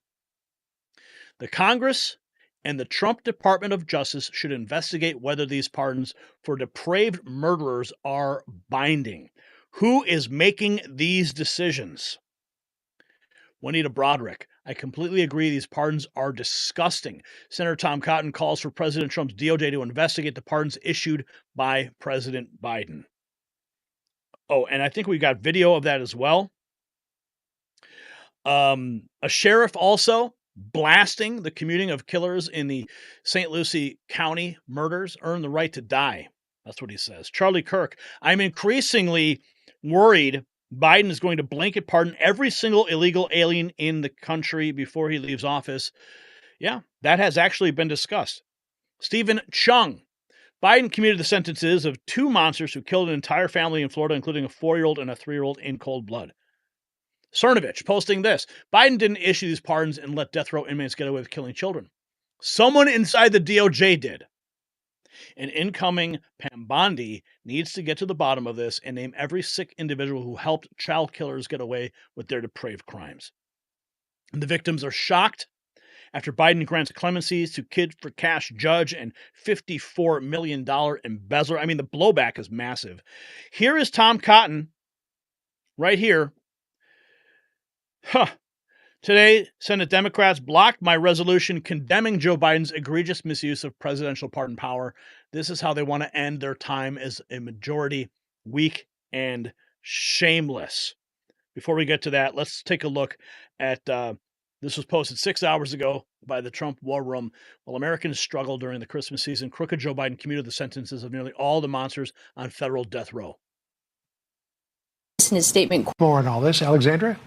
The Congress and the Trump Department of Justice should investigate whether these pardons for depraved murderers are binding. Who is making these decisions? Juanita Broderick, I completely agree these pardons are disgusting. Senator Tom Cotton calls for President Trump's DOJ to investigate the pardons issued by President Biden. Oh, and I think we got video of that as well. A sheriff also blasting the commuting of killers in the St. Lucie County murders earned the right to die. That's what he says. Charlie Kirk, I'm increasingly worried Biden is going to blanket pardon every single illegal alien in the country before he leaves office. Yeah, that has actually been discussed. Stephen Chung, Biden commuted the sentences of 2 monsters who killed an entire family in Florida, including a 4-year-old and a 3-year-old in cold blood. Cernovich posting this, Biden didn't issue these pardons and let death row inmates get away with killing children. Someone inside the DOJ did. And incoming Pam Bondi needs to get to the bottom of this and name every sick individual who helped child killers get away with their depraved crimes. And the victims are shocked after Biden grants clemencies to Kid for Cash judge and $54 million embezzler. I mean, the blowback is massive. Here is Tom Cotton right here. Today, Senate Democrats blocked my resolution condemning Joe Biden's egregious misuse of presidential pardon power. This is how they want to end their time as a majority, weak and shameless. Before we get to that, let's take a look at this was posted 6 hours ago by the Trump War Room. While Americans struggle during the Christmas season, crooked Joe Biden commuted the sentences of nearly all the monsters on federal death row. In his statement. More on all this, Alexandra.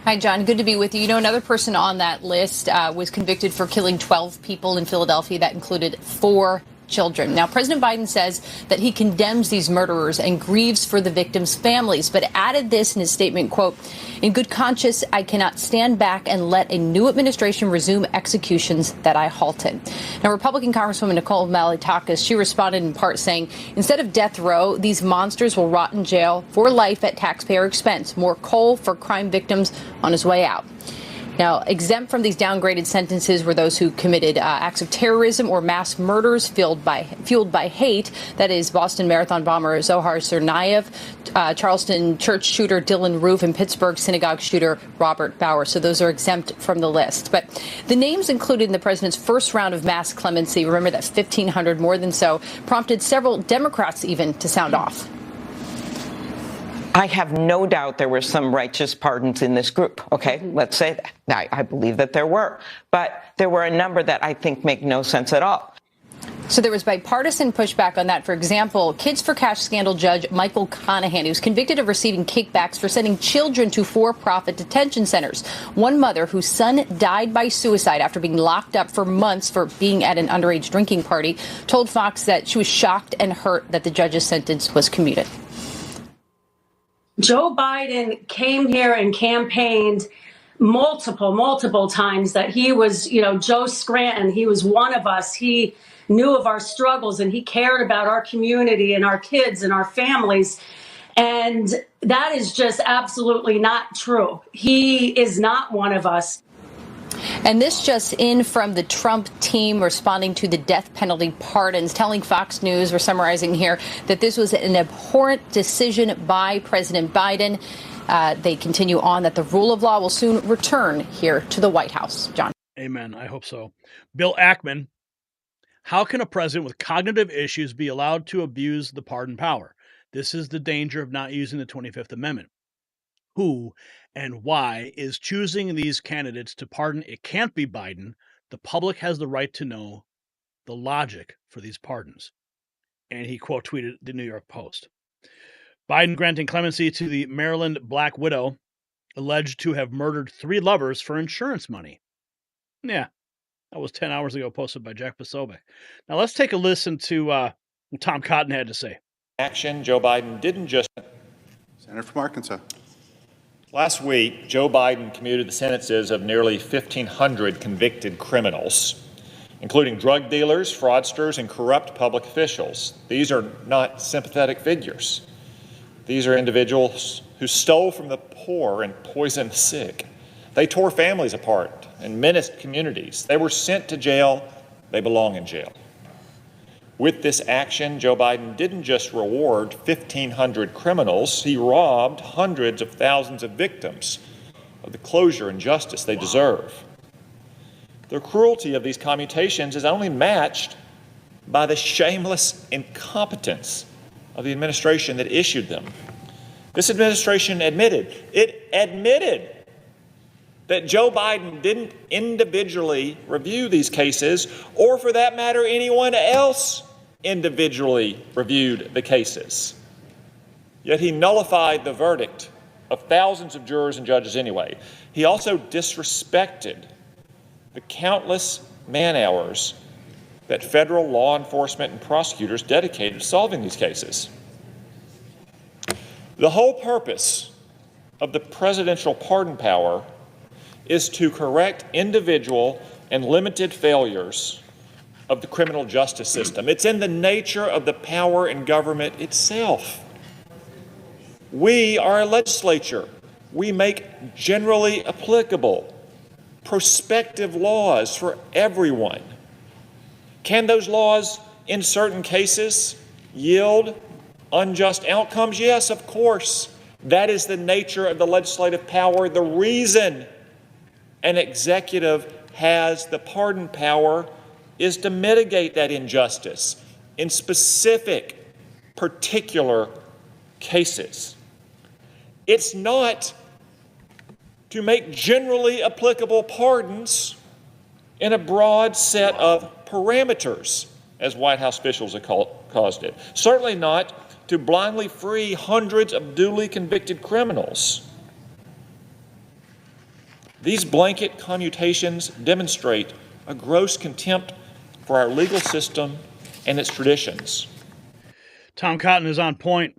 Hi, John. Good to be with you. You know, another person on that list was convicted for killing 12 people in Philadelphia. That included 4 children. Now, President Biden says that he condemns these murderers and grieves for the victims' families, but added this in his statement, quote, in good conscience, I cannot stand back and let a new administration resume executions that I halted. Now, Republican Congresswoman Nicole Malliotakis, she responded in part saying, instead of death row, these monsters will rot in jail for life at taxpayer expense. More coal for crime victims on his way out. Now, exempt from these downgraded sentences were those who committed acts of terrorism or mass murders fueled by hate. That is Boston Marathon bomber Zohar Tsarnaev, Charleston church shooter Dylan Roof, and Pittsburgh synagogue shooter Robert Bauer. So those are exempt from the list. But the names included in the president's first round of mass clemency, remember that 1,500 more than so, prompted several Democrats even to sound off. I have no doubt there were some righteous pardons in this group. Okay, let's say that. I believe that there were. But there were a number that I think make no sense at all. So there was bipartisan pushback on that. For example, Kids for Cash scandal judge Michael Conahan, who's convicted of receiving kickbacks for sending children to for-profit detention centers. One mother whose son died by suicide after being locked up for months for being at an underage drinking party told Fox that she was shocked and hurt that the judge's sentence was commuted. Joe Biden came here and campaigned multiple times that he was, Joe Scranton. He was one of us. He knew of our struggles and he cared about our community and our kids and our families. And that is just absolutely not true. He is not one of us. And this just in from the Trump team responding to the death penalty pardons, telling Fox News, we're summarizing here, that this was an abhorrent decision by President Biden. They continue on that the rule of law will soon return here to the White House. John. Amen. I hope so. Bill Ackman, How can a president with cognitive issues be allowed to abuse the pardon power? This is the danger of not using the 25th Amendment. Who and why is choosing these candidates to pardon? It can't be Biden. The public has the right to know the logic for these pardons. And he quote tweeted the New York Post. Biden granting clemency to the Maryland black widow alleged to have murdered 3 lovers for insurance money. Yeah, that was 10 hours ago, posted by Jack Posobiec. Now let's take a listen to what Tom Cotton had to say. Action, Joe Biden didn't just... Senator from Arkansas. Last week, Joe Biden commuted the sentences of nearly 1,500 convicted criminals, including drug dealers, fraudsters, and corrupt public officials. These are not sympathetic figures. These are individuals who stole from the poor and poisoned the sick. They tore families apart and menaced communities. They were sent to jail. They belong in jail. With this action, Joe Biden didn't just reward 1,500 criminals, he robbed hundreds of thousands of victims of the closure and justice they deserve. The cruelty of these commutations is only matched by the shameless incompetence of the administration that issued them. This administration admitted that Joe Biden didn't individually review these cases, or for that matter, anyone else individually reviewed the cases. Yet he nullified the verdict of thousands of jurors and judges anyway. He also disrespected the countless man-hours that federal law enforcement and prosecutors dedicated to solving these cases. The whole purpose of the presidential pardon power is to correct individual and limited failures of the criminal justice system. It's in the nature of the power in government itself. We are a legislature. We make generally applicable, prospective laws for everyone. Can those laws, in certain cases, yield unjust outcomes? Yes, of course. That is the nature of the legislative power. The reason an executive has the pardon power is to mitigate that injustice in specific, particular cases. It's not to make generally applicable pardons in a broad set of parameters, as White House officials have caused it. Certainly not to blindly free hundreds of duly convicted criminals. These blanket commutations demonstrate a gross contempt for our legal system and its traditions. Tom Cotton is on point,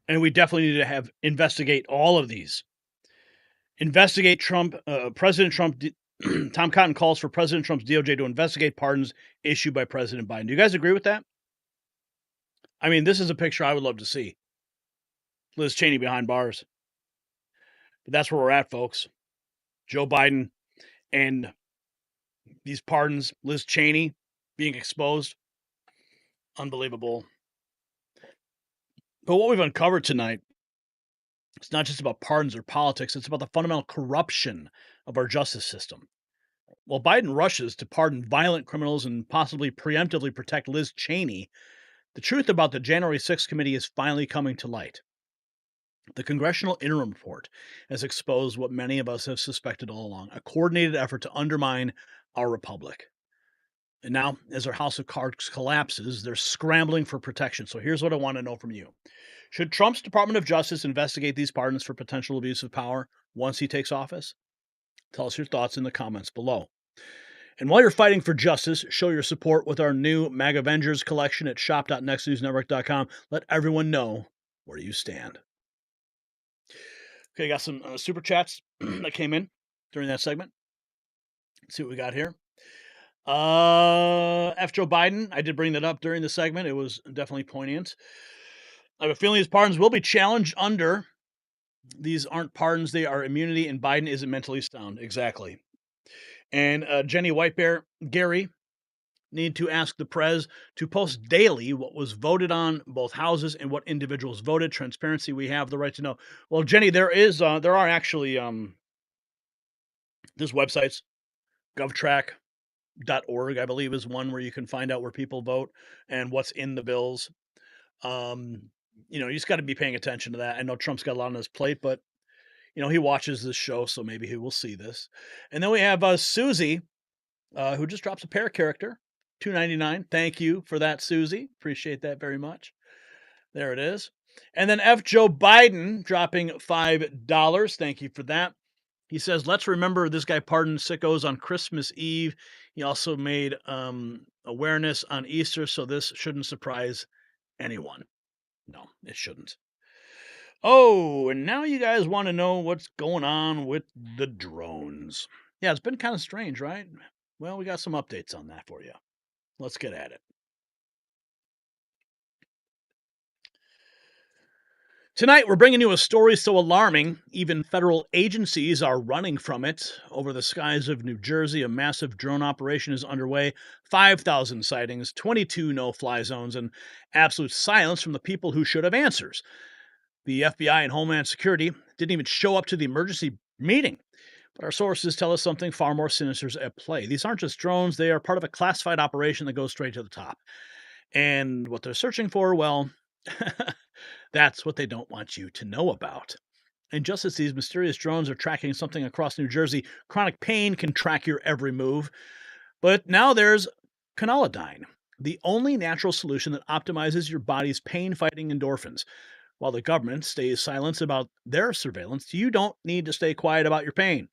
and we definitely need to investigate all of these. Investigate Trump, President Trump. Tom Cotton calls for President Trump's DOJ to investigate pardons issued by President Biden. Do you guys agree with that? I mean, this is a picture I would love to see. Liz Cheney behind bars. But that's where we're at, folks. Joe Biden and these pardons, Liz Cheney being exposed. Unbelievable. But what we've uncovered tonight, it's not just about pardons or politics, it's about the fundamental corruption of our justice system. While Biden rushes to pardon violent criminals and possibly preemptively protect Liz Cheney, the truth about the January 6th committee is finally coming to light. The Congressional Interim Report has exposed what many of us have suspected all along, a coordinated effort to undermine our republic. And now, as our house of cards collapses, they're scrambling for protection. So here's what I want to know from you. Should Trump's Department of Justice investigate these pardons for potential abuse of power once he takes office? Tell us your thoughts in the comments below. And while you're fighting for justice, show your support with our new MAGA Avengers collection at shop.nextnewsnetwork.com. Let everyone know where you stand. Okay, got some super chats that came in during that segment. Let's see what we got here. F. Joe Biden. I did bring that up during the segment. It was definitely poignant. I have a feeling his pardons will be challenged under. These aren't pardons, they are immunity, and Biden isn't mentally sound. Exactly. And Jenny Whitebear, Gary, need to ask the Prez to post daily what was voted on both houses and what individuals voted. Transparency, we have the right to know. Well, Jenny, there are actually there's websites, GovTrack, I believe, is one where you can find out where people vote and what's in the bills. You just got to be paying attention to that. I know Trump's got a lot on his plate, but he watches this show, so maybe he will see this. And then we have Susie, who just drops a pair character, $2.99. Thank you for that, Susie. Appreciate that very much. There it is. And then F. Joe Biden dropping $5. Thank you for that. He says, let's remember this guy pardoned sickos on Christmas Eve. He also made awareness on Easter, so this shouldn't surprise anyone. No, it shouldn't. Oh, and now you guys want to know what's going on with the drones. Yeah, it's been kind of strange, right? Well, we got some updates on that for you. Let's get at it. Tonight, we're bringing you a story so alarming, even federal agencies are running from it. Over the skies of New Jersey, a massive drone operation is underway. 5,000 sightings, 22 no-fly zones, and absolute silence from the people who should have answers. The FBI and Homeland Security didn't even show up to the emergency meeting. But our sources tell us something far more sinister is at play. These aren't just drones, they are part of a classified operation that goes straight to the top. And what they're searching for, well, that's what they don't want you to know about. And just as these mysterious drones are tracking something across New Jersey, chronic pain can track your every move. But now there's canalidine, the only natural solution that optimizes your body's pain-fighting endorphins. While the government stays silent about their surveillance, you don't need to stay quiet about your pain.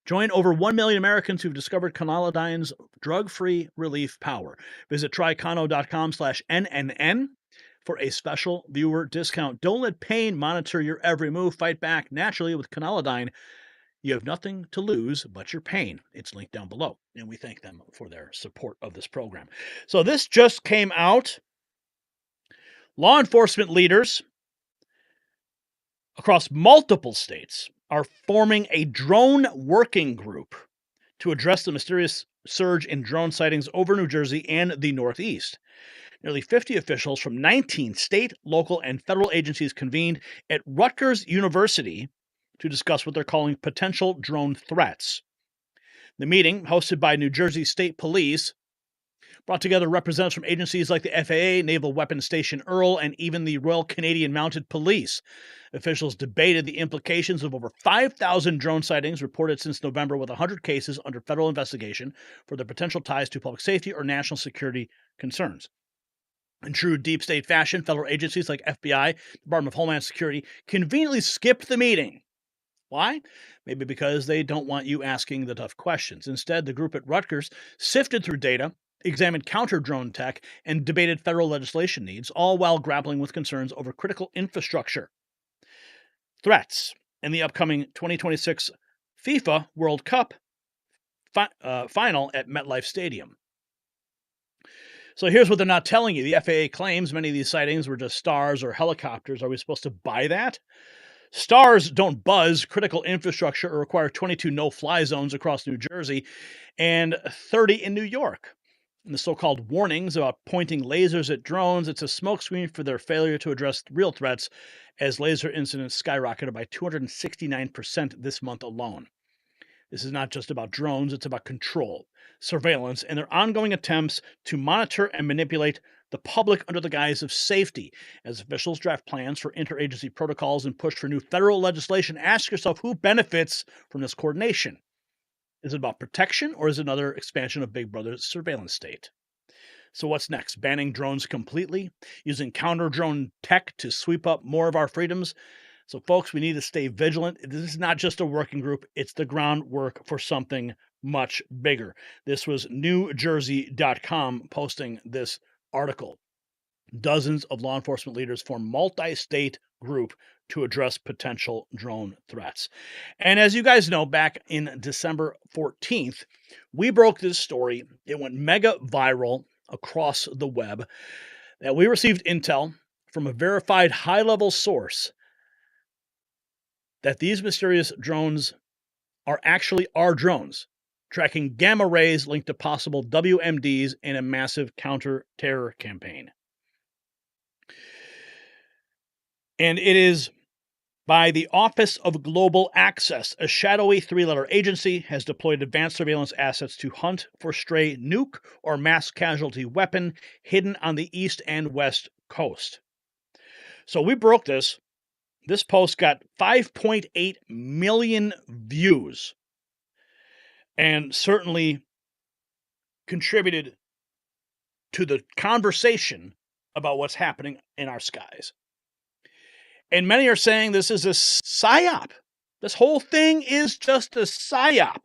Join over 1 million Americans who've discovered canalidine's drug-free relief power. Visit tricano.com/NNN for a special viewer discount. Don't let pain monitor your every move. Fight back naturally with canalidine. You have nothing to lose but your pain. It's linked down below, and we thank them for their support of this program. So this just came out. Law enforcement leaders across multiple states are forming a drone working group to address the mysterious surge in drone sightings over New Jersey and the Northeast. Nearly 50 officials from 19 state, local, and federal agencies convened at Rutgers University to discuss what they're calling potential drone threats. The meeting, hosted by New Jersey State Police, brought together representatives from agencies like the FAA, Naval Weapons Station Earl, and even the Royal Canadian Mounted Police. Officials debated the implications of over 5,000 drone sightings reported since November, with 100 cases under federal investigation for their potential ties to public safety or national security concerns. In true deep state fashion, federal agencies like FBI, Department of Homeland Security, conveniently skipped the meeting. Why? Maybe because they don't want you asking the tough questions. Instead, the group at Rutgers sifted through data, examined counter-drone tech, and debated federal legislation needs, all while grappling with concerns over critical infrastructure. Threats in the upcoming 2026 FIFA World Cup final at MetLife Stadium. So here's what they're not telling you. The FAA claims many of these sightings were just stars or helicopters. Are we supposed to buy that? Stars don't buzz critical infrastructure or require 22 no-fly zones across New Jersey and 30 in New York. And the so-called warnings about pointing lasers at drones, it's a smokescreen for their failure to address real threats, as laser incidents skyrocketed by 269% this month alone. This is not just about drones, it's about control, surveillance, and their ongoing attempts to monitor and manipulate the public under the guise of safety. As officials draft plans for interagency protocols and push for new federal legislation, ask yourself who benefits from this coordination. Is it about protection, or is it another expansion of Big Brother's surveillance state? So what's next? Banning drones completely? Using counter-drone tech to sweep up more of our freedoms? So folks, we need to stay vigilant. This is not just a working group. It's the groundwork for something much bigger. This was NewJersey.com posting this article. Dozens of law enforcement leaders form multi-state group to address potential drone threats. And as you guys know, back in December 14th, we broke this story. It went mega viral across the web that we received intel from a verified high-level source that these mysterious drones are actually our drones, tracking gamma rays linked to possible WMDs in a massive counter-terror campaign. And it is by the Office of Global Access, a shadowy three-letter agency has deployed advanced surveillance assets to hunt for stray nuke or mass casualty weapon hidden on the east and west coast. So we broke this. This post got 5.8 million views and certainly contributed to the conversation about what's happening in our skies. And many are saying this is a psyop. This whole thing is just a psyop.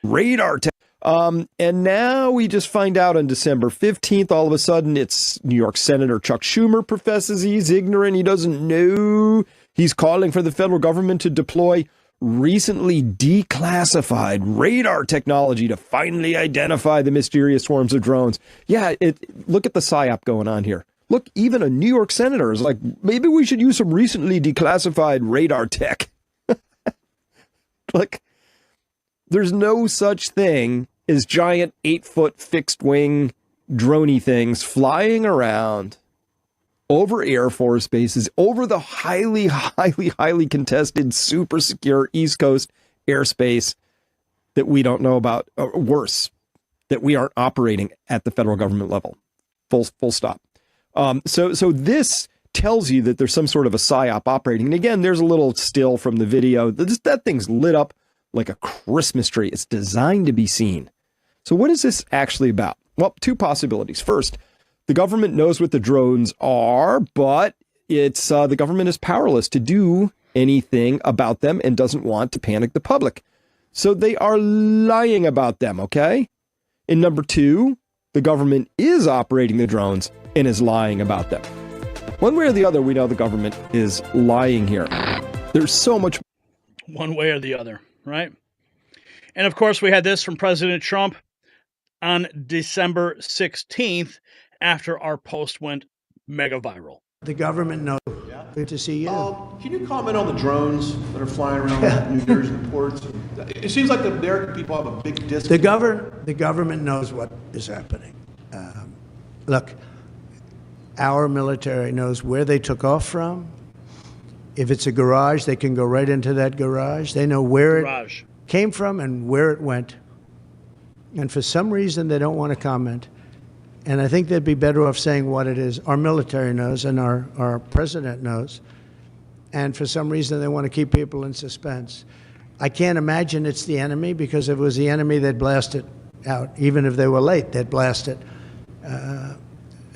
Radar tech. And now we just find out on December 15th, all of a sudden it's New York Senator Chuck Schumer professes he's ignorant. He doesn't know. He's calling for the federal government to deploy recently declassified radar technology to finally identify the mysterious swarms of drones. Yeah, look at the psyop going on here. Look, even a New York senator is like, maybe we should use some recently declassified radar tech. Look, there's no such thing as giant 8-foot fixed wing droney things flying around over Air Force bases, over the highly, highly, highly contested, super secure East Coast airspace that we don't know about, or worse, that we aren't operating at the federal government level. Full stop. So this tells you that there's some sort of a psyop operating. And again, there's a little still from the video. That thing's lit up like a Christmas tree. It's designed to be seen. So what is this actually about? Well, two possibilities. First, the government knows what the drones are, but it's the government is powerless to do anything about them and doesn't want to panic the public. So they are lying about them, okay? And number two, the government is operating the drones and is lying about them. One way or the other, we know the government is lying here. There's so much. One way or the other, right? And of course, we had this from President Trump on December 16th after our post went mega viral. The government knows. Good to see you. Can you comment on the drones that are flying around New Jersey ports? It seems like the American people have a big disconnect. The government knows what is happening. Look, our military knows where they took off from. If it's a garage, they can go right into that garage. They know where it came from and where it went. And for some reason, they don't want to comment. And I think they'd be better off saying what it is. Our military knows and our president knows. And for some reason, they want to keep people in suspense. I can't imagine it's the enemy, because if it was the enemy, they'd blast it out. Even if they were late, they'd blast it.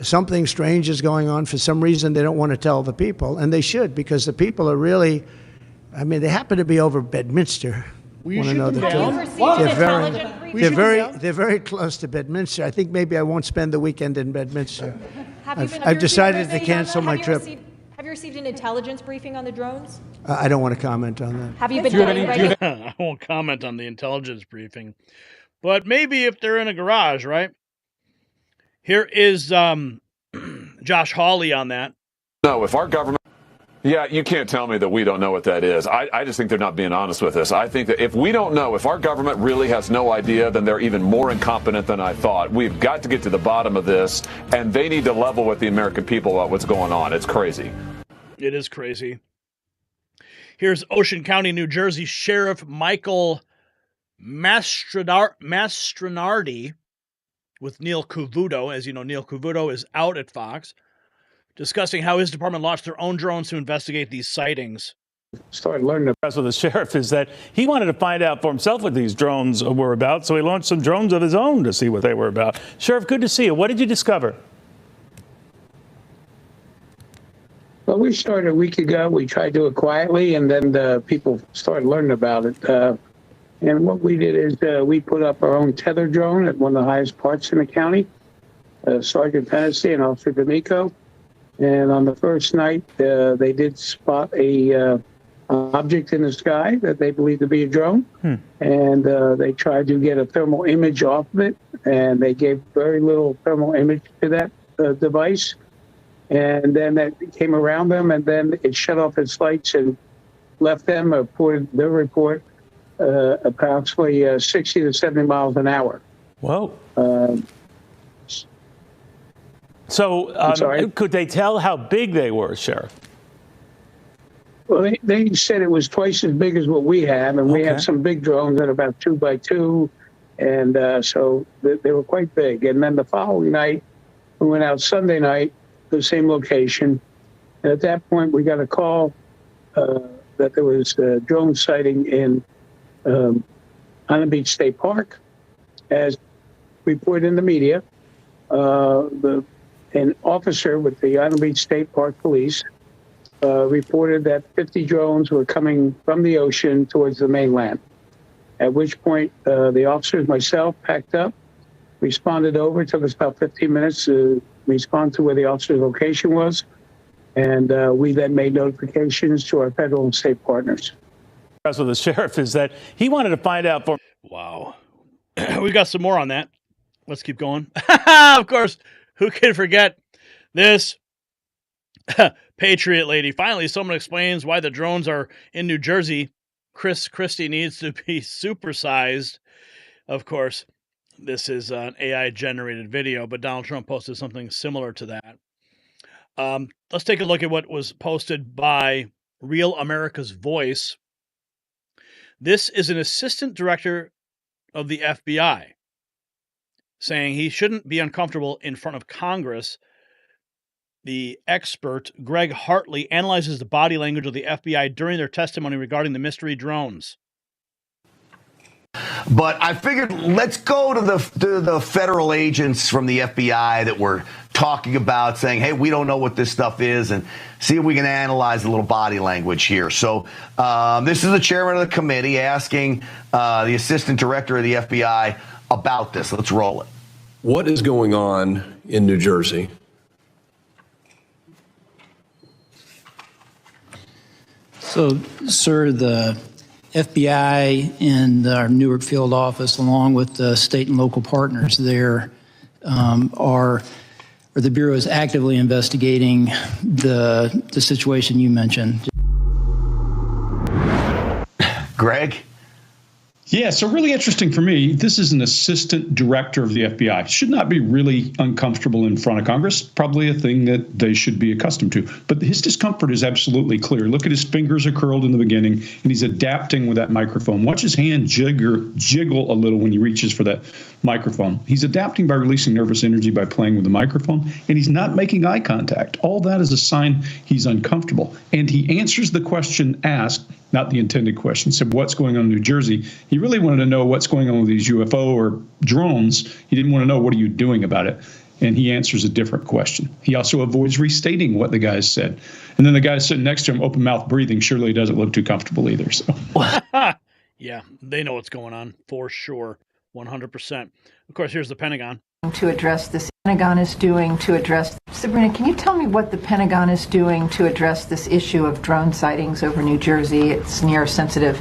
Something strange is going on. For some reason, they don't want to tell the people. And they should, because the people are really, I mean, they happen to be over Bedminster. Will you Want to shoot know them the down? truth. They're very close to Bedminster. I think maybe I won't spend the weekend in Bedminster. I've decided to cancel my trip. Have you received an intelligence briefing on the drones? I don't want to comment on that. Have you been getting I won't comment on the intelligence briefing, but maybe if they're in a garage, right? Here is Josh Hawley on that. No, if our government... Yeah, you can't tell me that we don't know what that is. I just think they're not being honest with us. I think that if we don't know, if our government really has no idea, then they're even more incompetent than I thought. We've got to get to the bottom of this, and they need to level with the American people about what's going on. It's crazy. It is crazy. Here's Ocean County, New Jersey Sheriff Michael Mastronardi with Neil Cavuto. As you know, Neil Cavuto is out at Fox, discussing how his department launched their own drones to investigate these sightings. Started learning the with the sheriff is that he wanted to find out for himself what these drones were about, so he launched some drones of his own to see what they were about. Sheriff, good to see you. What did you discover? Well, we started a week ago. We tried to do it quietly, and then the people started learning about it. And what we did is we put up our own tether drone at one of the highest parts in the county, Sergeant Tennessee and Officer D'Amico. And on the first night, they did spot a object in the sky that they believed to be a drone. And they tried to get a thermal image off of it, and they gave very little thermal image to that device. And then that came around them, and then it shut off its lights and left them, reported their report, approximately 60 to 70 miles an hour. Whoa. So could they tell how big they were, Sheriff? Well, they said it was twice as big as what we have, and we have some big drones that are about 2 by 2, and so they were quite big. And then the following night, we went out Sunday night to the same location. And at that point, we got a call that there was a drone sighting in Island Beach State Park. As reported in the media, an officer with the Island Beach State Park Police reported that 50 drones were coming from the ocean towards the mainland. At which point, the officers, myself, packed up, responded over. It took us about 15 minutes to respond to where the officer's location was. And we then made notifications to our federal and state partners. With the sheriff is that he wanted to find out for. Wow. We got some more on that. Let's keep going. Of course, who can forget this Patriot lady? Finally, someone explains why the drones are in New Jersey. Chris Christie needs to be supersized. Of course, this is an AI-generated video, but Donald Trump posted something similar to that. Let's take a look at what was posted by Real America's Voice. This is an assistant director of the FBI saying he shouldn't be uncomfortable in front of Congress. The expert, Greg Hartley, analyzes the body language of the FBI during their testimony regarding the mystery drones. But I figured let's go to the federal agents from the FBI that were talking about saying, hey, we don't know what this stuff is, and see if we can analyze a little body language here. So this is the chairman of the committee asking the assistant director of the FBI about this. Let's roll it. What is going on in New Jersey? So, sir, the FBI and our Newark field office, along with the state and local partners there, the Bureau is actively investigating the situation you mentioned. Greg? Yeah, so really interesting for me. This is an assistant director of the FBI. Should not be really uncomfortable in front of Congress. Probably a thing that they should be accustomed to. But his discomfort is absolutely clear. Look at his fingers are curled in the beginning, and he's adapting with that microphone. Watch his hand jiggle a little when he reaches for that microphone. He's adapting by releasing nervous energy by playing with the microphone, and he's not making eye contact. All that is a sign he's uncomfortable. And he answers the question asked, not the intended question. He said, what's going on in New Jersey? He really wanted to know what's going on with these UFO or drones. He didn't want to know, what are you doing about it? And he answers a different question. He also avoids restating what the guy said. And then the guy sitting next to him, open mouth breathing, surely doesn't look too comfortable either. So, yeah, they know what's going on for sure. 100%. Of course, here's the Pentagon. To address this, Pentagon is doing to address. Sabrina, can you tell me what the Pentagon is doing to address this issue of drone sightings over New Jersey? It's near sensitive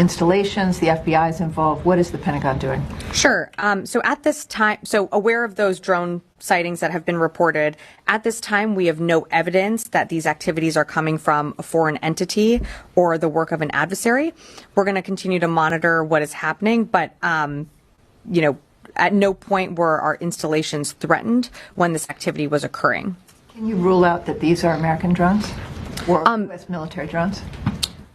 installations. The FBI is involved. What is the Pentagon doing? Sure. So at this time, aware of those drone sightings that have been reported, at this time we have no evidence that these activities are coming from a foreign entity or the work of an adversary. We're going to continue to monitor what is happening, but at no point were our installations threatened when this activity was occurring. Can you rule out that these are American drones or U.S. military drones?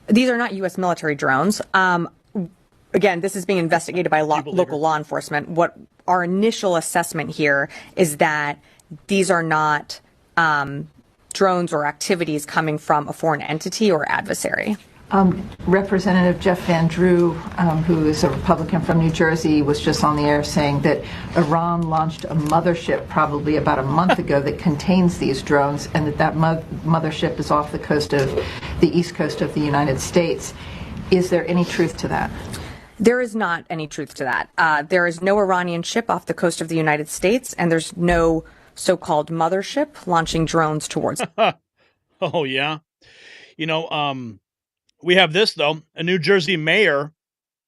These are not U.S. military drones. Again, this is being investigated by local law enforcement. What our initial assessment here is that these are not drones or activities coming from a foreign entity or adversary. Representative Jeff Van Drew, who is a Republican from New Jersey, was just on the air saying that Iran launched a mothership probably about a month ago that contains these drones, and that mothership is off the coast of the east coast of the United States. Is there any truth to that? There is not any truth to that. There is no Iranian ship off the coast of the United States, and there's no so-called mothership launching drones towards. Oh, yeah. We have this, though, a New Jersey mayor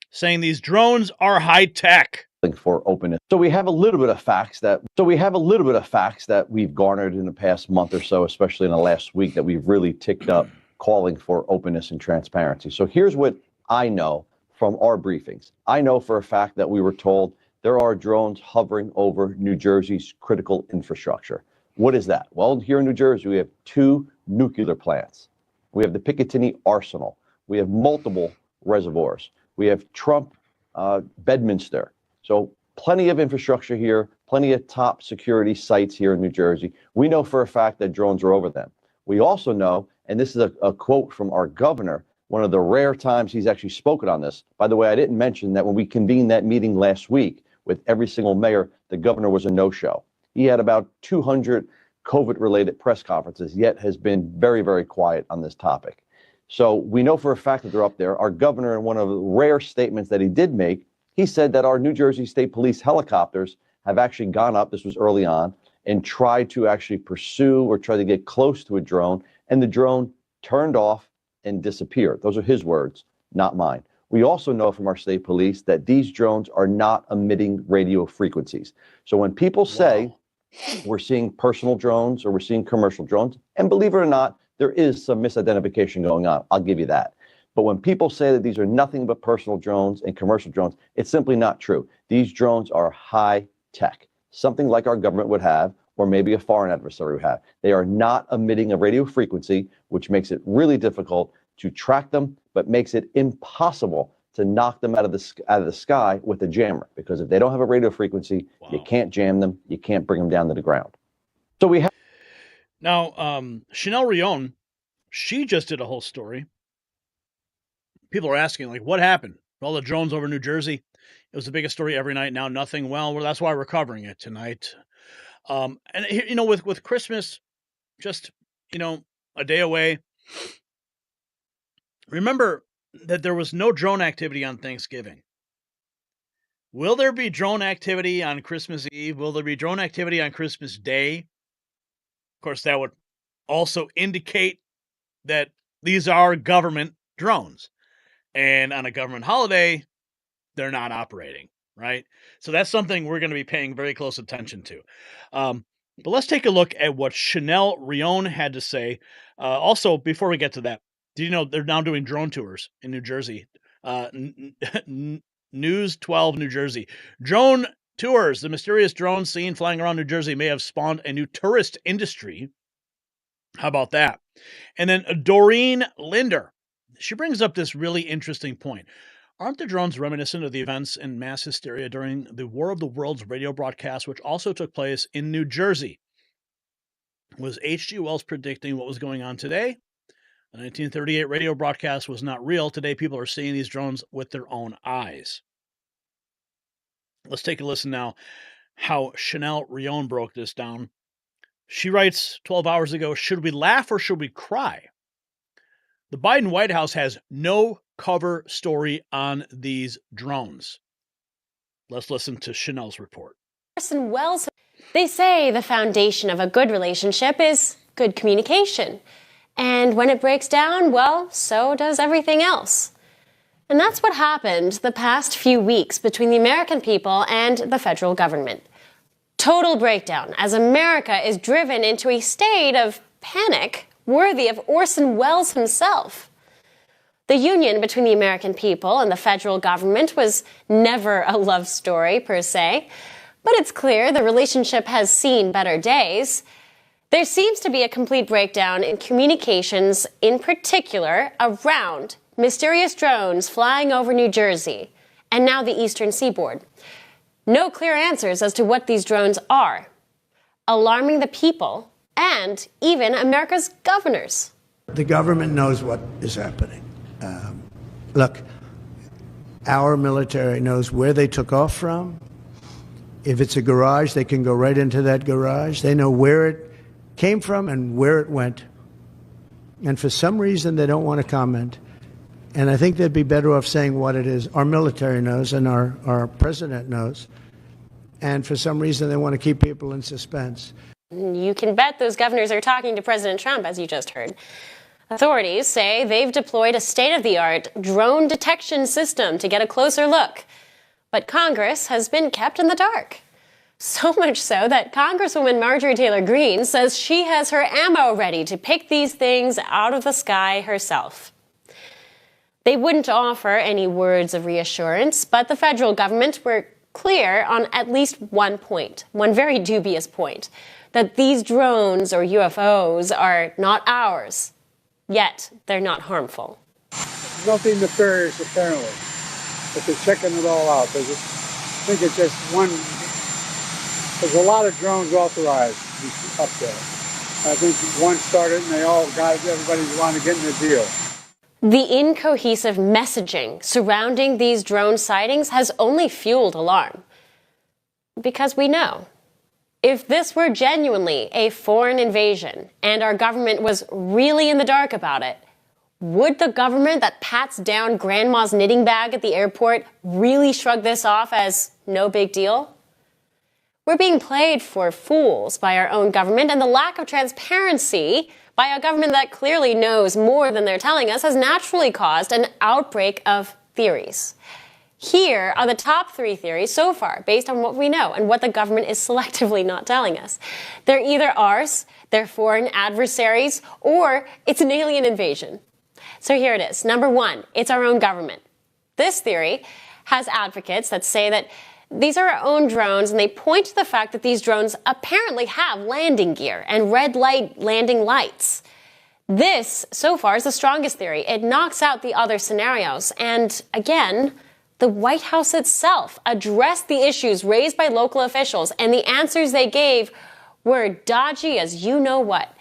saying these drones are high tech. For openness. So we have a little bit of facts that we've garnered in the past month or so, especially in the last week, that we've really ticked up calling for openness and transparency. So here's what I know from our briefings. I know for a fact that we were told there are drones hovering over New Jersey's critical infrastructure. What is that? Well, here in New Jersey, we have 2 nuclear plants. We have the Picatinny Arsenal. We have multiple reservoirs. We have Trump Bedminster. So plenty of infrastructure here, plenty of top security sites here in New Jersey. We know for a fact that drones are over them. We also know, and this is a quote from our governor, one of the rare times he's actually spoken on this. By the way, I didn't mention that when we convened that meeting last week with every single mayor, the governor was a no-show. He had about 200 COVID-related press conferences, yet has been very, very quiet on this topic. So we know for a fact that they're up there. Our governor, in one of the rare statements that he did make, he said that our New Jersey State Police helicopters have actually gone up, this was early on, and tried to actually pursue or try to get close to a drone, and the drone turned off and disappeared. Those are his words, not mine. We also know from our state police that these drones are not emitting radio frequencies. So when people say we're seeing personal drones or we're seeing commercial drones, and believe it or not, there is some misidentification going on. I'll give you that. But when people say that these are nothing but personal drones and commercial drones, it's simply not true. These drones are high tech, something like our government would have, or maybe a foreign adversary would have. They are not emitting a radio frequency, which makes it really difficult to track them, but makes it impossible to knock them out of the sky with a jammer. Because if they don't have a radio frequency, you can't jam them, you can't bring them down to the ground. So we have now Chanel Rion, she just did a whole story. People are asking, like, what happened? All the drones over New Jersey. It was the biggest story every night. Now nothing. Well, that's why we're covering it tonight. And you know, with Christmas, just, you know, a day away. Remember that there was no drone activity on Thanksgiving. Will there be drone activity on Christmas Eve? Will there be drone activity on Christmas Day? Of course, that would also indicate that these are government drones. And on a government holiday, they're not operating, right? So that's something we're going to be paying very close attention to. But let's take a look at what Chanel Rion had to say. Also, before we get to that, do you know they're now doing drone tours in New Jersey? News 12, New Jersey. Drone tours. The mysterious drone seen flying around New Jersey may have spawned a new tourist industry. How about that? And then Doreen Linder. She brings up this really interesting point. Aren't the drones reminiscent of the events in mass hysteria during the War of the Worlds radio broadcast, which also took place in New Jersey? Was H.G. Wells predicting what was going on today? The 1938 radio broadcast was not real. Today, people are seeing these drones with their own eyes. Let's take a listen now how Chanel Rion broke this down. She writes 12 hours ago, should we laugh or should we cry? The Biden White House has no cover story on these drones. Let's listen to Chanel's report. Orson Welles, they say the foundation of a good relationship is good communication. And when it breaks down, well, so does everything else. And that's what happened the past few weeks between the American people and the federal government. Total breakdown as America is driven into a state of panic worthy of Orson Welles himself. The union between the American people and the federal government was never a love story per se, but it's clear the relationship has seen better days. There seems to be a complete breakdown in communications, in particular around mysterious drones flying over New Jersey and now the eastern seaboard. No clear answers as to what these drones are, alarming the people and even America's governors. The government knows what is happening. Look, our military knows where they took off from. If it's a garage, they can go right into that garage. They know where it came from and where it went. And for some reason, they don't want to comment. And I think they'd be better off saying what it is. Our military knows and our president knows. And for some reason, they want to keep people in suspense. You can bet those governors are talking to President Trump, as you just heard. Authorities say they've deployed a state-of-the-art drone detection system to get a closer look. But Congress has been kept in the dark. So much so that Congresswoman Marjorie Taylor Greene says she has her ammo ready to pick these things out of the sky herself. They wouldn't offer any words of reassurance, but the federal government were clear on at least one point, one very dubious point, that these drones or UFOs are not ours. Yet, they're not harmful. Nothing nefarious, apparently. But they're checking it all out. I think it's just one. There's a lot of drones authorized up there. I think one started and they all got it. Everybody's wanting to get in the deal. The incohesive messaging surrounding these drone sightings has only fueled alarm. Because we know, if this were genuinely a foreign invasion and our government was really in the dark about it, would the government that pats down grandma's knitting bag at the airport really shrug this off as no big deal? We're being played for fools by our own government, and the lack of transparency by a government that clearly knows more than they're telling us has naturally caused an outbreak of theories. Here are the top 3 theories so far, based on what we know and what the government is selectively not telling us. They're either ours, they're foreign adversaries, or it's an alien invasion. So here it is. Number 1, it's our own government. This theory has advocates that say that these are our own drones, and they point to the fact that these drones apparently have landing gear and red light landing lights. This, so far, is the strongest theory. It knocks out the other scenarios. And again, the White House itself addressed the issues raised by local officials, and the answers they gave were dodgy as you know what.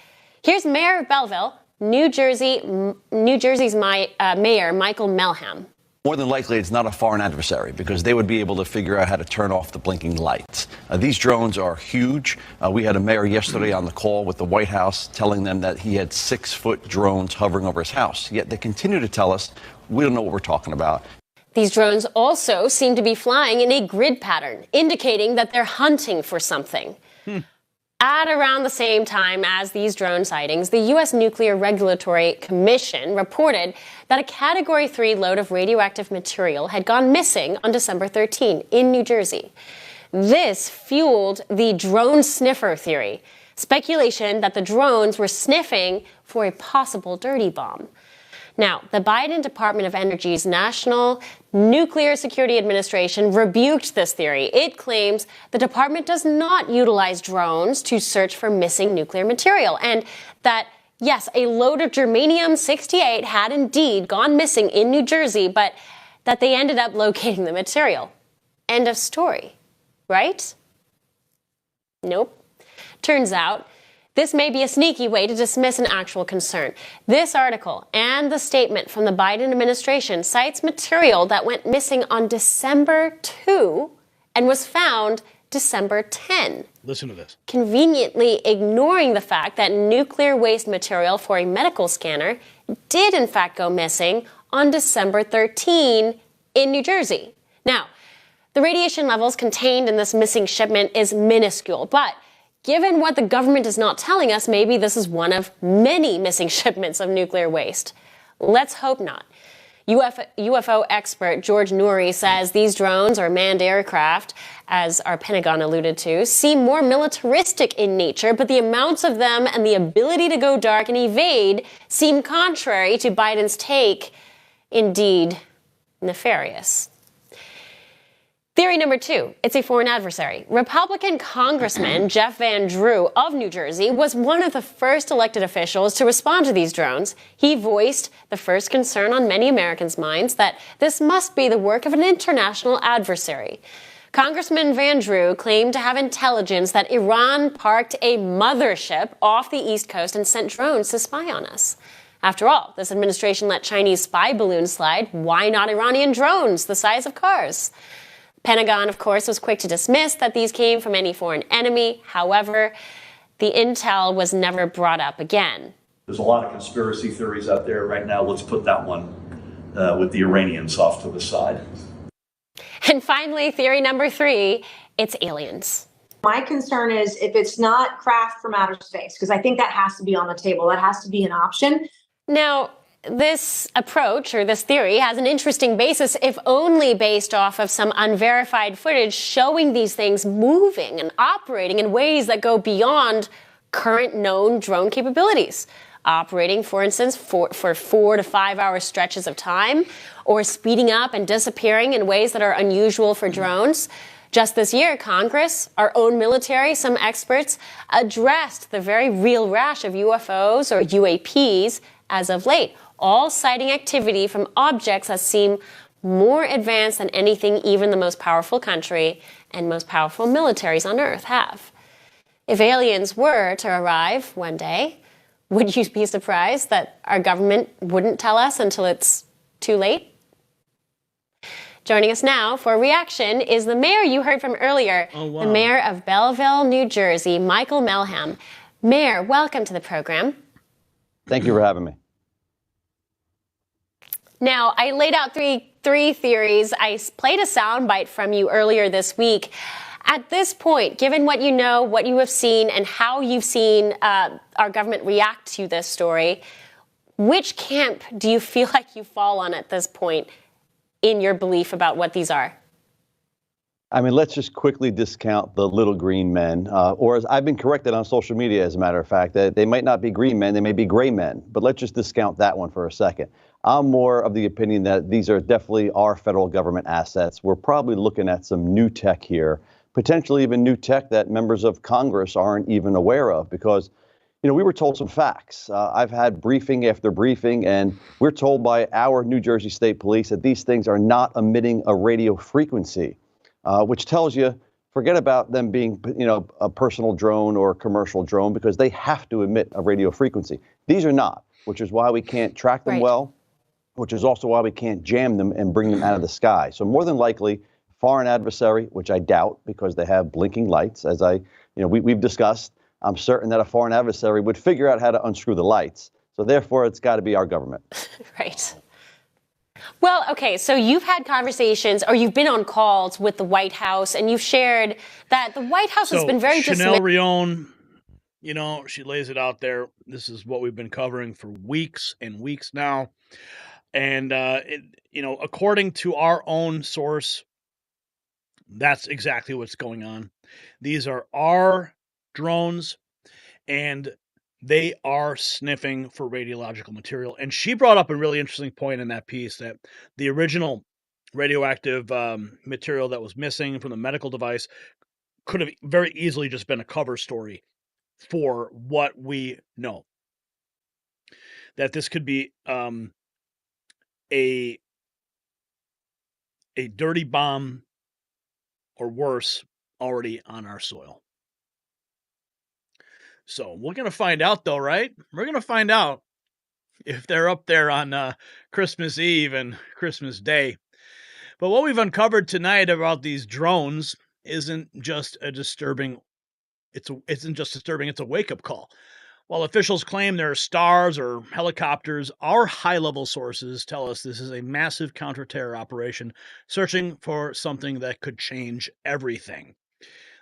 Here's Mayor of Belleville, New Jersey's Mayor Michael Melham. More than likely, it's not a foreign adversary because they would be able to figure out how to turn off the blinking lights. These drones are huge. We had a mayor yesterday on the call with the White House telling them that he had 6-foot drones hovering over his house. Yet they continue to tell us we don't know what we're talking about. These drones also seem to be flying in a grid pattern, indicating that they're hunting for something. At around the same time as these drone sightings, the U.S. Nuclear Regulatory Commission reported that a Category 3 load of radioactive material had gone missing on December 13 in New Jersey. This fueled the drone sniffer theory, speculation that the drones were sniffing for a possible dirty bomb. Now, the Biden Department of Energy's National Nuclear Security Administration rebuked this theory. It claims the department does not utilize drones to search for missing nuclear material, and that, yes, a load of germanium-68 had indeed gone missing in New Jersey, but that they ended up locating the material. End of story, right? Nope. Turns out, this may be a sneaky way to dismiss an actual concern. This article and the statement from the Biden administration cites material that went missing on December 2 and was found December 10. Listen to this. Conveniently ignoring the fact that nuclear waste material for a medical scanner did in fact go missing on December 13 in New Jersey. Now, the radiation levels contained in this missing shipment is minuscule, but given what the government is not telling us, maybe this is one of many missing shipments of nuclear waste. Let's hope not. UFO expert George Noory says these drones, or manned aircraft, as our Pentagon alluded to, seem more militaristic in nature, but the amounts of them and the ability to go dark and evade seem contrary to Biden's take, indeed nefarious. Theory number 2, it's a foreign adversary. Republican Congressman Jeff Van Drew of New Jersey was one of the first elected officials to respond to these drones. He voiced the first concern on many Americans' minds that this must be the work of an international adversary. Congressman Van Drew claimed to have intelligence that Iran parked a mothership off the East Coast and sent drones to spy on us. After all, this administration let Chinese spy balloons slide. Why not Iranian drones the size of cars? Pentagon, of course, was quick to dismiss that these came from any foreign enemy. However, the intel was never brought up again. There's a lot of conspiracy theories out there right now. Let's put that one with the Iranians off to the side. And finally, theory number 3, it's aliens. My concern is if it's not craft from outer space, because I think that has to be on the table. That has to be an option. Now, this approach, or this theory, has an interesting basis, if only based off of some unverified footage showing these things moving and operating in ways that go beyond current known drone capabilities. Operating, for instance, for 4 to 5 hour stretches of time, or speeding up and disappearing in ways that are unusual for drones. Just this year, Congress, our own military, some experts addressed the very real rash of UFOs, or UAPs, as of late, all citing activity from objects that seem more advanced than anything even the most powerful country and most powerful militaries on Earth have. If aliens were to arrive one day, would you be surprised that our government wouldn't tell us until it's too late? Joining us now for a reaction is the mayor you heard from earlier, the mayor of Belleville, New Jersey, Michael Melham. Mayor, welcome to the program. Thank you for having me. Now, I laid out three theories. I played a soundbite from you earlier this week. At this point, given what you know, what you have seen, and how you've seen our government react to this story, which camp do you feel like you fall on at this point in your belief about what these are? I mean, let's just quickly discount the little green men, or as I've been corrected on social media, as a matter of fact, that they might not be green men, they may be gray men, but let's just discount that one for a second. I'm more of the opinion that these are definitely our federal government assets. We're probably looking at some new tech here, potentially even new tech that members of Congress aren't even aware of, because you know, we were told some facts. I've had briefing after briefing, and we're told by our New Jersey State Police that these things are not emitting a radio frequency, which tells you, forget about them being, you know, a personal drone or a commercial drone, because they have to emit a radio frequency. These are not, which is why we can't track them well, which is also why we can't jam them and bring them out of the sky. So more than likely, foreign adversary, which I doubt because they have blinking lights, as we've discussed. I'm certain that a foreign adversary would figure out how to unscrew the lights. So therefore, it's got to be our government. Right. Well, okay, so you've had conversations or you've been on calls with the White House, and you've shared that the White House has been very Chanel Rion, you know, she lays it out there. This is what we've been covering for weeks and weeks now. And, according to our own source, that's exactly what's going on. These are our drones, and they are sniffing for radiological material. And she brought up a really interesting point in that piece, that the original radioactive material that was missing from the medical device could have very easily just been a cover story for what we know. That this could be a dirty bomb or worse already on our soil. So we're going to find out, though, right? We're going to find out if they're up there on Christmas Eve and Christmas Day. But what we've uncovered tonight about these drones isn't just disturbing. It's a wake-up call. While officials claim they're stars or helicopters, our high-level sources tell us this is a massive counter-terror operation searching for something that could change everything.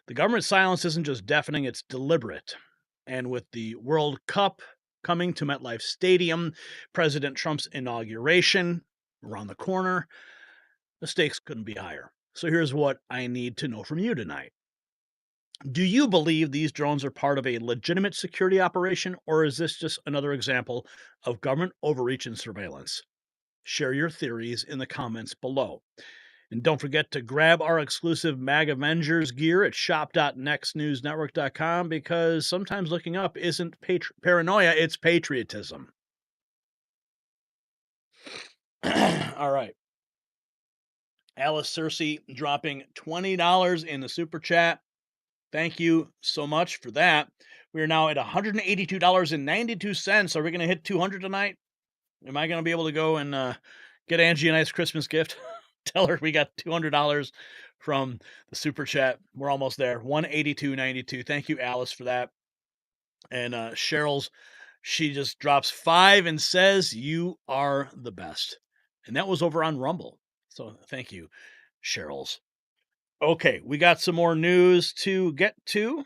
The government silence isn't just deafening, it's deliberate. And with the World Cup coming to MetLife Stadium, President Trump's inauguration around the corner, the stakes couldn't be higher. So here's what I need to know from you tonight. Do you believe these drones are part of a legitimate security operation, or is this just another example of government overreach and surveillance? Share your theories in the comments below. And don't forget to grab our exclusive Mag Avengers gear at shop.nextnewsnetwork.com, because sometimes looking up isn't paranoia, it's patriotism. All right. Alice Cersei dropping $20 in the super chat. Thank you so much for that. We are now at $182.92. Are we going to hit 200 tonight? Am I going to be able to go and get Angie a nice Christmas gift? Tell her we got $200 from the super chat. We're almost there. $182.92. Thank you, Alice, for that. And Cheryl's, she just drops 5 and says, "You are the best." And that was over on Rumble. So thank you, Cheryl's. Okay, we got some more news to get to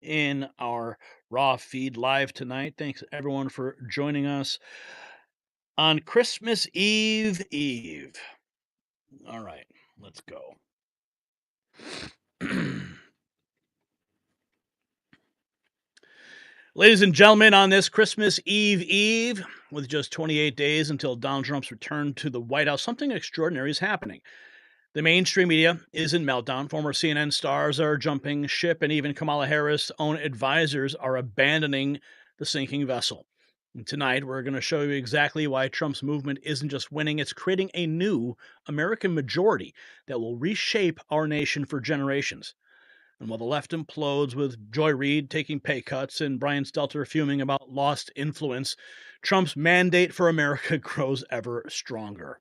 in our Raw feed live tonight. Thanks, everyone, for joining us on Christmas Eve. All right, let's go. Ladies and gentlemen, on this Christmas Eve, with just 28 days until Donald Trump's return to the White House, something extraordinary is happening. The mainstream media is in meltdown. Former CNN stars are jumping ship, and even Kamala Harris' own advisors are abandoning the sinking vessel. And tonight, we're going to show you exactly why Trump's movement isn't just winning, it's creating a new American majority that will reshape our nation for generations. And while the left implodes with Joy Reid taking pay cuts and Brian Stelter fuming about lost influence, Trump's mandate for America grows ever stronger.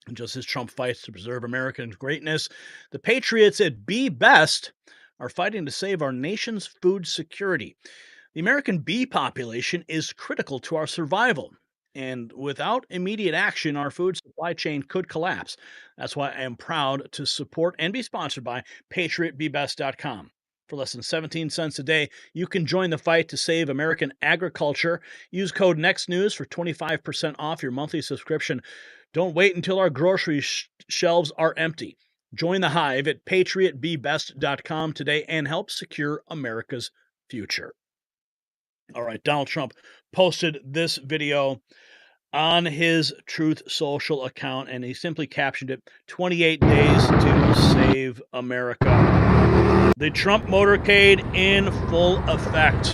And just as Trump fights to preserve American greatness, the patriots at Be Best are fighting to save our nation's food security. The American bee population is critical to our survival, and without immediate action, our food supply chain could collapse. That's why I am proud to support and be sponsored by PatriotBeBest.com. For less than 17 cents a day, you can join the fight to save American agriculture. Use code NEXTNEWS for 25% off your monthly subscription. Don't wait until our grocery shelves are empty. Join the hive at PatriotBeBest.com today and help secure America's future. All right, Donald Trump posted this video on his Truth Social account, and he simply captioned it, 28 days to save America. The Trump motorcade in full effect.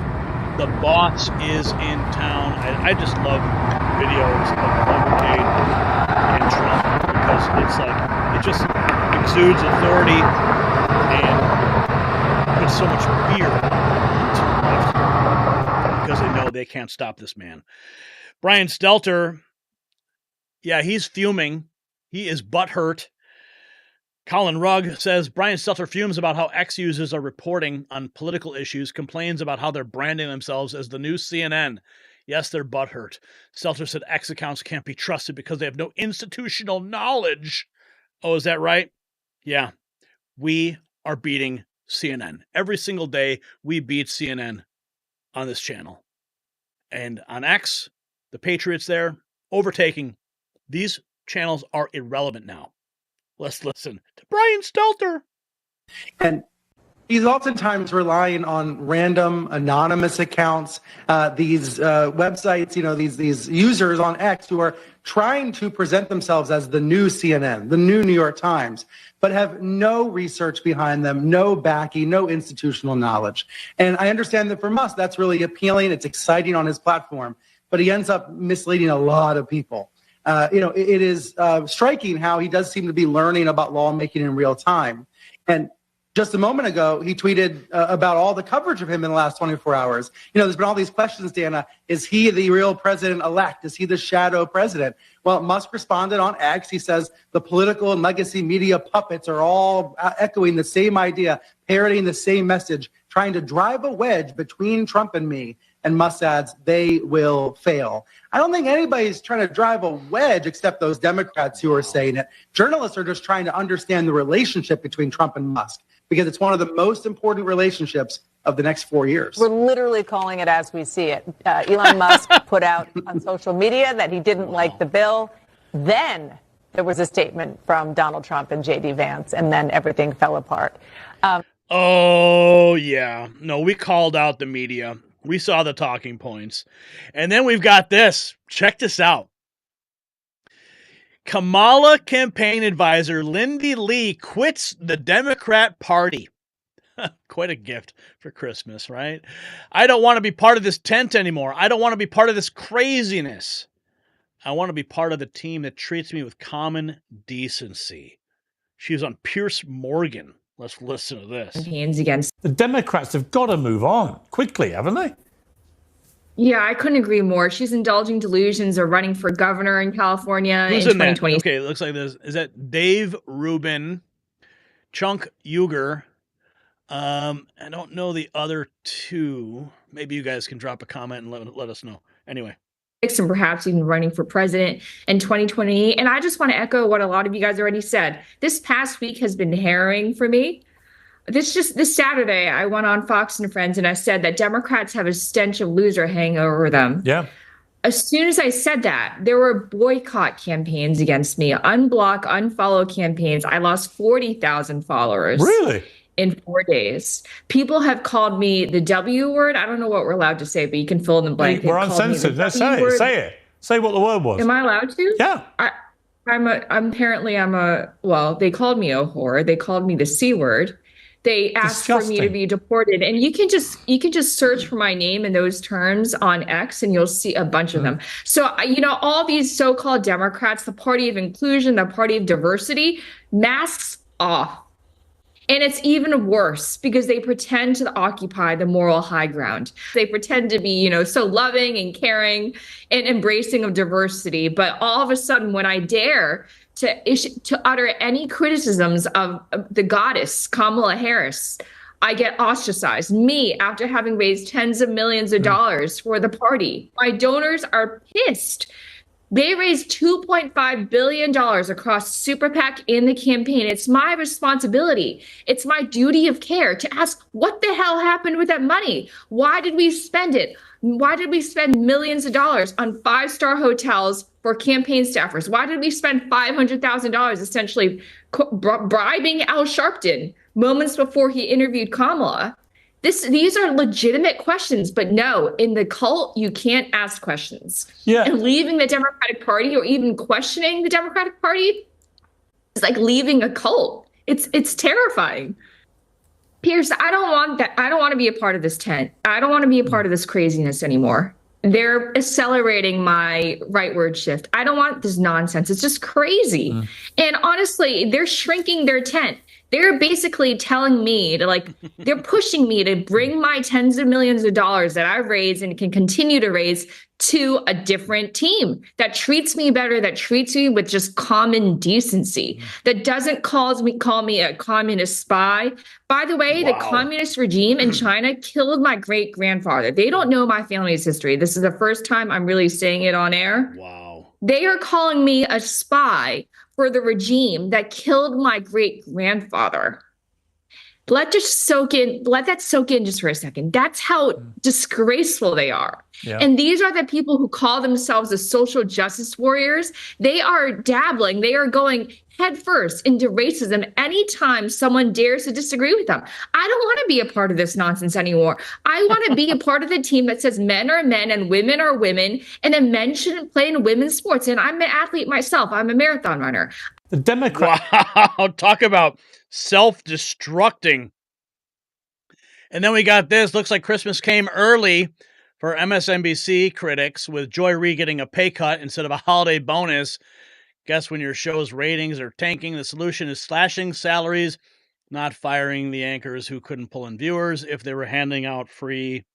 The boss is in town. I just love videos of the motorcade and Trump because it's like, it just exudes authority and puts so much fear into left because they know they can't stop this man. Brian Stelter, yeah, he's fuming. He is butthurt. Colin Rugg says Brian Stelter fumes about how X users are reporting on political issues, complains about how they're branding themselves as the new CNN. Yes, they're butthurt. Stelter said X accounts can't be trusted because they have no institutional knowledge. Oh, is that right? Yeah, we are beating CNN. Every single day, we beat CNN on this channel. And on X, the Patriots there, overtaking. These channels are irrelevant now. Let's listen to Brian Stelter. And he's oftentimes relying on random anonymous accounts, these websites, these users on X who are trying to present themselves as the new CNN, the new New York Times, but have no research behind them, no backing, no institutional knowledge. And I understand that for Musk, that's really appealing. It's exciting on his platform, but he ends up misleading a lot of people. It is striking how he does seem to be learning about lawmaking in real time. And just a moment ago, he tweeted about all the coverage of him in the last 24 hours. There's been all these questions, Dana. Is he the real president-elect? Is he the shadow president? Well, Musk responded on X. He says the political and legacy media puppets are all echoing the same idea, parroting the same message, trying to drive a wedge between Trump and me. And Musk adds, they will fail. I don't think anybody's trying to drive a wedge except those Democrats who are saying it. Journalists are just trying to understand the relationship between Trump and Musk because it's one of the most important relationships of the next 4 years. We're literally calling it as we see it. Elon Musk put out on social media that he didn't like the bill. Then there was a statement from Donald Trump and J.D. Vance, and then everything fell apart. Oh, yeah. No, we called out the media. We saw the talking points. And then we've got this. Check this out. Kamala campaign advisor Lindy Lee quits the Democrat Party. Quite a gift for Christmas, right? I don't want to be part of this tent anymore. I don't want to be part of this craziness. I want to be part of the team that treats me with common decency. She was on Piers Morgan. Let's listen to this. Campaigns against the Democrats have got to move on quickly, haven't they? Yeah, I couldn't agree more. She's indulging delusions of running for governor in California in 2020. Okay, it looks like this. Is that Dave Rubin, Chunk Uger? I don't know the other two. Maybe you guys can drop a comment and let us know. Anyway. And perhaps even running for president in 2020. And I just want to echo what a lot of you guys already said. This past week has been harrowing for me. This Saturday, I went on Fox and Friends and I said that Democrats have a stench of loser hanging over them. Yeah. As soon as I said that, there were boycott campaigns against me, unblock, unfollow campaigns. I lost 40,000 followers. Really? In 4 days. People have called me the W word. I don't know what we're allowed to say, but you can fill in the blank. We're uncensored. Let's say it. Say it. Say what the word was. Am I allowed to? Yeah. Well, they called me a whore. They called me the C word. They asked for me to be deported. And you can just search for my name in those terms on X and you'll see a bunch of them. So, all these so-called Democrats, the party of inclusion, the party of diversity, masks off. And it's even worse because they pretend to occupy the moral high ground. They pretend to be, so loving and caring and embracing of diversity. But all of a sudden, when I dare to utter any criticisms of the goddess, Kamala Harris, I get ostracized. Me, after having raised tens of millions of dollars for the party. My donors are pissed. They raised $2.5 billion across Super PAC in the campaign. It's my responsibility. It's my duty of care to ask what the hell happened with that money? Why did we spend it? Why did we spend millions of dollars on 5-star hotels for campaign staffers? Why did we spend $500,000 essentially bribing Al Sharpton moments before he interviewed Kamala? These are legitimate questions, but no, in the cult, you can't ask questions. Yeah. And leaving the Democratic Party or even questioning the Democratic Party is like leaving a cult. It's terrifying. Pierce, I don't want that. I don't want to be a part of this tent. I don't want to be a part of this craziness anymore. They're accelerating my rightward shift. I don't want this nonsense. It's just crazy. And honestly, they're shrinking their tent. They're basically telling me they're pushing me to bring my tens of millions of dollars that I've raised and can continue to raise to a different team that treats me better, that treats me with just common decency, that doesn't call me a communist spy. By the way, the communist regime in China killed my great grandfather. They don't know my family's history. This is the first time I'm really saying it on air. Wow. They are calling me a spy for the regime that killed my great grandfather. Let that soak in just for a second. That's how disgraceful they are. Yeah. And these are the people who call themselves the social justice warriors. They are dabbling. They are going headfirst into racism anytime someone dares to disagree with them. I don't want to be a part of this nonsense anymore. I want to be a part of the team that says men are men and women are women, and then men shouldn't play in women's sports. And I'm an athlete myself. I'm a marathon runner. The Democrat. Wow, talk about self-destructing. And then we got this. Looks like Christmas came early for MSNBC critics, with Joy Reid getting a pay cut instead of a holiday bonus. Guess when your show's ratings are tanking, the solution is slashing salaries, not firing the anchors who couldn't pull in viewers if they were handing out free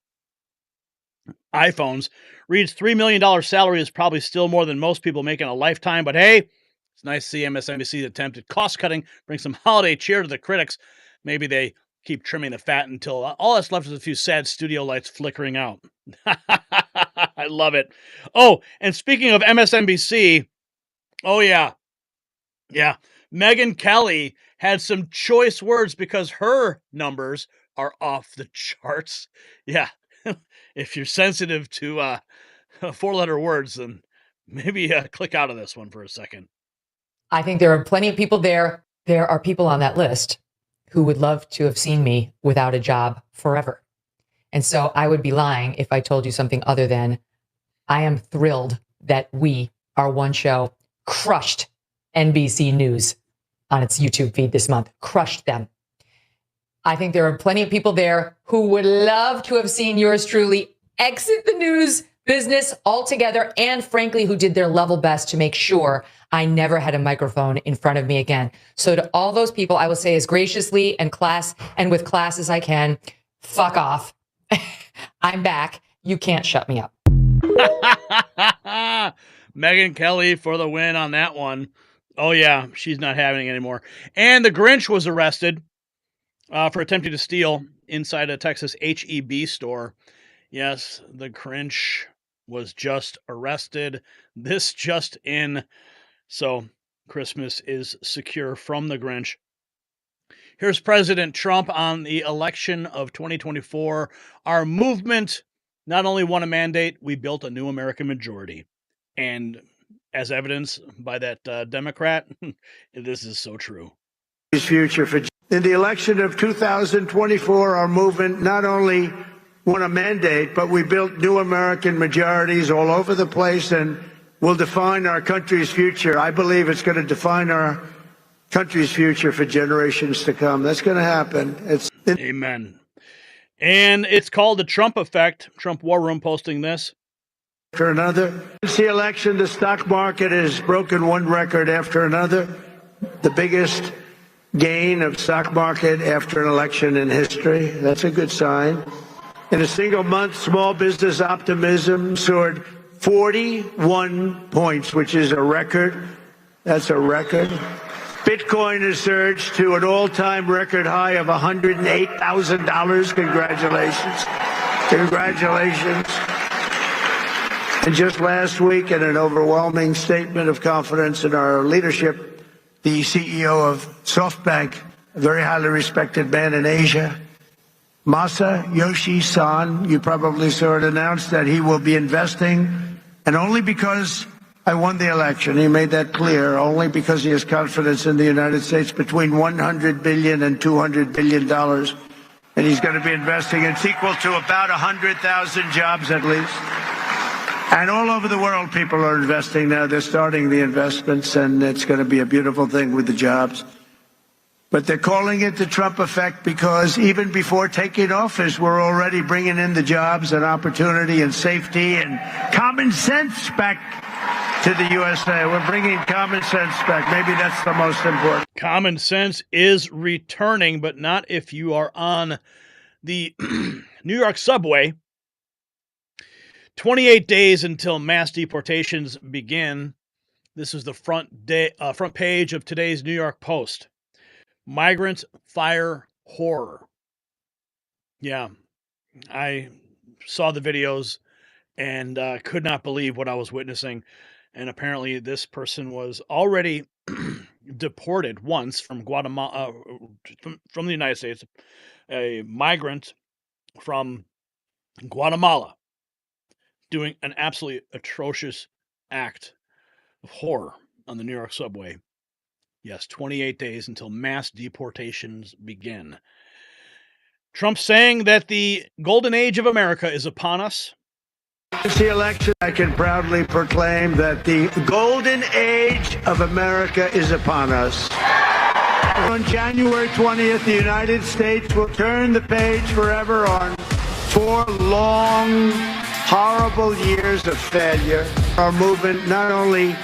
iPhones. Reid's $3 million salary is probably still more than most people make in a lifetime, but hey, it's nice to see MSNBC's attempted cost-cutting bring some holiday cheer to the critics. Maybe they keep trimming the fat until all that's left is a few sad studio lights flickering out. I love it. Oh, and speaking of MSNBC, oh yeah, Megyn Kelly had some choice words because her numbers are off the charts. Yeah, if you're sensitive to 4-letter words, then maybe click out of this one for a second. I think there are plenty of people there. There are people on that list who would love to have seen me without a job forever. And so I would be lying if I told you something other than I am thrilled that we, our one show, crushed NBC News on its YouTube feed this month. Crushed them. I think there are plenty of people there who would love to have seen yours truly exit the news business altogether, and frankly, who did their level best to make sure I never had a microphone in front of me again. So to all those people, I will say as graciously and with class as I can, fuck off. I'm back. You can't shut me up. Megyn Kelly for the win on that one. Oh yeah, she's not having it anymore. And the Grinch was arrested for attempting to steal inside a Texas H-E-B store. Yes, the Grinch was just arrested. This just in. So Christmas is secure from the Grinch. Here's President Trump on the election of 2024. Our movement not only won a mandate, we built a new American majority. And as evidenced by that Democrat, this is so true. Future for in the election of 2024, our movement not only won a mandate, but we built new American majorities all over the place and will define our country's future. I believe it's going to define our country's future for generations to come. That's going to happen. Amen. And it's called the Trump effect. Trump War Room posting this. After another. Since the election, the stock market has broken one record after another. The biggest gain of stock market after an election in history. That's a good sign. In a single month, small business optimism soared 41 points, which is a record. That's a record. Bitcoin has surged to an all-time record high of $108,000. Congratulations. Congratulations. And just last week, in an overwhelming statement of confidence in our leadership, the CEO of SoftBank, a very highly respected man in Asia, Masayoshi Son, you probably saw it announced that he will be investing, and only because I won the election, he made that clear, only because he has confidence in the United States, between $100 billion and $200 billion. And he's going to be investing. It's equal to about 100,000 jobs at least. And all over the world, people are investing now. They're starting the investments, and it's going to be a beautiful thing with the jobs. But they're calling it the Trump effect because even before taking office, we're already bringing in the jobs and opportunity and safety and common sense back to the USA. We're bringing common sense back. Maybe that's the most important. Common sense is returning, but not if you are on the New York subway. 28 days until mass deportations begin. This is the front page of today's New York Post. Migrants fire horror. Yeah, I saw the videos and could not believe what I was witnessing. And apparently this person was already deported once from Guatemala, from the United States, a migrant from Guatemala, doing an absolutely atrocious act of horror on the New York subway. Yes, 28 days until mass deportations begin. Trump saying that the golden age of America is upon us. Since the election, I can proudly proclaim that the golden age of America is upon us. On January 20th, the United States will turn the page forever on 4 long, horrible years of failure. Our movement not only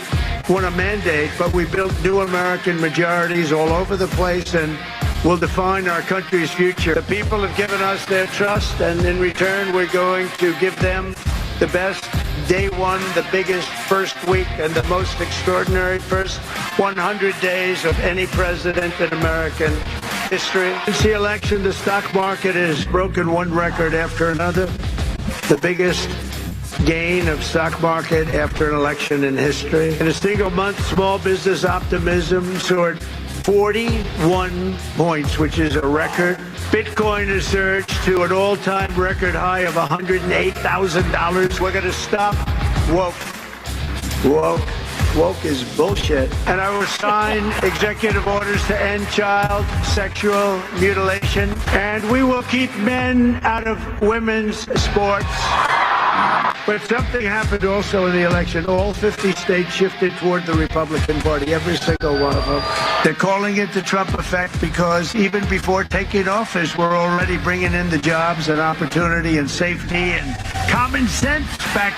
won a mandate, but we built new American majorities all over the place and will define our country's future. The people have given us their trust, and in return, we're going to give them the best day one, the biggest first week, and the most extraordinary first 100 days of any president in American history. Since the election, the stock market has broken one record after another. The biggest gain of stock market after an election in history. In a single month, small business optimism soared 41 points, which is a record. Bitcoin has surged to an all-time record high of $108,000. We're going to stop woke. Woke is bullshit. And I will sign executive orders to end child sexual mutilation. And we will keep men out of women's sports. But something happened also in the election. All 50 states shifted toward the Republican Party, every single one of them. They're calling it the Trump effect because even before taking office, we're already bringing in the jobs and opportunity and safety and common sense back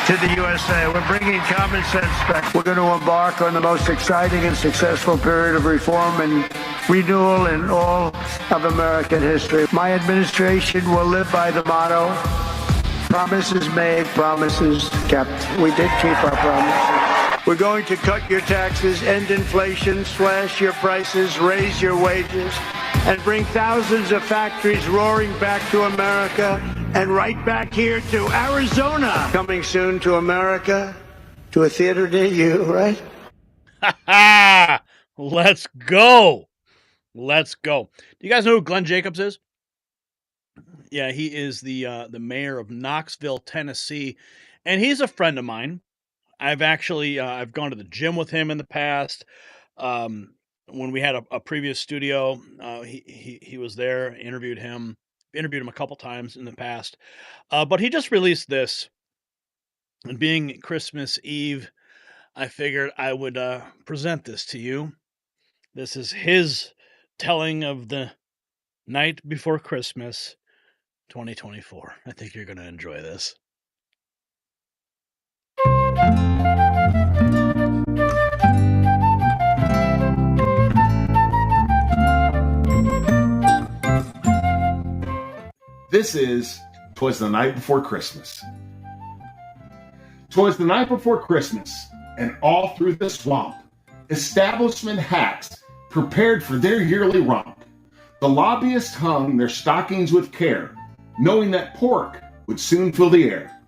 to the USA. We're bringing common sense back. We're going to embark on the most exciting and successful period of reform and renewal in all of American history. My administration will live by the motto, promises made, promises kept. We did keep our promises. We're going to cut your taxes, end inflation, slash your prices, raise your wages, and bring thousands of factories roaring back to America and right back here to Arizona. Coming soon to America, to a theater near you, right? Let's go. Let's go. Do you guys know who Glenn Jacobs is? Yeah, he is the mayor of Knoxville, Tennessee, and he's a friend of mine. I've actually I've gone to the gym with him in the past. When we had a previous studio, he was there. Interviewed him a couple times in the past, but he just released this. And being Christmas Eve, I figured I would present this to you. This is his telling of the night before Christmas 2024. I think you're going to enjoy this. This is 'Twas the Night Before Christmas. 'Twas the night before Christmas, and all through the swamp, establishment hacks prepared for their yearly romp. The lobbyists hung their stockings with care, knowing that pork would soon fill the air.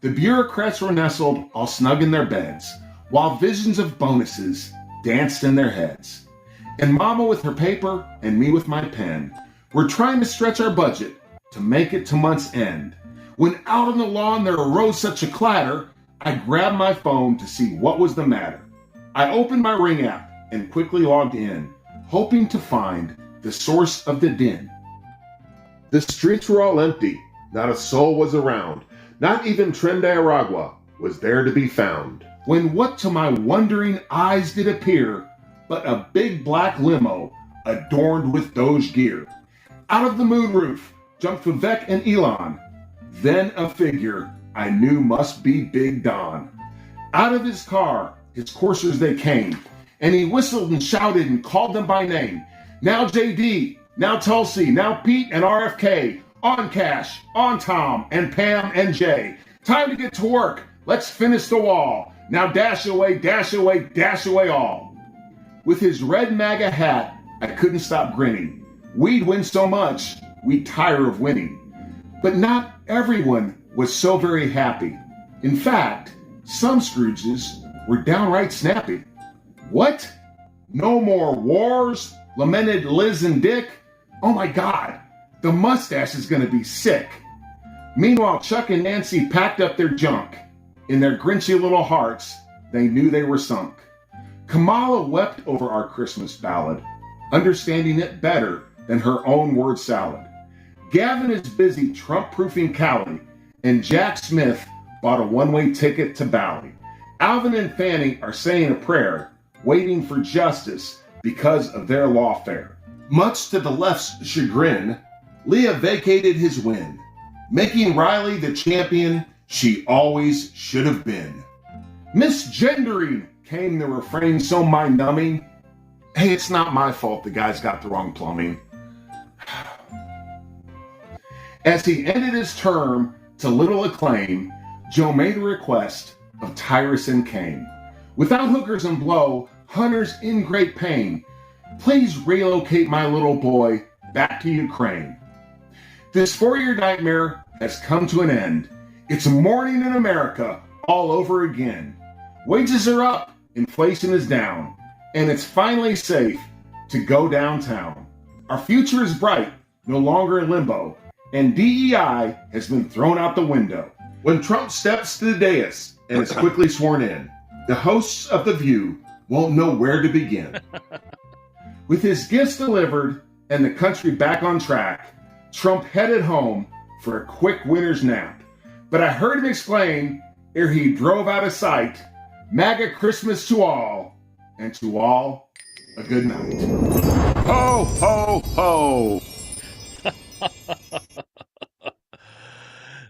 The bureaucrats were nestled all snug in their beds, while visions of bonuses danced in their heads. And Mama with her paper and me with my pen were trying to stretch our budget to make it to month's end. When out on the lawn there arose such a clatter, I grabbed my phone to see what was the matter. I opened my Ring app and quickly logged in, hoping to find the source of the din. The streets were all empty, not a soul was around, not even Tren de Aragua was there to be found. When what to my wondering eyes did appear but a big black limo adorned with D.O.G.E gear. Out of the moonroof jumped Vivek and Elon, then a figure I knew must be Big Don. Out of his car, his coursers they came, and he whistled and shouted and called them by name. Now JD, now Tulsi, now Pete and RFK, on Cash, on Tom, and Pam and Jay. Time to get to work, let's finish the wall. Now dash away, dash away, dash away all. With his red MAGA hat, I couldn't stop grinning. We'd win so much, we'd tire of winning. But not everyone was so very happy. In fact, some Scrooges were downright snappy. What? No more wars? Lamented Liz and Dick? Oh my God, the mustache is gonna be sick. Meanwhile, Chuck and Nancy packed up their junk. In their grinchy little hearts, they knew they were sunk. Kamala wept over our Christmas ballad, understanding it better than her own word salad. Gavin is busy Trump-proofing Cali, and Jack Smith bought a one-way ticket to Bali. Alvin and Fanning are saying a prayer, waiting for justice because of their lawfare. Much to the left's chagrin, Leah vacated his win, making Riley the champion she always should have been. Misgendering came the refrain so mind-numbing. Hey, it's not my fault the guy's got the wrong plumbing. As he ended his term to little acclaim, Joe made a request of Tyrus and Cain. Without hookers and blow, hunters in great pain, please relocate my little boy back to Ukraine. This 4-year nightmare has come to an end. It's morning in America all over again. Wages are up, inflation is down, and it's finally safe to go downtown. Our future is bright, no longer in limbo, and DEI has been thrown out the window. When Trump steps to the dais and is quickly sworn in, the hosts of The View won't know where to begin. With his gifts delivered and the country back on track, Trump headed home for a quick winter's nap. But I heard him exclaim, ere he drove out of sight, MAGA Christmas to all, and to all a good night. Ho, ho, ho!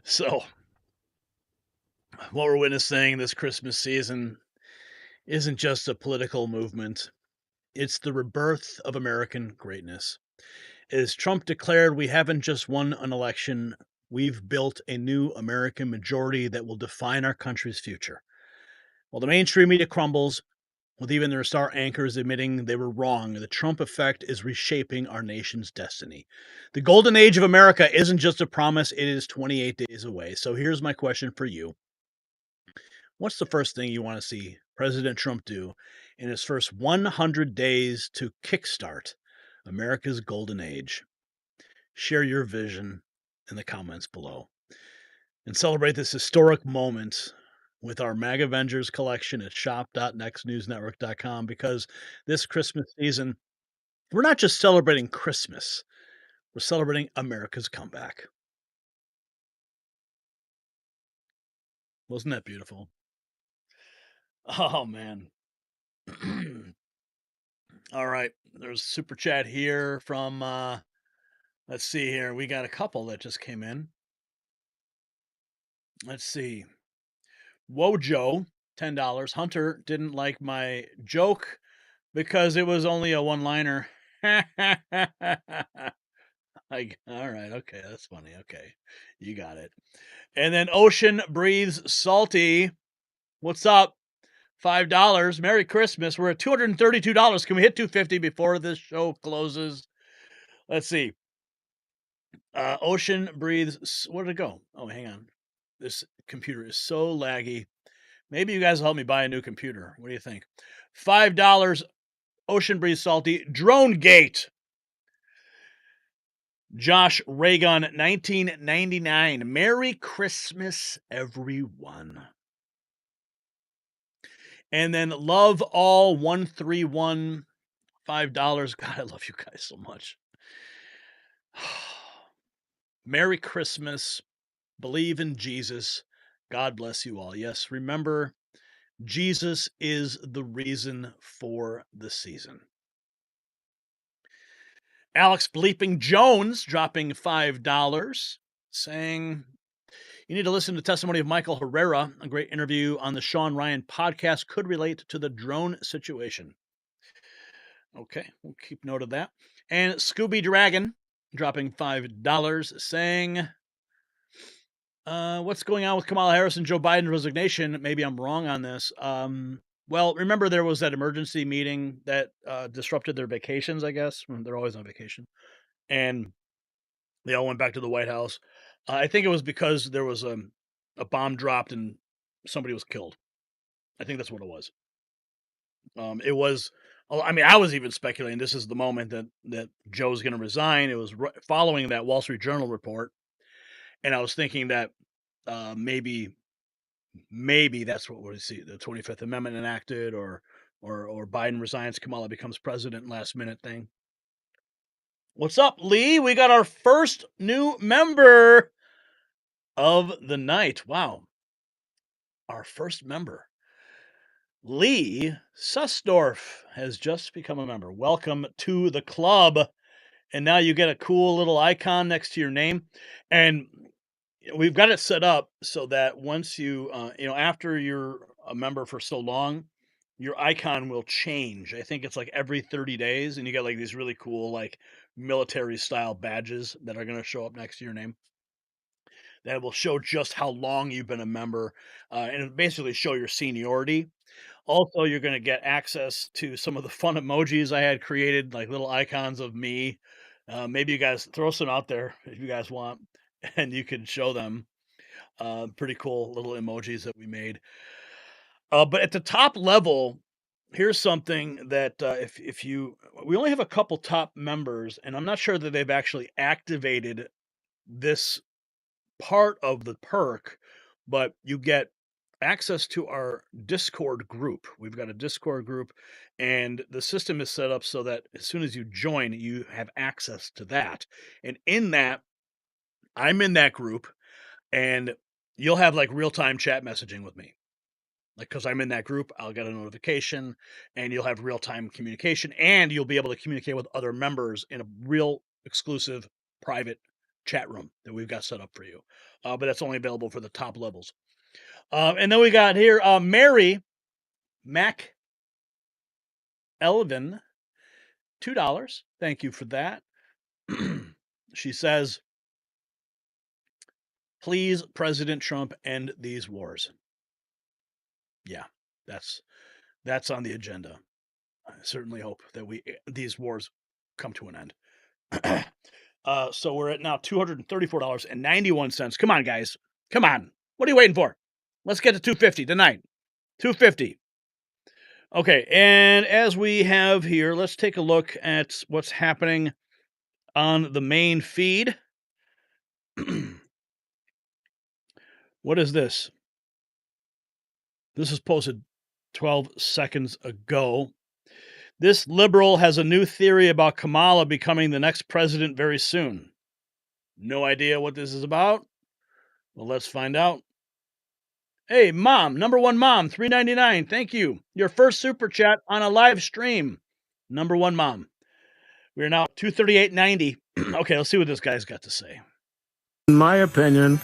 So, what we're witnessing this Christmas season isn't just a political movement. It's the rebirth of American greatness. As Trump declared, we haven't just won an election, we've built a new American majority that will define our country's future. While the mainstream media crumbles, with even their star anchors admitting they were wrong, the Trump effect is reshaping our nation's destiny. The golden age of America isn't just a promise, it is 28 days away. So here's my question for you. What's the first thing you want to see President Trump do in his first 100 days to kickstart America's golden age? Share your vision in the comments below. And celebrate this historic moment with our MAG Avengers collection at shop.nextnewsnetwork.com, because this Christmas season, we're not just celebrating Christmas, we're celebrating America's comeback. Wasn't that beautiful? Oh, man. All right. There's a super chat here from, let's see here. We got a couple that just came in. Let's see. Wojo, $10. Hunter didn't like my joke because it was only a one-liner. Like, all right, okay, that's funny. Okay, you got it. And then Ocean Breathes Salty. What's up? $5. Merry Christmas. We're at $232. Can we hit 250 before this show closes? Let's see. Ocean Breathes. Where did it go? Oh, hang on. This computer is so laggy. Maybe you guys will help me buy a new computer. What do you think? $5. Ocean Breeze Salty. Drone Gate. Josh Raygun, 1999. Merry Christmas, everyone. And then Love All 131, $5. God, I love you guys so much. Merry Christmas. Believe in Jesus. God bless you all. Yes, remember, Jesus is the reason for the season. Alex Bleeping Jones dropping $5, saying, you need to listen to the testimony of Michael Herrera. A great interview on the Sean Ryan podcast could relate to the drone situation. Okay, we'll keep note of that. And Scooby Dragon dropping $5, saying, what's going on with Kamala Harris and Joe Biden's resignation? Maybe I'm wrong on this. Well, remember there was that emergency meeting that disrupted their vacations, I guess. They're always on vacation. And they all went back to the White House. I think it was because there was a bomb dropped and somebody was killed. I think that's what it was. It was, I mean, I was even speculating this is the moment that Joe's going to resign. It was following that Wall Street Journal report. And I was thinking that maybe that's what we see, the 25th Amendment enacted, or Biden resigns, Kamala becomes president, last minute thing. What's up, Lee? We got our first new member of the night. Wow. Our first member. Lee Sussdorf has just become a member. Welcome to the club. And now you get a cool little icon next to your name. And we've got it set up so that once you, after you're a member for so long, your icon will change. I think it's like every 30 days. And you get like these really cool, like military style badges that are going to show up next to your name. That will show just how long you've been a member, and it'll basically show your seniority. Also, you're going to get access to some of the fun emojis I had created, like little icons of me. Maybe you guys throw some out there if you guys want, and you can show them. Pretty cool little emojis that we made. But at the top level, here's something that we only have a couple top members, and I'm not sure that they've actually activated this part of the perk, but you get access to our Discord group. We've got a Discord group, and the system is set up so that as soon as you join, you have access to that. And in that, I'm in that group, and you'll have like real-time chat messaging with me. Like, because I'm in that group, I'll get a notification, and you'll have real-time communication, and you'll be able to communicate with other members in a real exclusive private chat room that we've got set up for you. But that's only available for the top levels. And then we got here Mary Mac Elvin, $2. Thank you for that. She says, please, President Trump, end these wars. Yeah, that's on the agenda. I certainly hope that these wars come to an end. So we're at now $234.91. Come on, guys. Come on. What are you waiting for? Let's get to 250 tonight. 250. Okay, and as we have here, let's take a look at what's happening on the main feed. What is this? This is posted 12 seconds ago. This liberal has a new theory about Kamala becoming the next president very soon. No idea what this is about? Well, let's find out. Hey, Mom, number one mom, $3.99. Thank you. Your first super chat on a live stream. Number one mom. We are now at 238.90. Okay, let's see what this guy's got to say. In my opinion,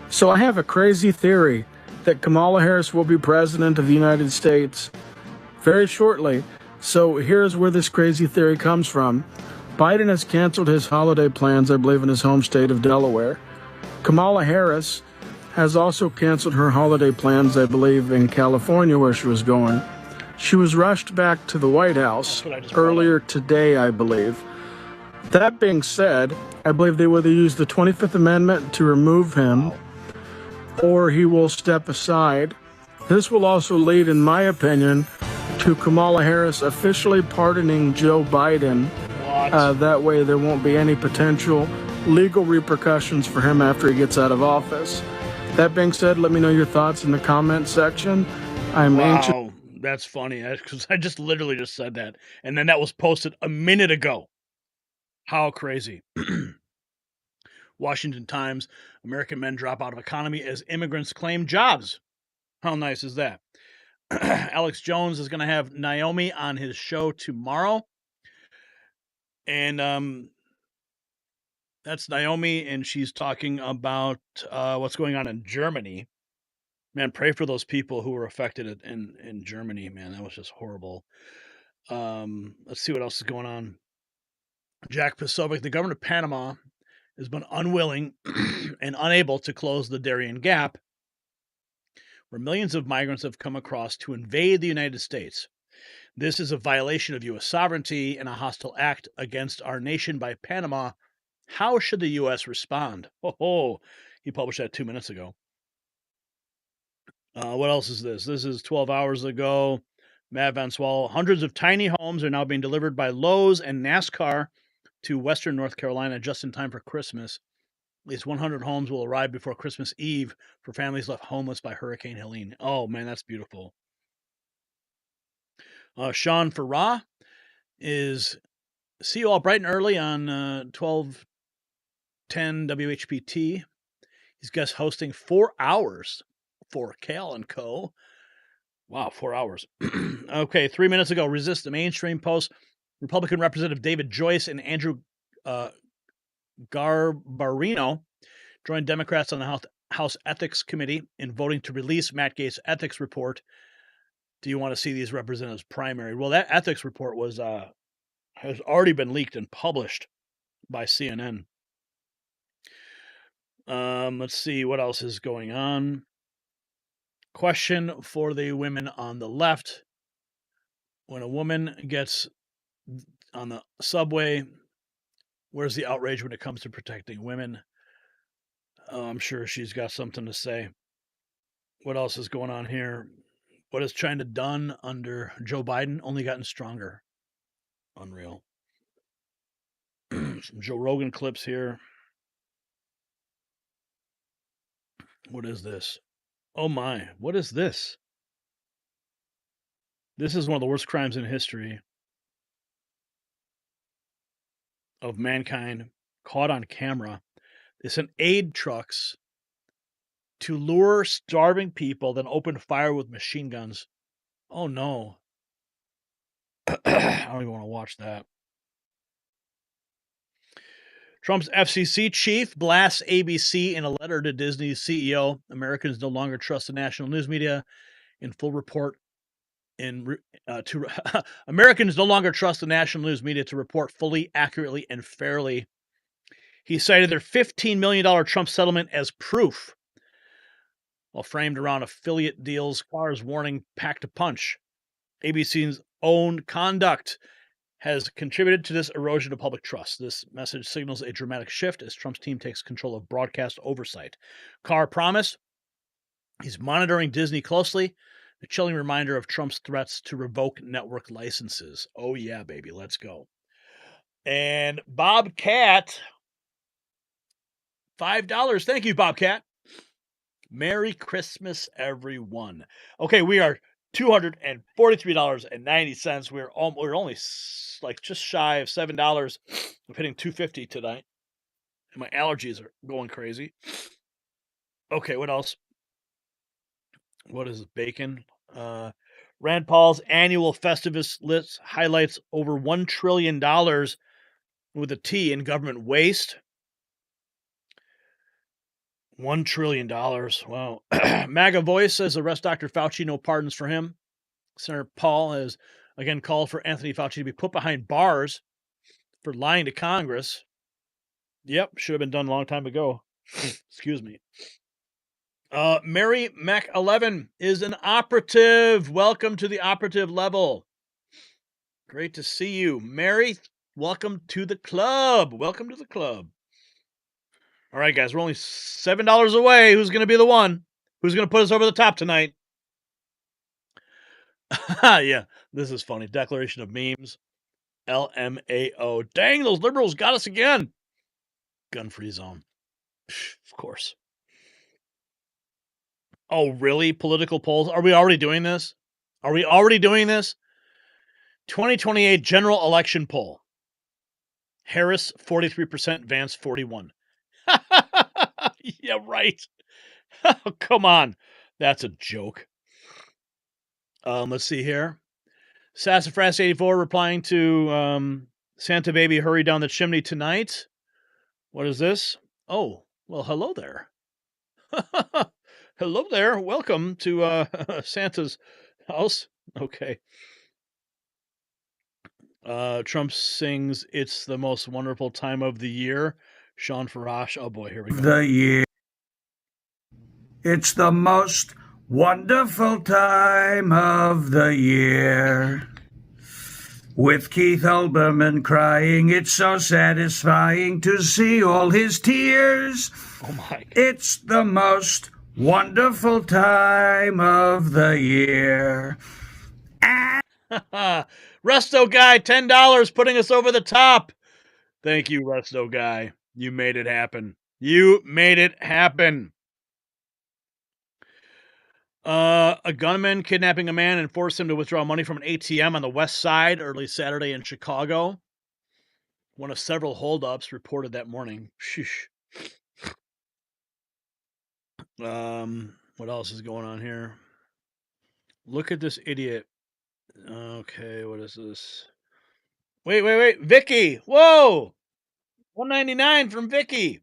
so I have a crazy theory that Kamala Harris will be president of the United States very shortly. So here's where this crazy theory comes from. Biden has canceled his holiday plans, I believe, in his home state of Delaware. Kamala Harris has also canceled her holiday plans, I believe, in California, where she was going. She was rushed back to the White House earlier today, I believe. That being said, I believe they will either use the 25th Amendment to remove him, or he will step aside. This will also lead, in my opinion, to Kamala Harris officially pardoning Joe Biden. That way there won't be any potential legal repercussions for him after he gets out of office. That being said, let me know your thoughts in the comment section. I'm anxious. Wow, that's funny, because I just literally just said that. And then that was posted a minute ago. How crazy. Washington Times, American men drop out of economy as immigrants claim jobs. How nice is that? Alex Jones is going to have Naomi on his show tomorrow. And that's Naomi, and she's talking about what's going on in Germany. Man, pray for those people who were affected in Germany, man. That was just horrible. Let's see what else is going on. Jack Posobiec, the government of Panama, has been unwilling and unable to close the Darien Gap, where millions of migrants have come across to invade the United States. This is a violation of U.S. sovereignty and a hostile act against our nation by Panama. How should the U.S. respond? Oh, he published that 2 minutes ago. What else is this? This is 12 hours ago. Matt Van Swal. Hundreds of tiny homes are now being delivered by Lowe's and NASCAR to Western North Carolina just in time for Christmas. At least 100 homes will arrive before Christmas Eve for families left homeless by Hurricane Helene. Oh, man, that's beautiful. Sean Farah is, see you all bright and early on 1210 WHPT. He's guest hosting 4 hours for Cal and Co. Wow, 4 hours. Okay, 3 minutes ago, Resist the Mainstream Post. Republican Representative David Joyce and Andrew Garbarino joined Democrats on the House Ethics Committee in voting to release Matt Gaetz' ethics report. Do you want to see these representatives' primary? Well, that ethics report was has already been leaked and published by CNN. Let's see what else is going on. Question for the women on the left. When a woman gets on the subway, where's the outrage when it comes to protecting women? I'm sure she's got something to say. What else is going on here? What has China done under Joe Biden? Only gotten stronger. Unreal. Some Joe Rogan clips here. What is this? Oh my, what is this? This is one of the worst crimes in history of mankind, caught on camera. They sent aid trucks to lure starving people, then open fire with machine guns. Oh no. I don't even want to watch that. Trump's FCC chief blasts ABC in a letter to Disney's CEO. Americans no longer trust the national news media. In full report, Americans no longer trust the national news media to report fully, accurately, and fairly. He cited their $15 million Trump settlement as proof, while framed around affiliate deals. Carr's warning packed a punch. ABC's own conduct has contributed to this erosion of public trust. This message signals a dramatic shift as Trump's team takes control of broadcast oversight. Carr promised he's monitoring Disney closely, a chilling reminder of Trump's threats to revoke network licenses. Oh yeah, baby, let's go. And Bobcat, $5. Thank you, Bobcat. Merry Christmas, everyone. Okay, we are $243.90. We're only like just shy of $7. I'm hitting $250 tonight. And my allergies are going crazy. Okay, what else? What is bacon? Rand Paul's annual Festivus list highlights over $1 trillion with a T in government waste. $1 trillion. Wow. MAGA voice says arrest Dr. Fauci, no pardons for him. Senator Paul has again called for Anthony Fauci to be put behind bars for lying to Congress. Yep, should have been done a long time ago. Excuse me. Mary Mac 11 is an operative. Welcome to the operative level. Great to see you. Mary, welcome to the club. Welcome to the club. All right, guys, we're only $7 away. Who's going to be the one? Who's going to put us over the top tonight? Yeah, this is funny. Declaration of memes. LMAO. Dang, those liberals got us again. Gun-free zone. Of course. Oh, really? Political polls? Are we already doing this? 2028 general election poll. Harris, 43%. Vance, 41. Yeah, right. Come on. That's a joke. Let's see here. Sassafras 84 replying to Santa Baby, hurry down the chimney tonight. What is this? Oh, well, hello there. Hello there. Welcome to Santa's house. Okay. Trump sings "It's the Most Wonderful Time of the Year." Sean Farash. Oh boy, here we go. The year. It's the most wonderful time of the year. With Keith Olbermann crying, it's so satisfying to see all his tears. Oh my God. It's the most wonderful time of the year. Resto Guy, $10, putting us over the top. Thank you, Resto Guy. You made it happen. A gunman kidnapping a man and forced him to withdraw money from an ATM on the west side early Saturday in Chicago. One of several holdups reported that morning. Sheesh. What else is going on here? Look at this idiot. Okay, what is this? Wait. Vicky. Whoa. $1.99 from Vicky.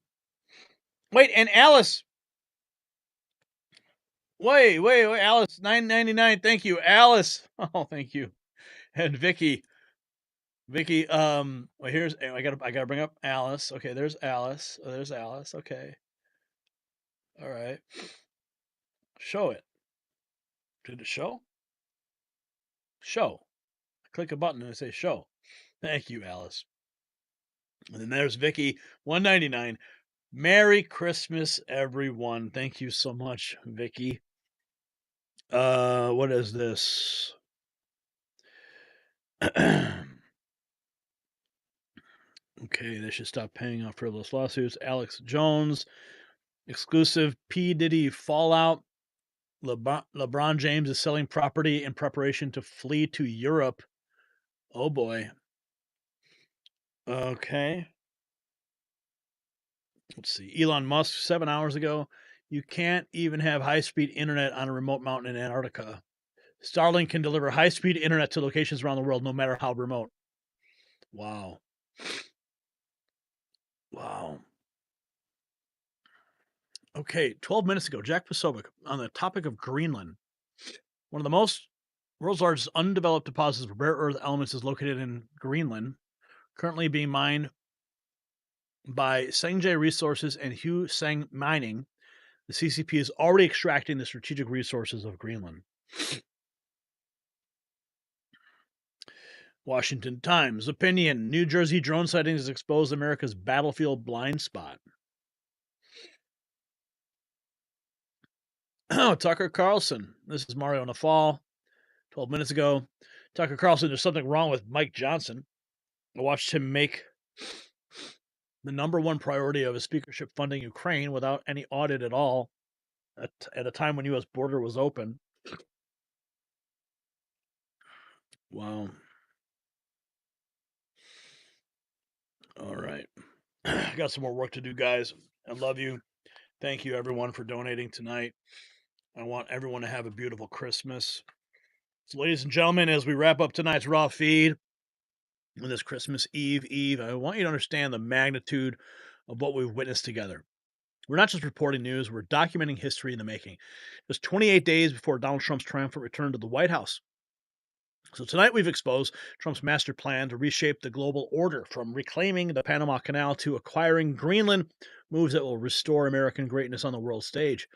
Wait, and Alice. Wait, Alice, $9.99. Thank you, Alice. Oh, thank you. And Vicky, well, here's I gotta bring up Alice. Okay, there's Alice. Oh, there's Alice. Okay. All right. Show it. Did it show? Show. Click a button and it says show. Thank you, Alice. And then there's Vicky, $1.99. Merry Christmas, everyone. Thank you so much, Vicky. What is this? Okay, they should stop paying off frivolous lawsuits. Alex Jones, exclusive P. Diddy fallout. LeBron James is selling property in preparation to flee to Europe. Oh boy. Okay. Let's see. Elon Musk, 7 hours ago. You can't even have high-speed internet on a remote mountain in Antarctica. Starlink can deliver high-speed internet to locations around the world, no matter how remote. Wow. Okay, 12 minutes ago, Jack Posobiec on the topic of Greenland. One of the world's largest undeveloped deposits of rare earth elements is located in Greenland, currently being mined by Sengjay Resources and Hugh Sang Mining. The CCP is already extracting the strategic resources of Greenland. Washington Times opinion: New Jersey drone sightings expose America's battlefield blind spot. Oh, Tucker Carlson. This is Mario Nafal. 12 minutes ago. Tucker Carlson, there's something wrong with Mike Johnson. I watched him make the number one priority of his speakership funding Ukraine without any audit at all at a time when U.S. border was open. Wow. All right. I got some more work to do, guys. I love you. Thank you, everyone, for donating tonight. I want everyone to have a beautiful Christmas. So, ladies and gentlemen, as we wrap up tonight's Raw feed on this Christmas Eve, I want you to understand the magnitude of what we've witnessed together. We're not just reporting news, we're documenting history in the making. Just 28 days before Donald Trump's triumphant return to the White House. So tonight we've exposed Trump's master plan to reshape the global order, from reclaiming the Panama Canal to acquiring Greenland, moves that will restore American greatness on the world stage.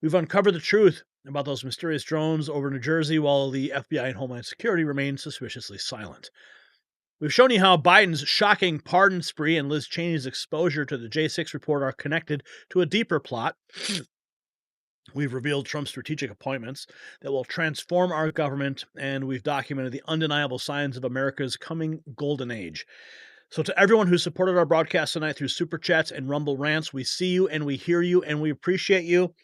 We've uncovered the truth about those mysterious drones over New Jersey, while the FBI and Homeland Security remain suspiciously silent. We've shown you how Biden's shocking pardon spree and Liz Cheney's exposure to the J6 report are connected to a deeper plot. We've revealed Trump's strategic appointments that will transform our government, and we've documented the undeniable signs of America's coming golden age. So to everyone who supported our broadcast tonight through Super Chats and Rumble Rants, we see you and we hear you and we appreciate you.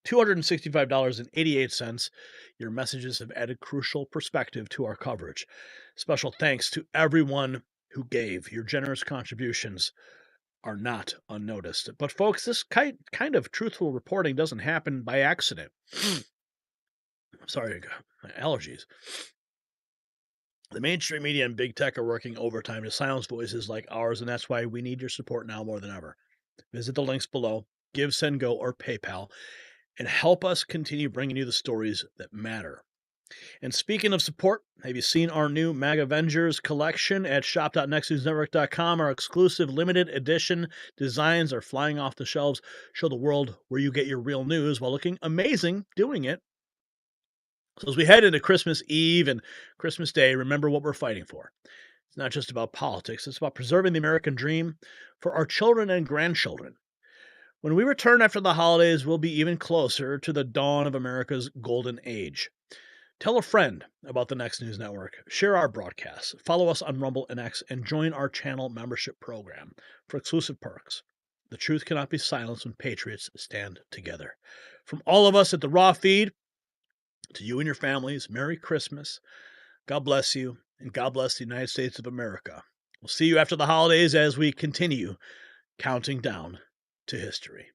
$265.88. Your messages have added crucial perspective to our coverage. Special thanks to everyone who gave. Your generous contributions are not unnoticed. But folks, this kind of truthful reporting doesn't happen by accident. Sorry, I got my allergies. The mainstream media and big tech are working overtime to silence voices like ours, and that's why we need your support now more than ever. Visit the links below, Give, Send, Go, or PayPal, and help us continue bringing you the stories that matter. And speaking of support, have you seen our new MAG Avengers collection at shop.nextnewsnetwork.com? Our exclusive limited edition designs are flying off the shelves. Show the world where you get your real news while looking amazing doing it. So as we head into Christmas Eve and Christmas Day, remember what we're fighting for. It's not just about politics. It's about preserving the American dream for our children and grandchildren. When we return after the holidays, we'll be even closer to the dawn of America's golden age. Tell a friend about the Next News Network. Share our broadcasts. Follow us on Rumble and X, and join our channel membership program for exclusive perks. The truth cannot be silenced when patriots stand together. From all of us at the Raw Feed, to you and your families, Merry Christmas. God bless you, and God bless the United States of America. We'll see you after the holidays as we continue counting down to history.